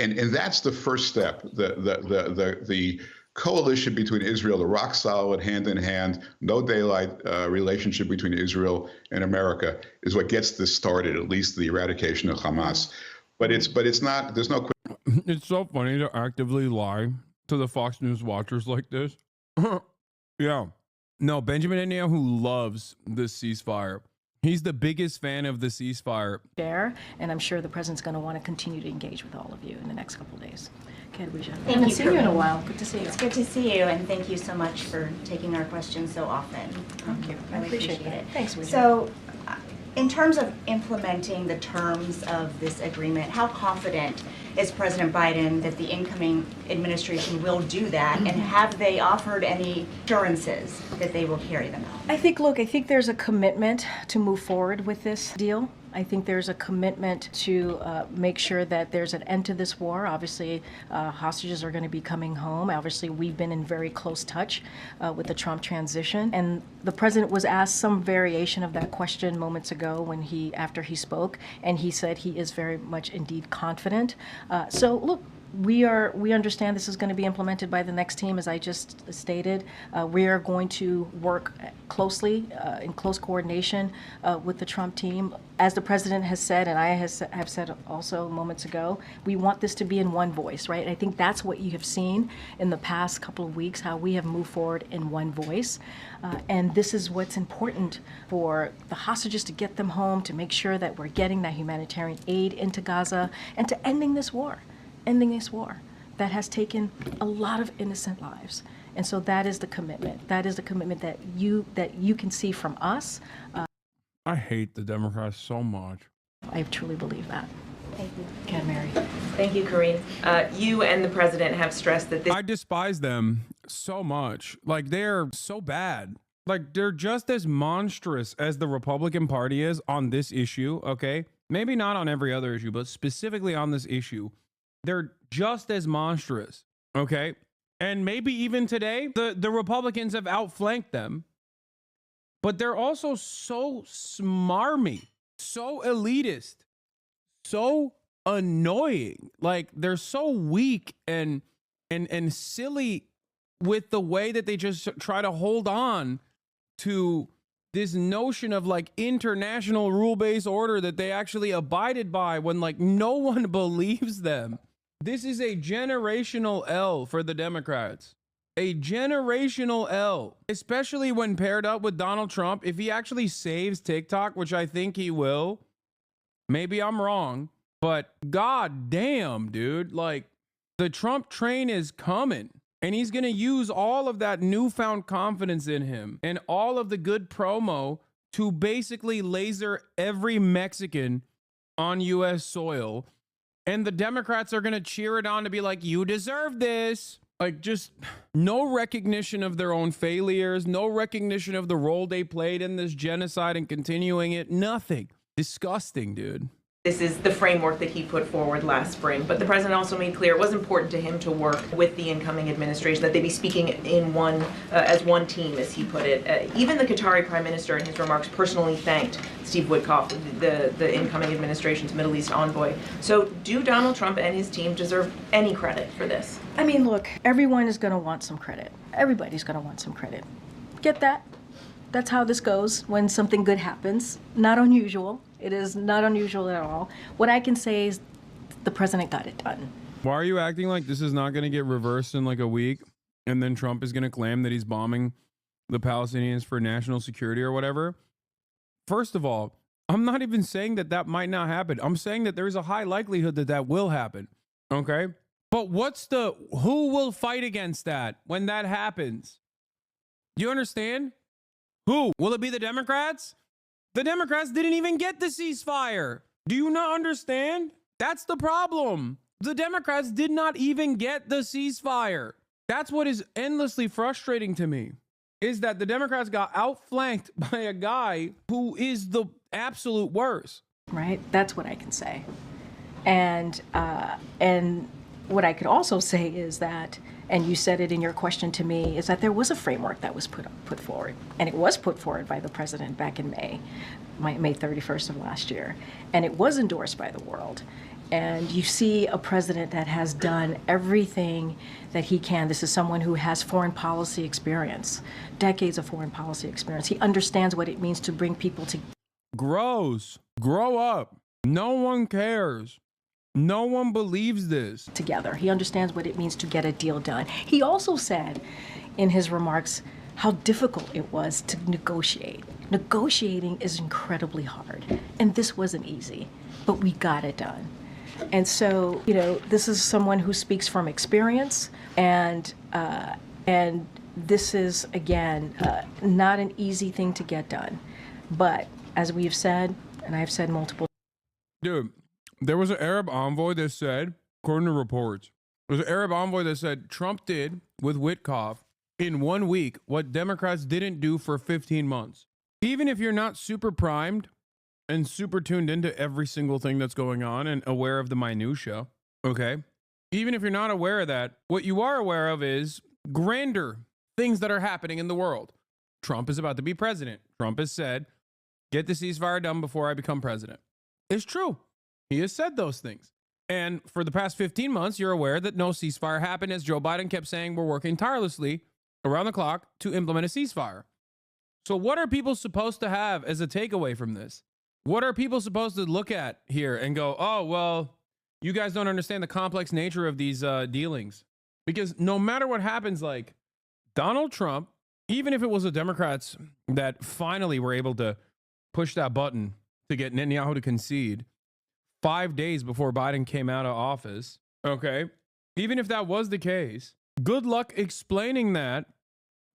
Speaker 11: And that's the first step. The coalition between Israel, the rock solid, hand in hand, no daylight relationship between Israel and America is what gets this started, at least the eradication of Hamas. But it's not, there's no.
Speaker 1: It's so funny to actively lie to the Fox News watchers like this. Yeah. No, Benjamin Netanyahu loves this ceasefire. He's the biggest fan of the ceasefire.
Speaker 13: And I'm sure the president's going to want to continue to engage with all of you in the next couple of days. Okay,
Speaker 14: Thank you.
Speaker 13: I haven't seen you in a while. Good to see you.
Speaker 14: It's good to see you, and thank you so much for taking our questions so often.
Speaker 13: Thank you. I appreciate it. Thanks, Wisha.
Speaker 14: So, in terms of implementing the terms of this agreement, how confident is President Biden that the incoming administration will do that, and have they offered any assurances that they will carry them out?
Speaker 13: I think there's a commitment to move forward with this deal. I think there's a commitment to make sure that there's an end to this war. Obviously, hostages are going to be coming home. Obviously, we've been in very close touch with the Trump transition. And the president was asked some variation of that question moments ago after he spoke, and he said he is very much indeed confident. So look, we understand this is going to be implemented by the next team, as I just stated. We are going to work closely, in close coordination with the Trump team. As the president has said, and I have said also moments ago, we want this to be in one voice, right? I think that's what you have seen in the past couple of weeks, how we have moved forward in one voice. And this is what's important for the hostages, to get them home, to make sure that we're getting that humanitarian aid into Gaza, and to ending this war that has taken a lot of innocent lives. And so that is the commitment. That is the commitment that you can see from us.
Speaker 1: I hate the Democrats so much.
Speaker 13: I truly believe that.
Speaker 15: Thank you.
Speaker 13: Okay, Mary.
Speaker 15: Thank you, Karine. You and the president have stressed that this.
Speaker 1: I despise them so much. Like, they're so bad. Like, they're just as monstrous as the Republican Party is on this issue, okay? Maybe not on every other issue, but specifically on this issue. They're just as monstrous, okay? And maybe even today, the Republicans have outflanked them. But they're also so smarmy, so elitist, so annoying. Like, they're so weak and silly with the way that they just try to hold on to this notion of like international rule-based order that they actually abided by when like no one believes them. This is a generational L for the Democrats. A generational L, especially when paired up with Donald Trump. If he actually saves TikTok, which I think he will, maybe I'm wrong, but god damn, dude, like the Trump train is coming. And he's going to use all of that newfound confidence in him and all of the good promo to basically laser every Mexican on U.S. soil. And the Democrats are going to cheer it on to be like, you deserve this. Like, just no recognition of their own failures, no recognition of the role they played in this genocide and continuing it. Nothing. Disgusting, dude.
Speaker 15: This is the framework that he put forward last spring. But the president also made clear it was important to him to work with the incoming administration, that they be speaking in one as one team, as he put it. Even the Qatari prime minister in his remarks personally thanked Steve Witkoff, the incoming administration's Middle East envoy. So do Donald Trump and his team deserve any credit for this?
Speaker 13: I mean, look, everyone is going to want some credit. Everybody's going to want some credit. Get that? That's how this goes when something good happens. Not unusual. It is not unusual at all. What I can say is the president got it done.
Speaker 1: Why are you acting like this is not going to get reversed in like a week? And then Trump is going to claim that he's bombing the Palestinians for national security or whatever? First of all, I'm not even saying that that might not happen. I'm saying that there's a high likelihood that that will happen. Okay? But who will fight against that when that happens? You understand? Who? Will it be the Democrats? The Democrats didn't even get the ceasefire. Do you not understand? That's the problem. The Democrats did not even get the ceasefire. That's what is endlessly frustrating to me, is that the Democrats got outflanked by a guy who is the absolute worst.
Speaker 13: Right? That's what I can say. And what I could also say is that, and you said it in your question to me, is that there was a framework that was put forward. And it was put forward by the president back in May 31st of last year. And it was endorsed by the world. And you see a president that has done everything that he can. This is someone who has foreign policy experience, decades of foreign policy experience. He understands what it means to bring people together.
Speaker 1: Gross. Grow up. No one cares. No one believes this.
Speaker 13: Together. He understands what it means to get a deal done. He also said in his remarks how difficult it was to negotiate. Negotiating is incredibly hard, and this wasn't easy, but we got it done. And so, this is someone who speaks from experience, and this is, again, not an easy thing to get done. But as we've said, and I've said multiple times.
Speaker 1: Dude, there was an Arab envoy that said, according to reports, there's an Arab envoy that said Trump did with Witkoff in 1 week what Democrats didn't do for 15 months. Even if you're not super primed and super tuned into every single thing that's going on and aware of the minutia, okay? Even if you're not aware of that, what you are aware of is grander things that are happening in the world. Trump is about to be president. Trump has said, get the ceasefire done before I become president. It's true. He has said those things. And for the past 15 months, you're aware that no ceasefire happened, as Joe Biden kept saying we're working tirelessly around the clock to implement a ceasefire. So what are people supposed to have as a takeaway from this? What are people supposed to look at here and go, oh, well, you guys don't understand the complex nature of these dealings? Because no matter what happens, like Donald Trump, even if it was the Democrats that finally were able to push that button to get Netanyahu to concede 5 days before Biden came out of office, okay, even if that was the case, good luck explaining that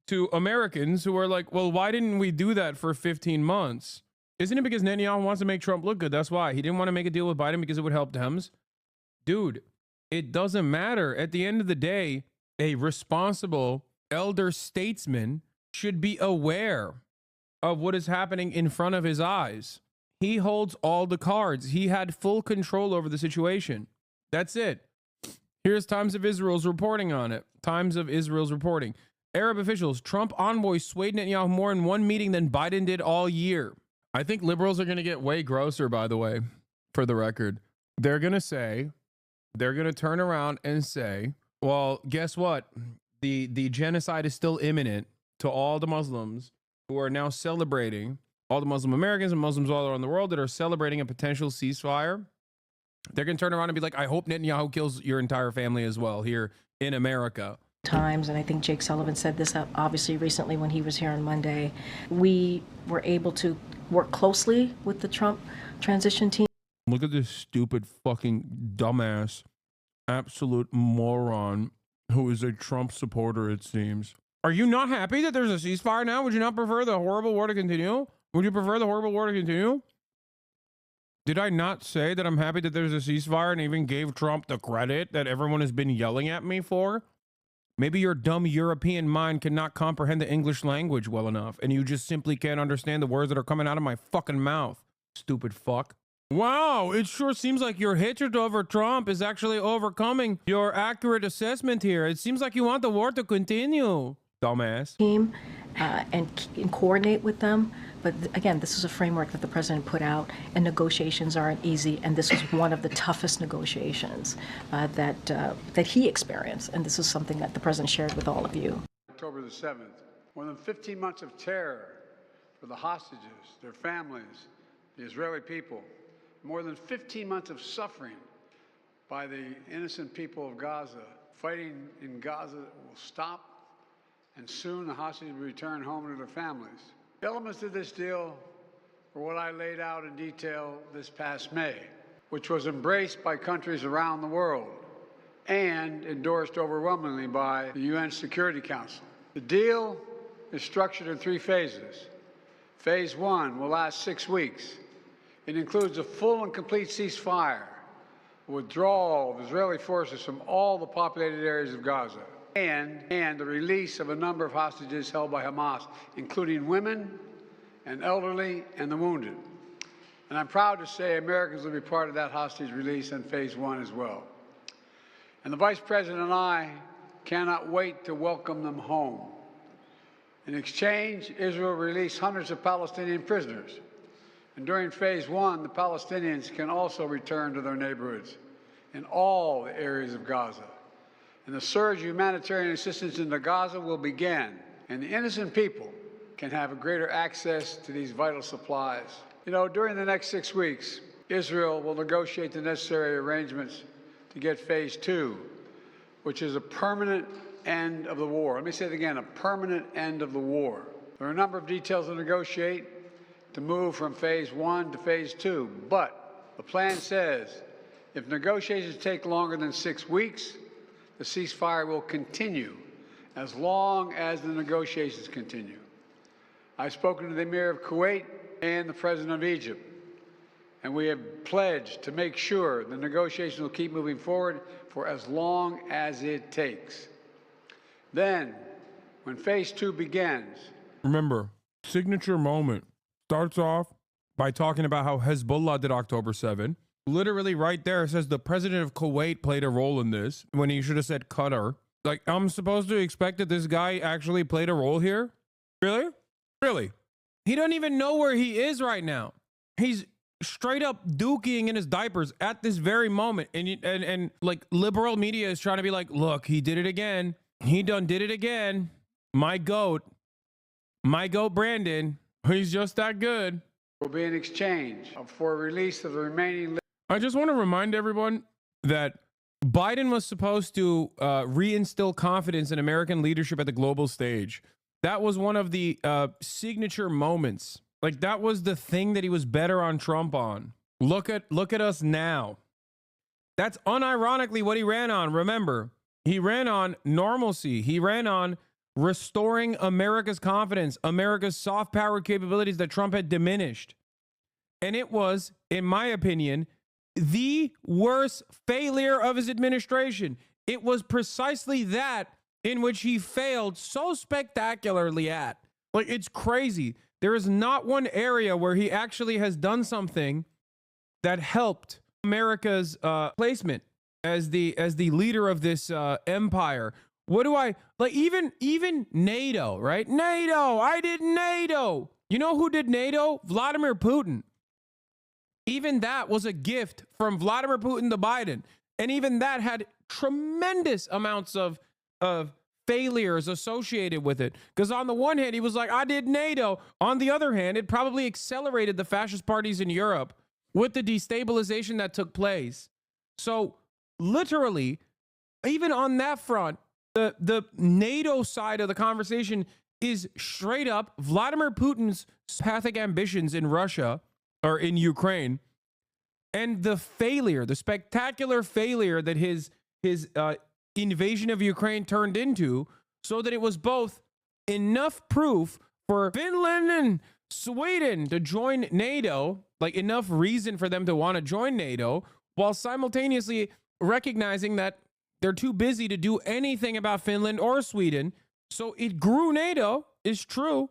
Speaker 1: to Americans who are like, well, why didn't we do that for 15 months? Isn't it because Netanyahu wants to make Trump look good? That's why. He didn't want to make a deal with Biden because it would help Dems. Dude, it doesn't matter. At the end of the day, a responsible elder statesman should be aware of what is happening in front of his eyes. He holds all the cards. He had full control over the situation. That's it. Here's Times of Israel's reporting on it. Times of Israel's reporting. Arab officials, Trump envoys swayed Netanyahu more in one meeting than Biden did all year. I think liberals are going to get way grosser, by the way, for the record. They're going to turn around and say, well, guess what? The genocide is still imminent to all the Muslims who are now celebrating, all the Muslim Americans and Muslims all around the world that are celebrating a potential ceasefire. They're going to turn around and be like, I hope Netanyahu kills your entire family as well here in America.
Speaker 13: Times, and I think Jake Sullivan said this obviously recently when he was here on Monday, we were able to work closely with the Trump transition team.
Speaker 1: Look at this stupid fucking dumbass, absolute moron who is a Trump supporter, it seems. Are you not happy that there's a ceasefire now? Would you not prefer the horrible war to continue? Would you prefer the horrible war to continue? Did I not say that I'm happy that there's a ceasefire and even gave Trump the credit that everyone has been yelling at me for? Maybe your dumb European mind cannot comprehend the English language well enough, and you just simply can't understand the words that are coming out of my fucking mouth. Stupid fuck. Wow, it sure seems like your hatred over Trump is actually overcoming your accurate assessment here. It seems like you want the war to continue. Dumbass.
Speaker 13: Team and coordinate with them. But again, this is a framework that the president put out, and negotiations aren't easy. And this was one of the toughest negotiations that he experienced. And this is something that the president shared with all of you.
Speaker 4: October the 7th, more than 15 months of terror for the hostages, their families, the Israeli people, more than 15 months of suffering by the innocent people of Gaza. Fighting in Gaza will stop, and soon the hostages will return home to their families. The elements of this deal were what I laid out in detail this past May, which was embraced by countries around the world and endorsed overwhelmingly by the UN Security Council. The deal is structured in 3 phases. Phase 1 will last 6 weeks. It includes a full and complete ceasefire, withdrawal of Israeli forces from all the populated areas of Gaza, and the release of a number of hostages held by Hamas, including women and elderly and the wounded. And I'm proud to say Americans will be part of that hostage release in phase 1 as well. And the Vice President and I cannot wait to welcome them home. In exchange, Israel released hundreds of Palestinian prisoners. And during phase 1, the Palestinians can also return to their neighborhoods in all the areas of Gaza. And the surge of humanitarian assistance into Gaza will begin, and the innocent people can have a greater access to these vital supplies. You know, during the next 6 weeks, Israel will negotiate the necessary arrangements to get phase 2, which is a permanent end of the war. Let me say it again, a permanent end of the war. There are a number of details to negotiate to move from phase 1 to phase 2, but the plan says if negotiations take longer than 6 weeks, the ceasefire will continue as long as the negotiations continue. I've spoken to the Emir of Kuwait and the President of Egypt, and we have pledged to make sure the negotiations will keep moving forward for as long as it takes. Then, when phase 2 begins...
Speaker 1: Remember, signature moment starts off by talking about how Hezbollah did October 7. Literally right there, it says the president of Kuwait played a role in this when he should have said Qatar. Like, I'm supposed to expect that this guy actually played a role here? Really? Really? He doesn't even know where he is right now. He's straight up dookie in his diapers at this very moment. And like liberal media is trying to be like, look, he did it again. He done did it again. My goat Brandon, he's just that good.
Speaker 4: Will be an exchange for release of the remaining.
Speaker 1: I just want to remind everyone that Biden was supposed to reinstill confidence in American leadership at the global stage. That was one of the signature moments. Like, that was the thing that he was better on Trump on. Look at us now. That's unironically what he ran on. Remember, he ran on normalcy. He ran on restoring America's confidence, America's soft power capabilities that Trump had diminished. And it was, in my opinion, the worst failure of his administration. It was precisely that in which he failed so spectacularly at. Like, it's crazy. There is not one area where he actually has done something that helped America's placement as the leader of this empire. What do I like? Even NATO, right? NATO. I did NATO. You know who did NATO? Vladimir Putin. Even that was a gift from Vladimir Putin to Biden. And even that had tremendous amounts of failures associated with it. Because on the one hand, he was like, I did NATO. On the other hand, it probably accelerated the fascist parties in Europe with the destabilization that took place. So literally, even on that front, the NATO side of the conversation is straight up Vladimir Putin's pathic ambitions in Russia or in Ukraine, and the failure, the spectacular failure that his invasion of Ukraine turned into, so that it was both enough proof for Finland and Sweden to join NATO, like enough reason for them to want to join NATO, while simultaneously recognizing that they're too busy to do anything about Finland or Sweden. So it grew NATO, is true.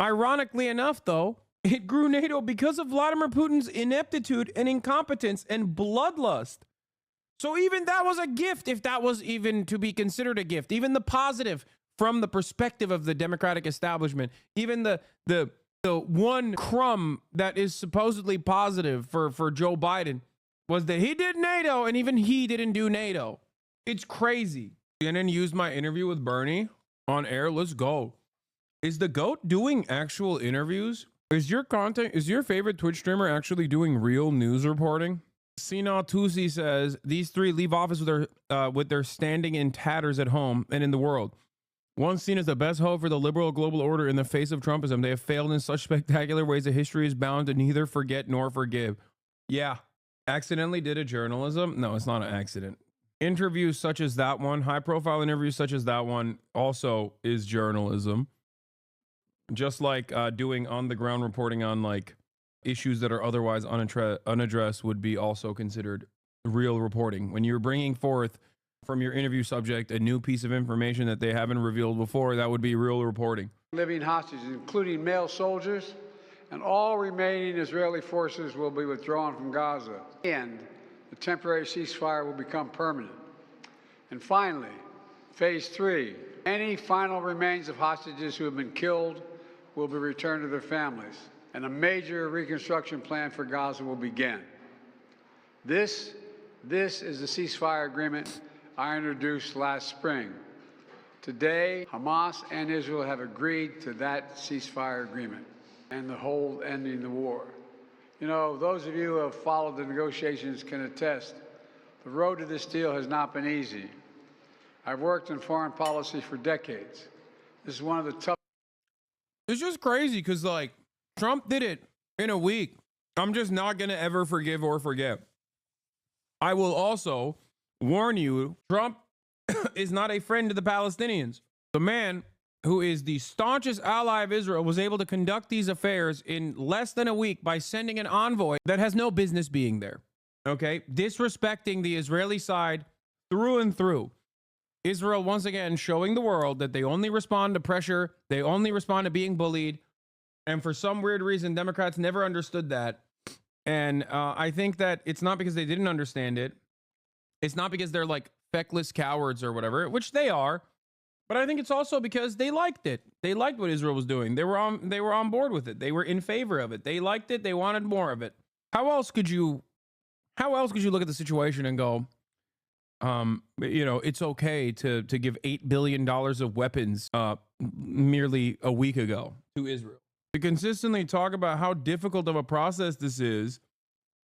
Speaker 1: Ironically enough, though, it grew NATO because of Vladimir Putin's ineptitude and incompetence and bloodlust. So even that was a gift, if that was even to be considered a gift. Even the positive from the perspective of the Democratic establishment, even the one crumb that is supposedly positive for Joe Biden was that he did NATO, and even he didn't do NATO. It's crazy. CNN used my interview with Bernie on air. Let's go. Is the GOAT doing actual interviews? Is your favorite Twitch streamer actually doing real news reporting? Sina Tusi says, these three leave office with their standing in tatters at home and in the world. Once seen as the best hope for the liberal global order in the face of Trumpism, they have failed in such spectacular ways that history is bound to neither forget nor forgive. Yeah. Accidentally did a journalism? No, it's not an accident. Interviews such as that one, high-profile interviews such as that one, also is journalism. Just like doing on-the-ground reporting on like issues that are otherwise unaddressed would be also considered real reporting. When you're bringing forth from your interview subject a new piece of information that they haven't revealed before, that would be real reporting.
Speaker 4: Living hostages, including male soldiers, and all remaining Israeli forces will be withdrawn from Gaza. And the temporary ceasefire will become permanent. And finally, phase 3, any final remains of hostages who have been killed will be returned to their families, and a major reconstruction plan for Gaza will begin. This is the ceasefire agreement I introduced last spring. Today, Hamas and Israel have agreed to that ceasefire agreement and the whole ending the war. You know, those of you who have followed the negotiations can attest, the road to this deal has not been easy. I've worked in foreign policy for decades. This is one of the toughest.
Speaker 1: It's just crazy because, like, Trump did it in a week. I'm just not going to ever forgive or forget. I will also warn you, Trump is not a friend to the Palestinians. The man who is the staunchest ally of Israel was able to conduct these affairs in less than a week by sending an envoy that has no business being there. Okay? Disrespecting the Israeli side through and through. Israel, once again, showing the world that they only respond to pressure. They only respond to being bullied. And for some weird reason, Democrats never understood that. And I think that it's not because they didn't understand it. It's not because they're like feckless cowards or whatever, which they are. But I think it's also because they liked it. They liked what Israel was doing. They were on board with it. They were in favor of it. They liked it. They wanted more of it. how else could you look at the situation and go, it's okay to give $8 billion of weapons merely a week ago to Israel? To consistently talk about how difficult of a process this is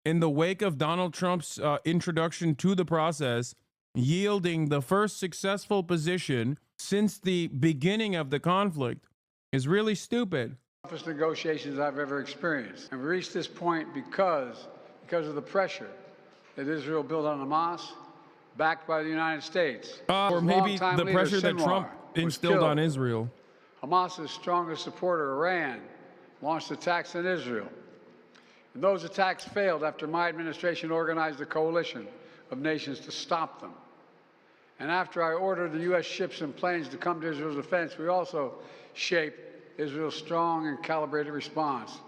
Speaker 1: in the wake of Donald Trump's introduction to the process, yielding the first successful position since the beginning of the conflict, is really stupid.
Speaker 4: Toughest negotiations I've ever experienced. And we reached this point because of the pressure that Israel built on Hamas, backed by the United States.
Speaker 1: Or maybe the pressure that Trump instilled on Israel.
Speaker 4: Hamas's strongest supporter, Iran, launched attacks on Israel. And those attacks failed after my administration organized a coalition of nations to stop them. And after I ordered the U.S. ships and planes to come to Israel's defense, we also shaped Israel's strong and calibrated response,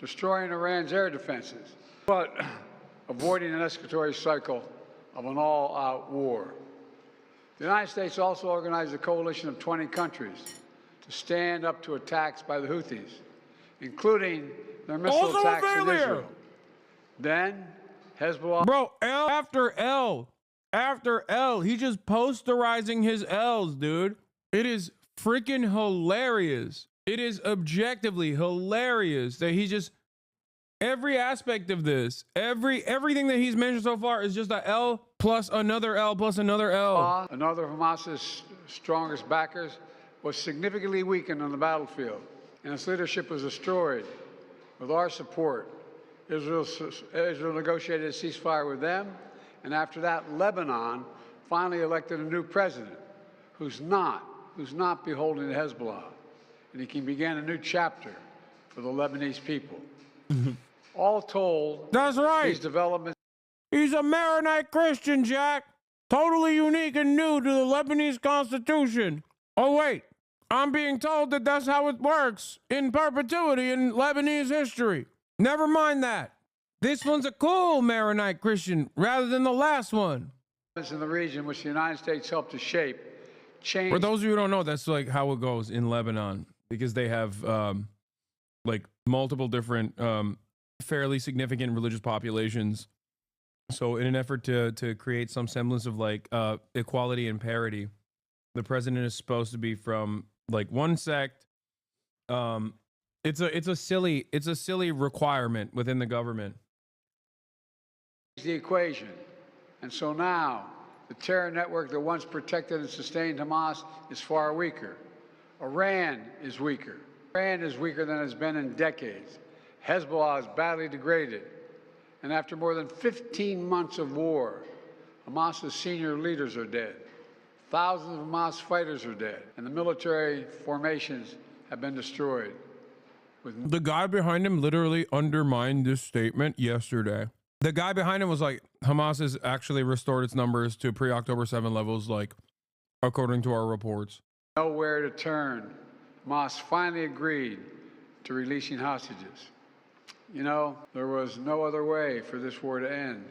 Speaker 4: destroying Iran's air defenses, but avoiding an escalatory cycle of an all-out war. The United States also organized a coalition of 20 countries to stand up to attacks by the Houthis, including their missile
Speaker 1: Also
Speaker 4: attacks
Speaker 1: a
Speaker 4: in
Speaker 1: failure.
Speaker 4: Israel. Then Hezbollah.
Speaker 1: Bro, L after L after L. He's just posterizing his L's, dude. It is freaking hilarious. It is objectively hilarious that he just, every aspect of this, everything that he's mentioned so far is just a L plus another L plus another L.
Speaker 4: Another of Hamas's strongest backers was significantly weakened on the battlefield, and its leadership was destroyed. With our support, Israel negotiated a ceasefire with them, and after that, Lebanon finally elected a new president who's not beholden to Hezbollah, and he can begin a new chapter for the Lebanese people. All told,
Speaker 1: that's right.
Speaker 4: These developments.
Speaker 1: He's a Maronite Christian, Jack. Totally unique and new to the Lebanese Constitution. Oh, wait. I'm being told that that's how it works in perpetuity in Lebanese history. Never mind that. This one's a cool Maronite Christian rather than the last one.
Speaker 4: In the region which the United States helped to shape, change.
Speaker 1: For those of you who don't know, that's like how it goes in Lebanon, because they have like multiple different fairly significant religious populations. So in an effort to create some semblance of like equality and parity, the president is supposed to be from like one sect. It's a silly requirement within the government.
Speaker 4: The equation. And so now the terror network that once protected and sustained Hamas is far weaker. Iran is weaker. Iran is weaker than it's been in decades. Hezbollah is badly degraded. And after more than 15 months of war, Hamas's senior leaders are dead. Thousands of Hamas fighters are dead. And the military formations have been destroyed.
Speaker 1: The guy behind him literally undermined this statement yesterday. The guy behind him was like, Hamas has actually restored its numbers to pre-October 7 levels, like, according to our reports.
Speaker 4: Nowhere to turn. Hamas finally agreed to releasing hostages. You know, there was no other way for this war to end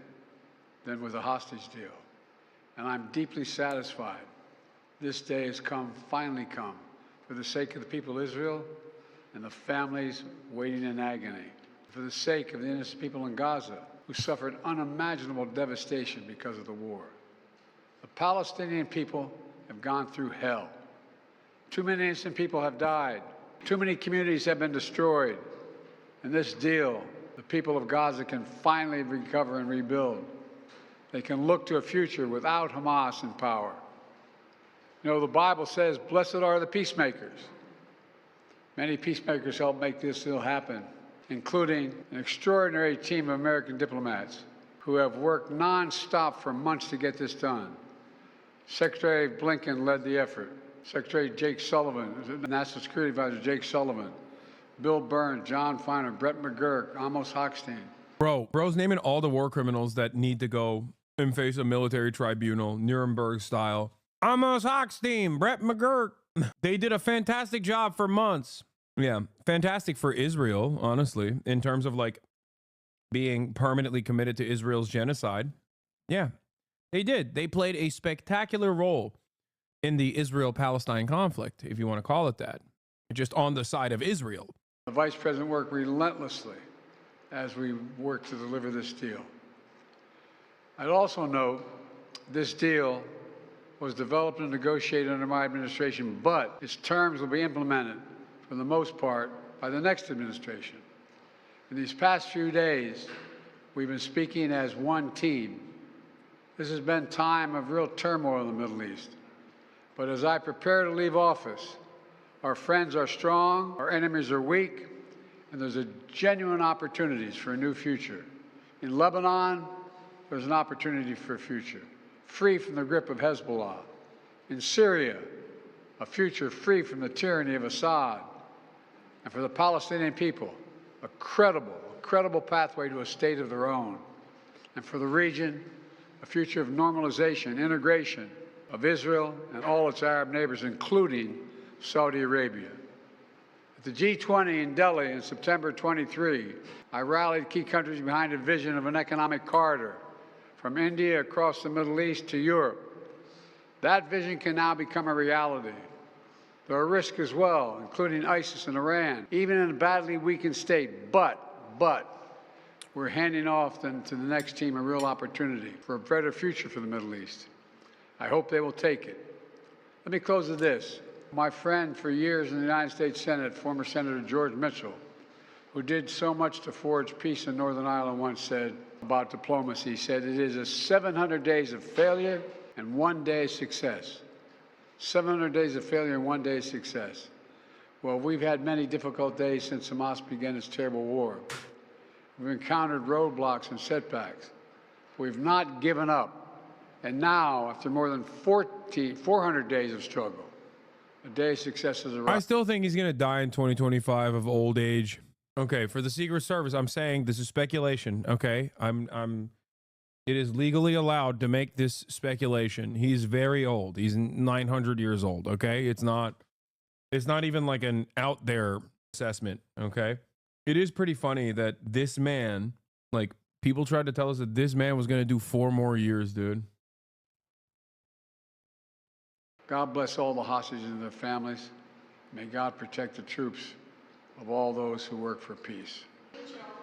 Speaker 4: than with a hostage deal. And I'm deeply satisfied this day has finally come, for the sake of the people of Israel and the families waiting in agony, for the sake of the innocent people in Gaza who suffered unimaginable devastation because of the war. The Palestinian people have gone through hell. Too many innocent people have died. Too many communities have been destroyed. In this deal, the people of Gaza can finally recover and rebuild. They can look to a future without Hamas in power. You know, the Bible says, blessed are the peacemakers. Many peacemakers helped make this deal happen, including an extraordinary team of American diplomats who have worked nonstop for months to get this done. Secretary Blinken led the effort. Secretary Jake Sullivan, National Security Advisor Jake Sullivan, Bill Burns, John Feiner, Brett McGurk, Amos Hochstein.
Speaker 1: Bro's naming all the war criminals that need to go and face a military tribunal, Nuremberg style. Amos Hochstein, Brett McGurk. They did a fantastic job for months. Yeah, fantastic for Israel, honestly, in terms of like being permanently committed to Israel's genocide. Yeah, they did. They played a spectacular role in the Israel-Palestine conflict, if you want to call it that, just on the side of Israel.
Speaker 4: The Vice President worked relentlessly as we work to deliver this deal. I'd also note this deal was developed and negotiated under my administration, but its terms will be implemented, for the most part, by the next administration. In these past few days, we've been speaking as one team. This has been time of real turmoil in the Middle East. But as I prepare to leave office, our friends are strong, our enemies are weak, and there's a genuine opportunities for a new future. In Lebanon, there's an opportunity for a future, free from the grip of Hezbollah. In Syria, a future free from the tyranny of Assad. And for the Palestinian people, a credible pathway to a state of their own. And for the region, a future of normalization, integration of Israel and all its Arab neighbors, including Saudi Arabia. At the G20 in Delhi in September 23, I rallied key countries behind a vision of an economic corridor from India across the Middle East to Europe. That vision can now become a reality. There are risks as well, including ISIS and Iran, even in a badly weakened state. But we're handing off then to the next team a real opportunity for a better future for the Middle East. I hope they will take it. Let me close with this. My friend for years in the United States Senate, former Senator George Mitchell, who did so much to forge peace in Northern Ireland, once said about diplomacy, he said, it is a 700 days of failure and 1 day of success. 700 days of failure and 1 day of success. Well, we've had many difficult days since Hamas began its terrible war. We've encountered roadblocks and setbacks. We've not given up. And now, after more than 400 days of struggle, a day of success has arrived.
Speaker 1: I still think he's going to die in 2025 of old age. Okay, for the Secret Service, I'm saying this is speculation, okay? It is legally allowed to make this speculation. He's very old. He's 900 years old, okay? It's not even like an out there assessment, okay? It is pretty funny that this man, like, people tried to tell us that this man was going to do 4 more years, dude.
Speaker 4: God bless all the hostages and their families. May God protect the troops of all those who work for peace.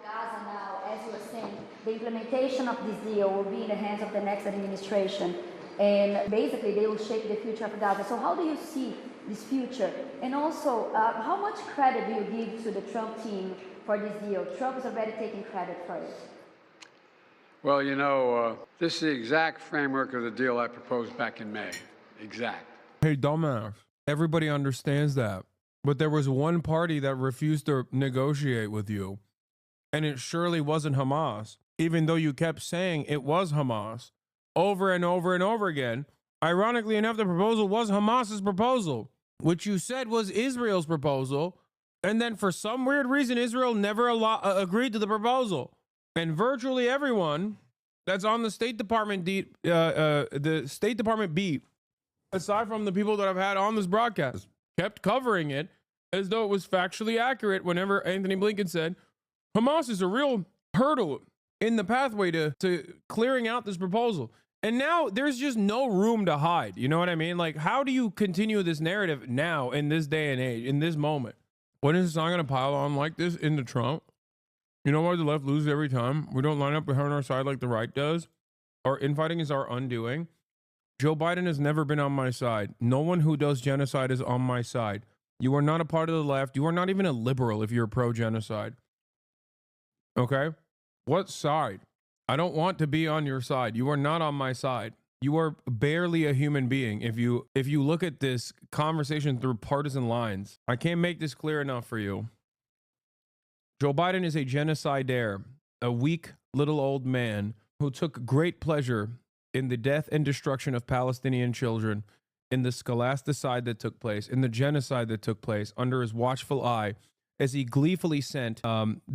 Speaker 5: Gaza now, as you were saying, the implementation of this deal will be in the hands of the next administration, and basically they will shape the future of Gaza. So how do you see this future? And also, how much credit do you give to the Trump team for this deal? Trump is already taking credit for it.
Speaker 4: Well, you know, this is the exact framework of the deal I proposed back in May. Exact.
Speaker 1: Hey, dumbass. Everybody understands that. But there was one party that refused to negotiate with you. And it surely wasn't Hamas, even though you kept saying it was Hamas over and over and over again. Ironically enough, the proposal was Hamas's proposal, which you said was Israel's proposal. And then for some weird reason, Israel never agreed to the proposal. And virtually everyone that's on the State Department beat, aside from the people that I've had on this broadcast, kept covering it as though it was factually accurate whenever Anthony Blinken said, Hamas is a real hurdle in the pathway to clearing out this proposal. And now there's just no room to hide. You know what I mean? Like, how do you continue this narrative now in this day and age, in this moment? When is this not going to pile on like this into Trump? You know why the left loses every time? We don't line up behind our side like the right does. Our infighting is our undoing. Joe Biden has never been on my side. No one who does genocide is on my side. You are not a part of the left. You are not even a liberal if you're pro-genocide. Okay? What side? I don't want to be on your side. You are not on my side. You are barely a human being if you look at this conversation through partisan lines. I can't make this clear enough for you. Joe Biden is a genocidaire, a weak little old man who took great pleasure in the death and destruction of Palestinian children, in the scholasticide that took place, in the genocide that took place under his watchful eye, as he gleefully sent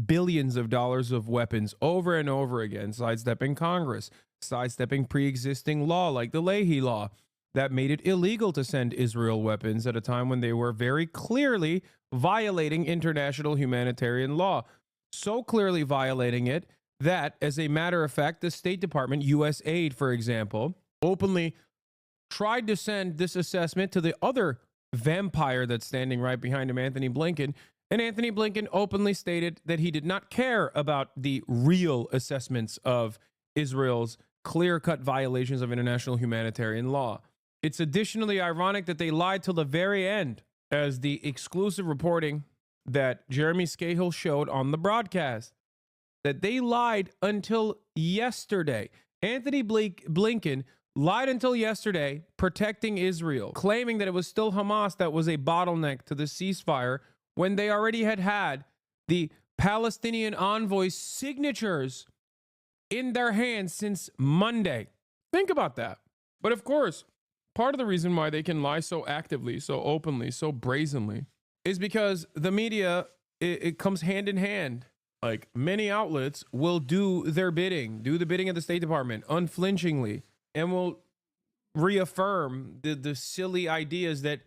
Speaker 1: billions of dollars of weapons over and over again, sidestepping Congress, sidestepping pre-existing law like the Leahy Law that made it illegal to send Israel weapons at a time when they were very clearly violating international humanitarian law. So clearly violating it that, as a matter of fact, the State Department, U.S. Aid, for example, openly tried to send this assessment to the other vampire that's standing right behind him, Anthony Blinken, And Anthony Blinken openly stated that he did not care about the real assessments of Israel's clear-cut violations of international humanitarian law. It's additionally ironic that they lied till the very end, as the exclusive reporting that Jeremy Scahill showed on the broadcast, that they lied until yesterday. Anthony Blinken lied until yesterday, protecting Israel, claiming that it was still Hamas that was a bottleneck to the ceasefire when they already had the Palestinian envoy's signatures in their hands since Monday. Think about that. But of course, part of the reason why they can lie so actively, so openly, so brazenly is because the media, it comes hand in hand. Like, many outlets will do their bidding, do the bidding of the State Department unflinchingly, and will reaffirm the silly ideas that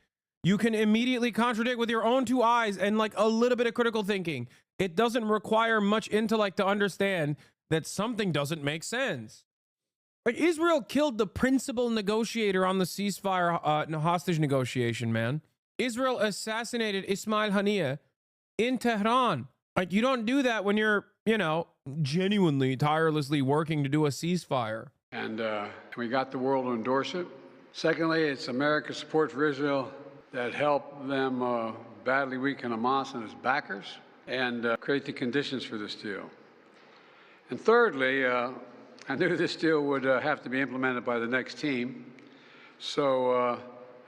Speaker 1: you can immediately contradict with your own two eyes and like a little bit of critical thinking. It doesn't require much intellect to understand that something doesn't make sense. Like, Israel killed the principal negotiator on the ceasefire hostage negotiation, man. Israel assassinated Ismail Haniyeh in Tehran. Like, you don't do that when you're, genuinely, tirelessly working to do a ceasefire.
Speaker 4: And we got the world to endorse it. Secondly, it's America's support for Israel that helped them badly weaken Hamas and its backers and create the conditions for this deal. And thirdly, I knew this deal would have to be implemented by the next team. So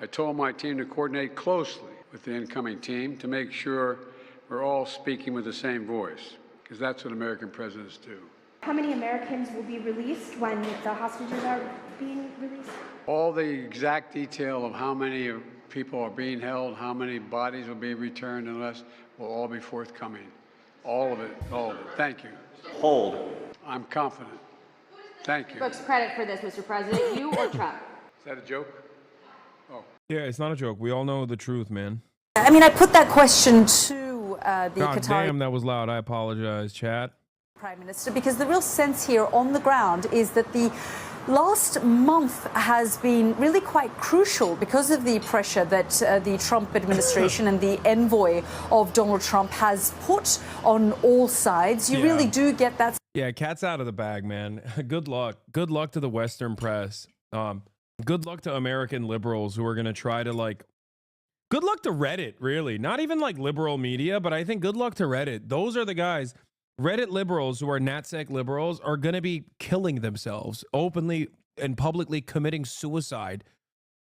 Speaker 4: I told my team to coordinate closely with the incoming team to make sure we're all speaking with the same voice, because that's what American presidents do.
Speaker 5: How many Americans will be released when the hostages are being released?
Speaker 4: All the exact detail of how many people are being held, how many bodies will be returned and less, will all be forthcoming. All of it, all of it. Thank you.
Speaker 16: Hold.
Speaker 4: I'm confident. Thank you.
Speaker 17: Books credit for this, Mr. President, you or Trump?
Speaker 4: Is that a joke? Oh.
Speaker 1: Yeah, it's not a joke. We all know the truth, man.
Speaker 18: I mean, I put that question to the
Speaker 1: God
Speaker 18: Qatari
Speaker 1: damn, that was loud. I apologize, chat.
Speaker 18: Prime Minister, because the real sense here on the ground is that the last month has been really quite crucial because of the pressure that the Trump administration and the envoy of Donald Trump has put on all sides. You really do get that.
Speaker 1: Yeah, cat's out of the bag, man. Good luck. Good luck to the Western press. Good luck to American liberals who are going to try to good luck to Reddit, really. Not even like liberal media, but I think good luck to Reddit. Those are the guys. Reddit liberals who are NatSec liberals are going to be killing themselves, openly and publicly committing suicide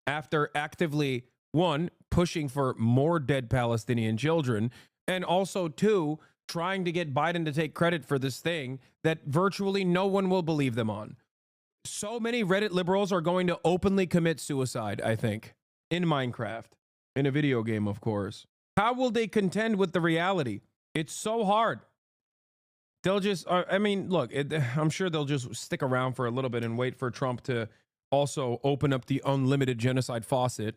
Speaker 1: after actively, one, pushing for more dead Palestinian children, and also, two, trying to get Biden to take credit for this thing that virtually no one will believe them on. So many Reddit liberals are going to openly commit suicide, I think, in Minecraft, in a video game, of course. How will they contend with the reality? It's so hard. They'll just, look, I'm sure they'll just stick around for a little bit and wait for Trump to also open up the unlimited genocide faucet,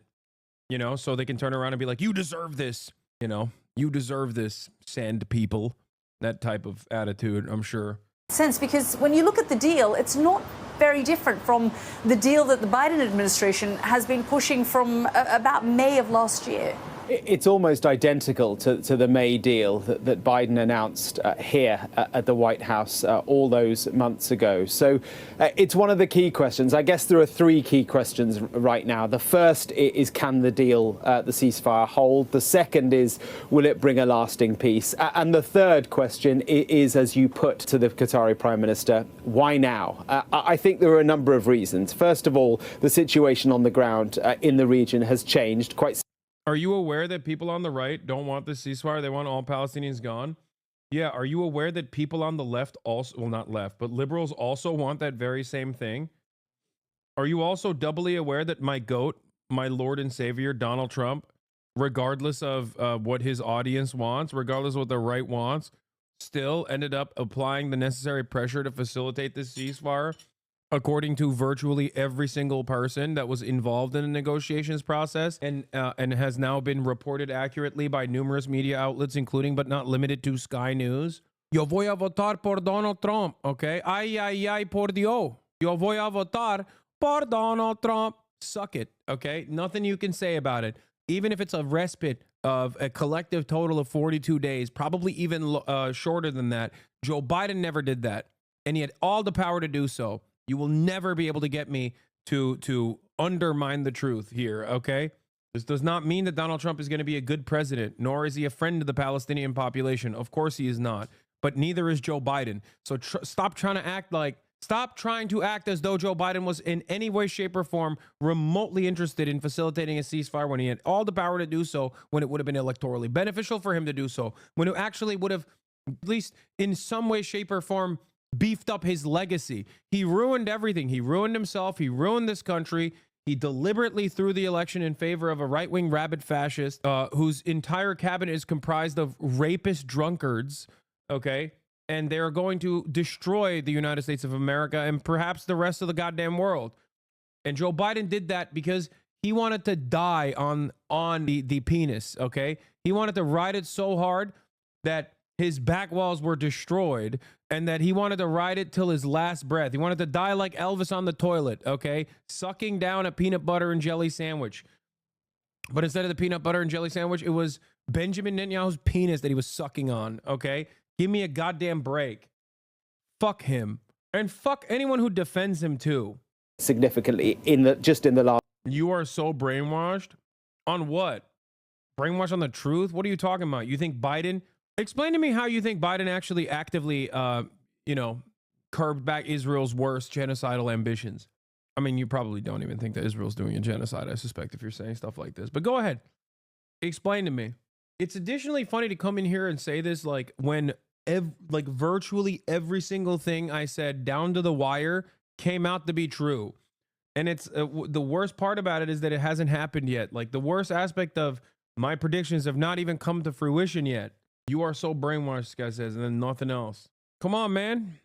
Speaker 1: so they can turn around and be like, you deserve this, you deserve this, sand people. That type of attitude, I'm sure.
Speaker 18: Sense, because when you look at the deal, it's not very different from the deal that the Biden administration has been pushing from about May of last year.
Speaker 16: It's almost identical to the May deal that Biden announced here at the White House all those months ago. So it's one of the key questions. I guess there are three key questions right now. The first is, can the deal, the ceasefire, hold? The second is, will it bring a lasting peace? And the third question is, as you put to the Qatari Prime Minister, why now? I think there are a number of reasons. First of all, the situation on the ground in the region has changed quite.
Speaker 1: Are you aware that people on the right don't want the ceasefire? They want all Palestinians gone? Yeah, are you aware that people on the left also, well, not left, but liberals also want that very same thing? Are you also doubly aware that my GOAT, my Lord and Savior, Donald Trump, regardless of what his audience wants, regardless of what the right wants, still ended up applying the necessary pressure to facilitate this ceasefire, according to virtually every single person that was involved in the negotiations process, and has now been reported accurately by numerous media outlets, including but not limited to Sky News? Yo voy a votar por Donald Trump, okay? Ay, ay, ay, por Dios. Yo voy a votar por Donald Trump. Suck it, okay? Nothing you can say about it. even if it's a respite of a collective total of 42 days, probably even shorter than that, Joe Biden never did that. And he had all the power to do so. You will never be able to get me to undermine the truth here, okay? This does not mean that Donald Trump is going to be a good president, nor is he a friend of the Palestinian population. Of course he is not, but neither is Joe Biden. So stop trying to act as though Joe Biden was in any way, shape, or form remotely interested in facilitating a ceasefire when he had all the power to do so, when it would have been electorally beneficial for him to do so, when it actually would have, at least in some way, shape, or form, beefed up his legacy. He ruined everything. He ruined himself. He ruined this country. He deliberately threw the election in favor of a right-wing rabid fascist whose entire cabinet is comprised of rapist drunkards, okay? And they're going to destroy the United States of America and perhaps the rest of the goddamn world. And Joe Biden did that because he wanted to die on the penis, okay? He wanted to ride it so hard that his back walls were destroyed and that he wanted to ride it till his last breath. He wanted to die like Elvis on the toilet, okay? Sucking down a peanut butter and jelly sandwich. But instead of the peanut butter and jelly sandwich, it was Benjamin Netanyahu's penis that he was sucking on, okay? Give me a goddamn break. Fuck him. And fuck anyone who defends him too.
Speaker 16: Significantly just in the last.
Speaker 1: You are so brainwashed? On what? Brainwashed on the truth? What are you talking about? You think Biden... Explain to me how you think Biden actually actively, curbed back Israel's worst genocidal ambitions. I mean, you probably don't even think that Israel's doing a genocide, I suspect, if you're saying stuff like this. But go ahead. Explain to me. It's additionally funny to come in here and say this like when virtually every single thing I said down to the wire came out to be true. And it's the worst part about it is that it hasn't happened yet. Like the worst aspect of my predictions have not even come to fruition yet. You are so brainwashed, this guy says, and then nothing else. Come on, man.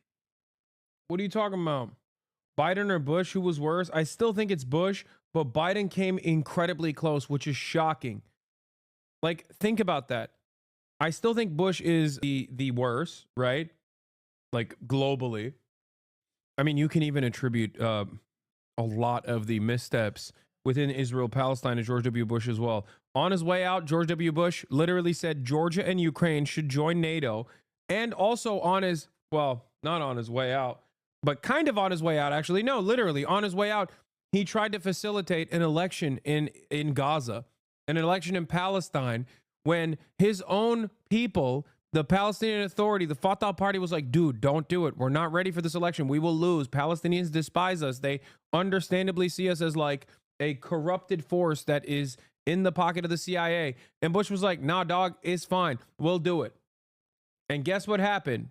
Speaker 1: What are you talking about? Biden or Bush? Who was worse? I still think it's Bush, but Biden came incredibly close, which is shocking. Like, think about that. I still think Bush is the worst, right? Like, globally. I mean, you can even attribute a lot of the missteps within Israel-Palestine to George W. Bush as well. On his way out, George W. Bush literally said Georgia and Ukraine should join NATO. And also on his, well, not on his way out, but kind of on his way out, actually. No, literally on his way out, he tried to facilitate an election in Gaza, an election in Palestine, when his own people, the Palestinian Authority, the Fatah party was like, dude, don't do it. We're not ready for this election. We will lose. Palestinians despise us. They understandably see us as like a corrupted force that is in the pocket of the CIA. And Bush was like, nah, dog, it's fine. We'll do it. And guess what happened?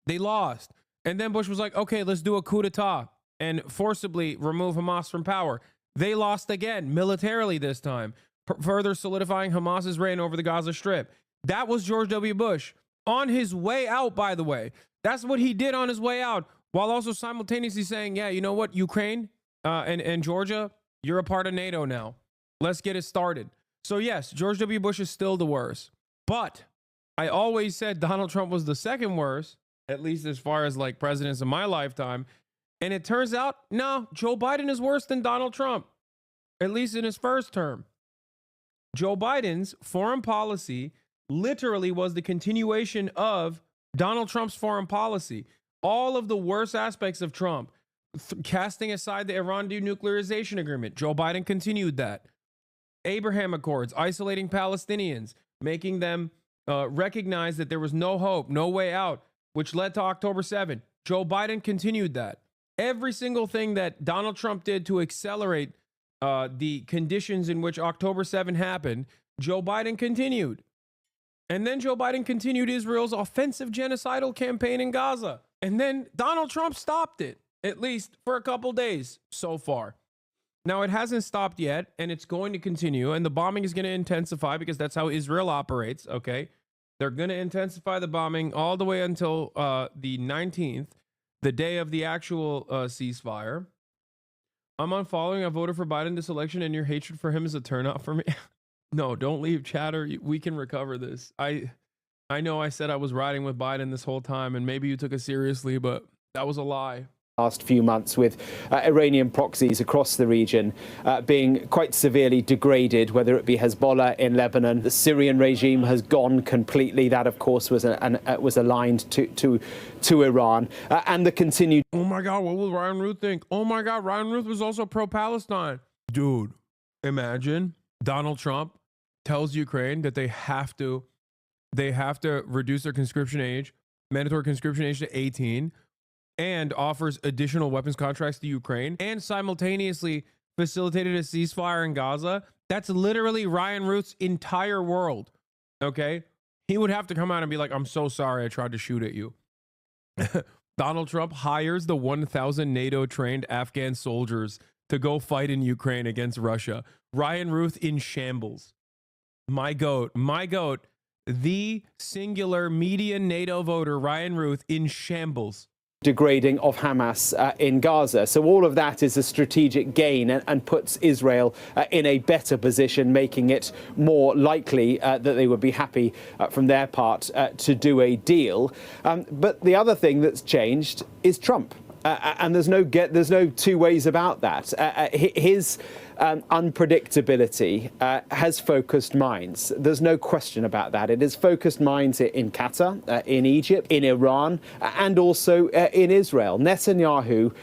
Speaker 1: They lost. And then Bush was like, okay, let's do a coup d'etat and forcibly remove Hamas from power. They lost again, militarily this time, further solidifying Hamas's reign over the Gaza Strip. That was George W. Bush on his way out, by the way. That's what he did on his way out, while also simultaneously saying, yeah, you know what, Ukraine and Georgia, you're a part of NATO now. Let's get it started. So yes, George W. Bush is still the worst. But I always said Donald Trump was the second worst, at least as far as like presidents in my lifetime. And it turns out, no, Joe Biden is worse than Donald Trump, at least in his first term. Joe Biden's foreign policy literally was the continuation of Donald Trump's foreign policy. All of the worst aspects of Trump, casting aside the Iran denuclearization agreement, Joe Biden continued that. Abraham Accords, isolating Palestinians, making them recognize that there was no hope, no way out, which led to October 7. Joe Biden continued that. Every single thing that Donald Trump did to accelerate the conditions in which October 7 happened, Joe Biden continued. And then Joe Biden continued Israel's offensive genocidal campaign in Gaza. And then Donald Trump stopped it, at least for a couple days so far. Now, it hasn't stopped yet, and it's going to continue, and the bombing is going to intensify because that's how Israel operates, okay? They're going to intensify the bombing all the way until the 19th, the day of the actual ceasefire. I'm unfollowing. I voted for Biden this election, and your hatred for him is a turnout for me. No, don't leave, chatter. We can recover this. I know I said I was riding with Biden this whole time, and maybe you took it seriously, but that was a lie.
Speaker 16: last few months, with Iranian proxies across the region being quite severely degraded, whether it be Hezbollah in Lebanon. The Syrian regime has gone completely. That, of course, was aligned to Iran. And the continued...
Speaker 1: Oh, my God, what will Ryan Ruth think? Oh, my God, Ryan Ruth was also pro-Palestine. Dude, imagine Donald Trump tells Ukraine that they have to reduce their conscription age, mandatory conscription age, to 18, and offers additional weapons contracts to Ukraine, and simultaneously facilitated a ceasefire in Gaza. That's literally Ryan Ruth's entire world, okay? He would have to come out and be like, I'm so sorry I tried to shoot at you. Donald Trump hires the 1,000 NATO-trained Afghan soldiers to go fight in Ukraine against Russia. Ryan Ruth in shambles. My goat, the singular median NATO voter, Ryan Ruth, in shambles.
Speaker 16: Degrading of Hamas in Gaza. So all of that is a strategic gain and puts Israel in a better position, making it more likely that they would be happy from their part to do a deal. But the other thing that's changed is Trump. And there's no two ways about that. His unpredictability has focused minds. There's no question about that. It has focused minds in Qatar, in Egypt, in Iran, and also in Israel. Netanyahu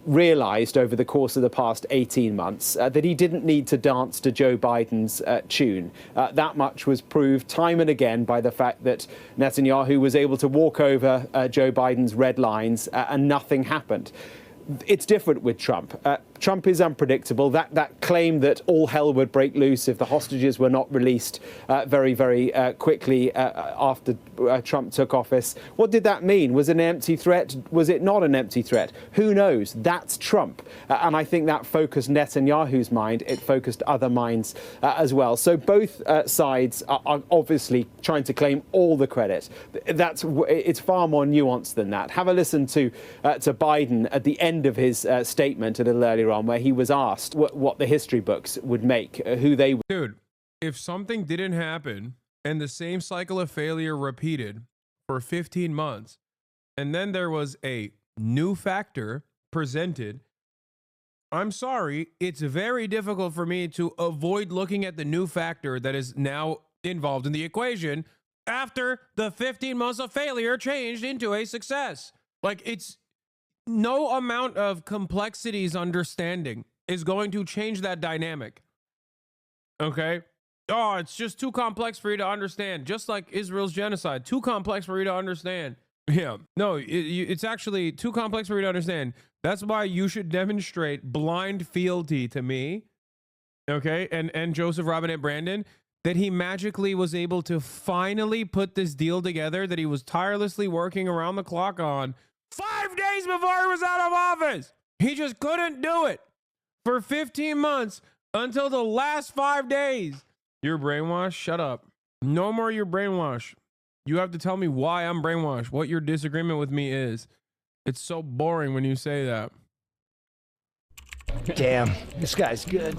Speaker 16: realized over the course of the past 18 months that he didn't need to dance to Joe Biden's tune. That much was proved time and again by the fact that Netanyahu was able to walk over Joe Biden's red lines and nothing happened. It's different with Trump. Trump is unpredictable. That claim that all hell would break loose if the hostages were not released very, very quickly after Trump took office. What did that mean? Was it an empty threat? Was it not an empty threat? Who knows? That's Trump. And I think that focused Netanyahu's mind. It focused other minds as well. So both sides are obviously trying to claim all the credit. It's far more nuanced than that. Have a listen to Biden at the end of his statement a little earlier on, where he was asked what the history books would make, who they would.
Speaker 1: Dude, if something didn't happen and the same cycle of failure repeated for 15 months, and then there was a new factor presented, I'm sorry, it's very difficult for me to avoid looking at the new factor that is now involved in the equation after the 15 months of failure changed into a success. Like, it's no amount of complexities understanding is going to change that dynamic. Okay? Oh, it's just too complex for you to understand. Just like Israel's genocide. Too complex for you to understand. Yeah. No, it's actually too complex for you to understand. That's why you should demonstrate blind fealty to me, okay, and Joseph Robinette Brandon, that he magically was able to finally put this deal together that he was tirelessly working around the clock on 5 days before he was out of office. He just couldn't do it for 15 months until the last 5 days. You're brainwashed? Shut up. No more you're brainwashed. You have to tell me why I'm brainwashed, what your disagreement with me is. It's so boring when you say that.
Speaker 19: Damn, this guy's good.